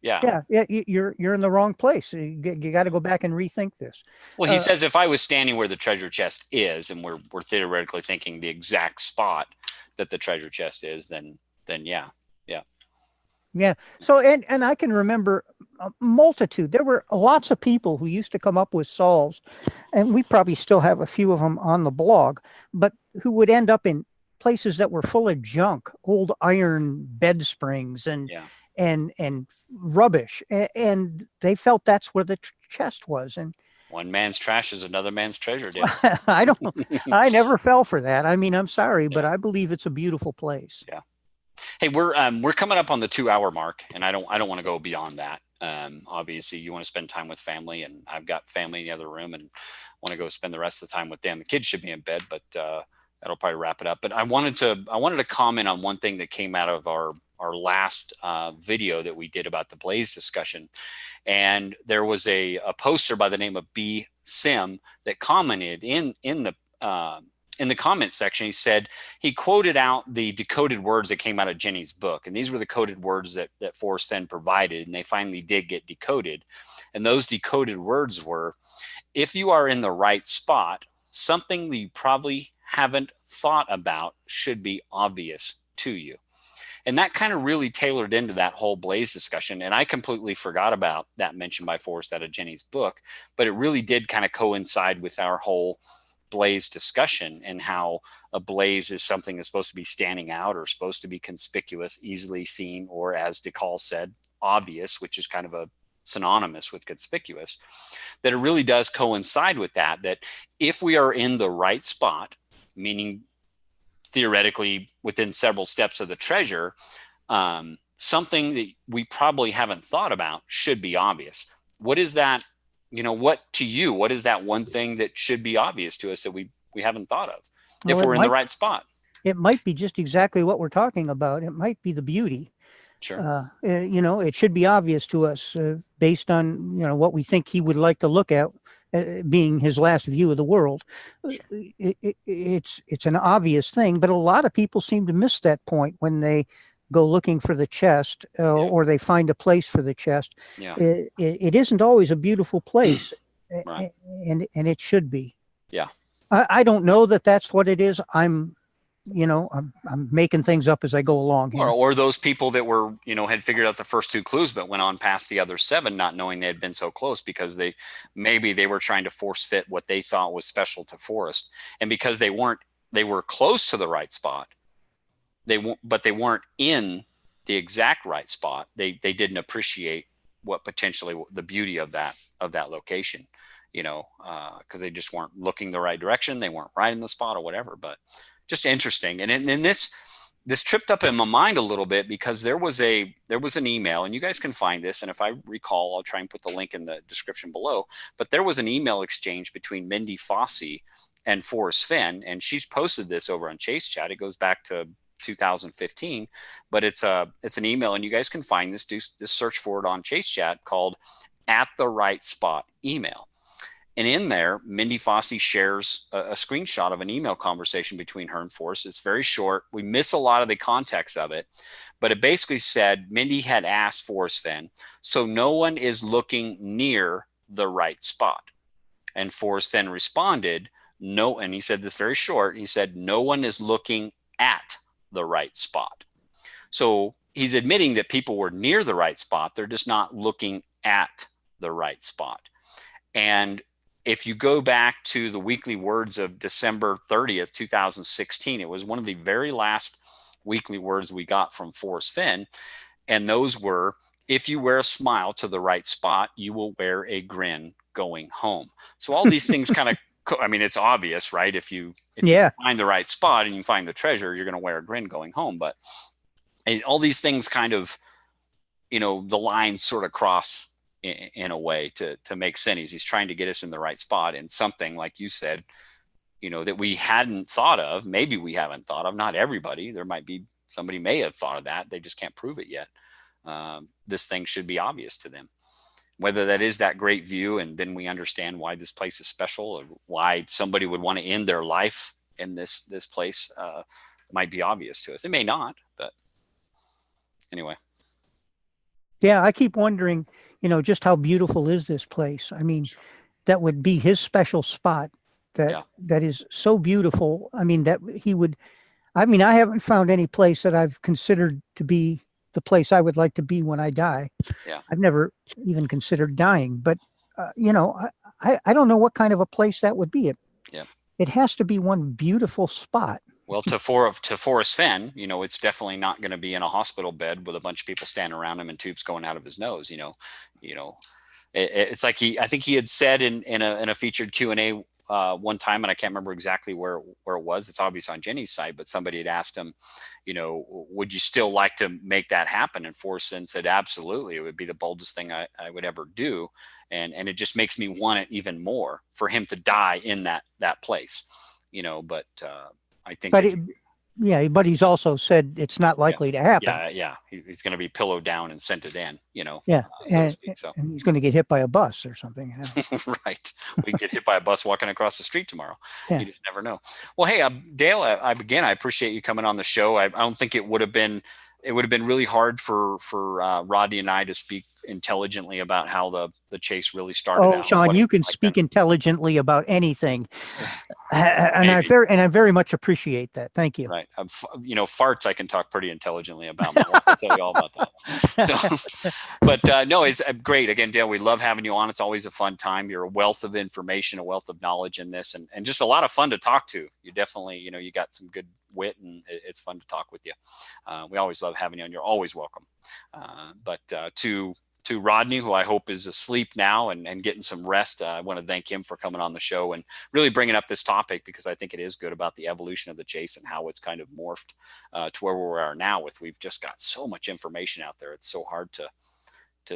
Speaker 1: you're in the wrong place. You got to go back and rethink this.
Speaker 3: Well, he says if I was standing where the treasure chest is, and we're theoretically thinking the exact spot that the treasure chest is, then yeah.
Speaker 1: So and I can remember a multitude. There were lots of people who used to come up with solves, and we probably still have a few of them on the blog, but who would end up in places that were full of junk, old iron bed springs and rubbish, and they felt that's where the chest was. And
Speaker 3: one man's trash is another man's treasure. Dan.
Speaker 1: I never fell for that. I mean, I'm sorry, but I believe it's a beautiful place.
Speaker 3: Yeah. Hey, we're coming up on the 2-hour mark, and I don't want to go beyond that. Obviously you want to spend time with family, and I've got family in the other room and want to go spend the rest of the time with them. The kids should be in bed, but that'll probably wrap it up. But I wanted to comment on one thing that came out of our last video that we did about the Blaze discussion. And there was a poster by the name of B Sim that commented in the comments section. He said, he quoted out the decoded words that came out of Jenny's book. And these were the coded words that Forrest Fenn provided. And they finally did get decoded. And those decoded words were, if you are in the right spot, something that you probably haven't thought about should be obvious to you. And that kind of really tailored into that whole Blaze discussion. And I completely forgot about that mention by Forrest out of Jenny's book, but it really did kind of coincide with our whole Blaze discussion, and how a blaze is something that's supposed to be standing out or supposed to be conspicuous, easily seen, or as DeCall said, obvious, which is kind of a synonymous with conspicuous. That it really does coincide with that if we are in the right spot, meaning theoretically within several steps of the treasure, something that we probably haven't thought about should be obvious. What is that? What is that one thing that should be obvious to us that we haven't thought of if we're in the right spot?
Speaker 1: It might be just exactly what we're talking about. It might be the beauty.
Speaker 3: Sure.
Speaker 1: It should be obvious to us based on, what we think he would like to look at, being his last view of the world. Sure. It's an obvious thing, but a lot of people seem to miss that point when they go looking for the chest or they find a place for the chest.
Speaker 3: Yeah.
Speaker 1: It isn't always a beautiful place.
Speaker 3: Right.
Speaker 1: and it should be.
Speaker 3: Yeah.
Speaker 1: I don't know that that's what it is. I'm making things up as I go along here.
Speaker 3: Or those people that were, had figured out the first 2 clues, but went on past the other 7, not knowing they had been so close, because they were trying to force fit what they thought was special to Forrest. And because they were close to the right spot, but they weren't in the exact right spot. They didn't appreciate what potentially the beauty of that location, because they just weren't looking the right direction. They weren't right in the spot or whatever. But just interesting. And this tripped up in my mind a little bit, because there was an email, and you guys can find this. And if I recall, I'll try and put the link in the description below. But there was an email exchange between Mindy Fossey and Forrest Fenn, and she's posted this over on Chase Chat. It goes back to 2015, but it's an email, and you guys can find this. Do search for it on Chase Chat, called "At the Right Spot" email. And in there, Mindy Fossey shares a screenshot of an email conversation between her and Forrest. It's very short. We miss a lot of the context of it, but it basically said Mindy had asked Forrest Fenn, "So no one is looking near the right spot?" And Forrest Fenn responded, "No." And he said this very short. He said, "No one is looking at the right spot." So he's admitting that people were near the right spot. They're just not looking at the right spot. And if you go back to the weekly words of December 30th, 2016, it was one of the very last weekly words we got from Forrest Fenn. And those were, "If you wear a smile to the right spot, you will wear a grin going home." So all these things kind of, I mean, it's obvious, right? If you find the right spot and you find the treasure, you're going to wear a grin going home. But all these things kind of, the lines sort of cross in a way to make sense. He's trying to get us in the right spot, and something like you said, that we hadn't thought of. Maybe we haven't thought of. Not everybody. There might be somebody may have thought of that. They just can't prove it yet. This thing should be obvious to them. Whether that is that great view, and then we understand why this place is special, or why somebody would want to end their life in this place, might be obvious to us. It may not, but anyway.
Speaker 1: Yeah, I keep wondering, just how beautiful is this place? I mean, that would be his special spot. That is so beautiful. I mean, I haven't found any place that I've considered to be the place I would like to be when I die.
Speaker 3: Yeah.
Speaker 1: I've never even considered dying, but I don't know what kind of a place that would be. It has to be one beautiful spot.
Speaker 3: Well, to Forrest Fenn, it's definitely not going to be in a hospital bed with a bunch of people standing around him and tubes going out of his nose. It's like I think he had said in a featured Q&A one time, and I can't remember exactly where it was. It's obvious on Jenny's site, but somebody had asked him, would you still like to make that happen? And Forrest Fenn said, absolutely. It would be the boldest thing I would ever do. And it just makes me want it even more for him to die in that place, but I think.
Speaker 1: But he's also said it's not likely to happen.
Speaker 3: Yeah. He's going to be pillowed down and scented in,
Speaker 1: and he's going to get hit by a bus or something.
Speaker 3: Right. We get hit by a bus walking across the street tomorrow.
Speaker 1: Yeah.
Speaker 3: You just never know. Well, hey, Dale, I appreciate you coming on the show. I don't think it would have been really hard for Rodney and I to speak intelligently about how the chase really started out.
Speaker 1: Sean, you can speak intelligently about anything. And I very much appreciate that. Thank you.
Speaker 3: Right. Farts I can talk pretty intelligently about. I'll tell you all about that. So, but no, it's great. Again, Dale, we love having you on. It's always a fun time. You're a wealth of information, a wealth of knowledge in this, and just a lot of fun to talk to. You definitely, you got some good wit, and it's fun to talk with you. We always love having you on. You're always welcome. But to Rodney, who I hope is asleep now and getting some rest, I want to thank him for coming on the show and really bringing up this topic, because I think it is good about the evolution of the chase and how it's kind of morphed to where we are now. We've just got so much information out there. It's so hard to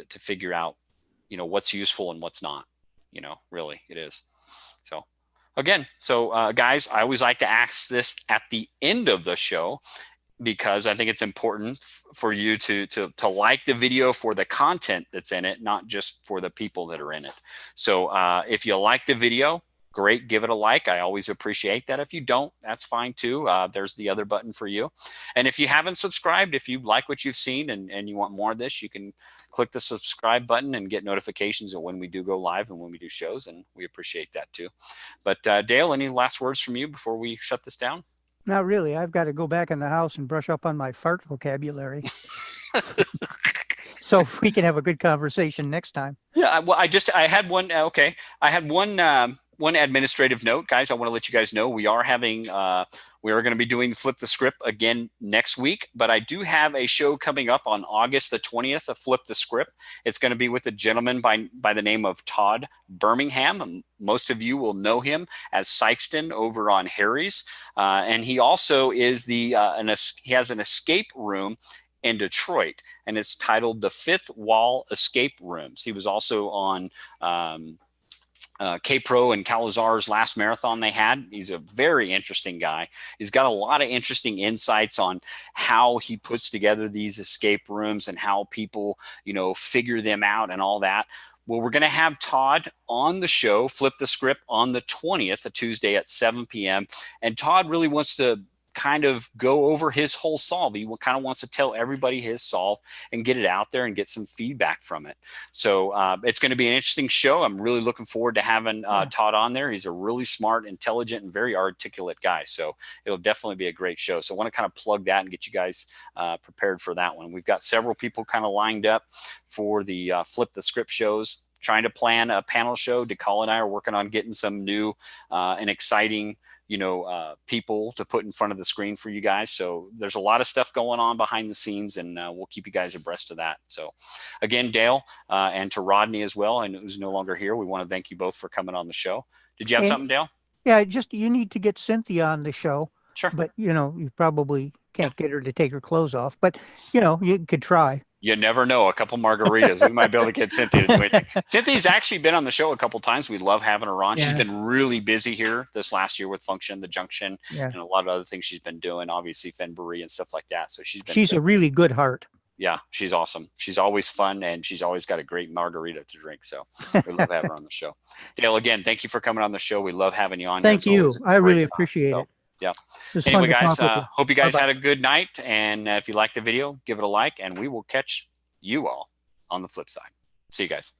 Speaker 3: figure out, what's useful and what's not. Really, it is. So again, guys, I always like to ask this at the end of the show, because I think it's important for you to like the video for the content that's in it, not just for the people that are in it. So if you like the video, great, give it a like. I always appreciate that. If you don't, that's fine too. There's the other button for you. And if you haven't subscribed, if you like what you've seen and you want more of this, you can click the subscribe button and get notifications of when we do go live and when we do shows. And we appreciate that too. But Dale, any last words from you before we shut this down?
Speaker 1: Not really. I've got to go back in the house and brush up on my fart vocabulary. So if we can have a good conversation next time.
Speaker 3: Yeah. Well, I had one. Okay. I had one administrative note, guys. I want to let you guys know we are going to be doing Flip the Script again next week, but I do have a show coming up on August the 20th of Flip the Script. It's going to be with a gentleman by the name of Todd Birmingham. Most of you will know him as Sykeston over on Harry's. And he also is he has an escape room in Detroit, and it's titled the Fifth Wall Escape Rooms. He was also on K-Pro and Calazar's last marathon they had. He's a very interesting guy. He's got a lot of interesting insights on how he puts together these escape rooms and how people, figure them out and all that. Well, we're going to have Todd on the show, Flip the Script, on the 20th, a Tuesday at 7 p.m. And Todd really wants to kind of go over his whole solve. He kind of wants to tell everybody his solve and get it out there and get some feedback from it. So it's going to be an interesting show. I'm really looking forward to having Todd on there. He's a really smart, intelligent, and very articulate guy. So it'll definitely be a great show. So I want to kind of plug that and get you guys prepared for that one. We've got several people kind of lined up for the Flip the Script shows, trying to plan a panel show. DeCall and I are working on getting some new and exciting people to put in front of the screen for you guys. So there's a lot of stuff going on behind the scenes, and we'll keep you guys abreast of that. So again, Dale, and to Rodney as well, and who's no longer here, we want to thank you both for coming on the show. Did you have something, Dale?
Speaker 1: Yeah, you need to get Cynthia on the show.
Speaker 3: Sure.
Speaker 1: But, you probably can't get her to take her clothes off, but, you could try.
Speaker 3: You never know. A couple margaritas, we might be able to get Cynthia to do it. Cynthia's actually been on the show a couple times. We love having her on. Yeah. She's been really busy here this last year with Function, the Junction, and a lot of other things she's been doing, obviously Fenbury and stuff like that. So she's a
Speaker 1: really good heart.
Speaker 3: Yeah, she's awesome. She's always fun, and she's always got a great margarita to drink. So we love having her on the show. Dale, again, thank you for coming on the show. We love having you on.
Speaker 1: Thank you. I really appreciate it.
Speaker 3: Yeah. Anyway, guys, hope you guys had a good night. And if you liked the video, give it a like, and we will catch you all on the flip side. See you guys.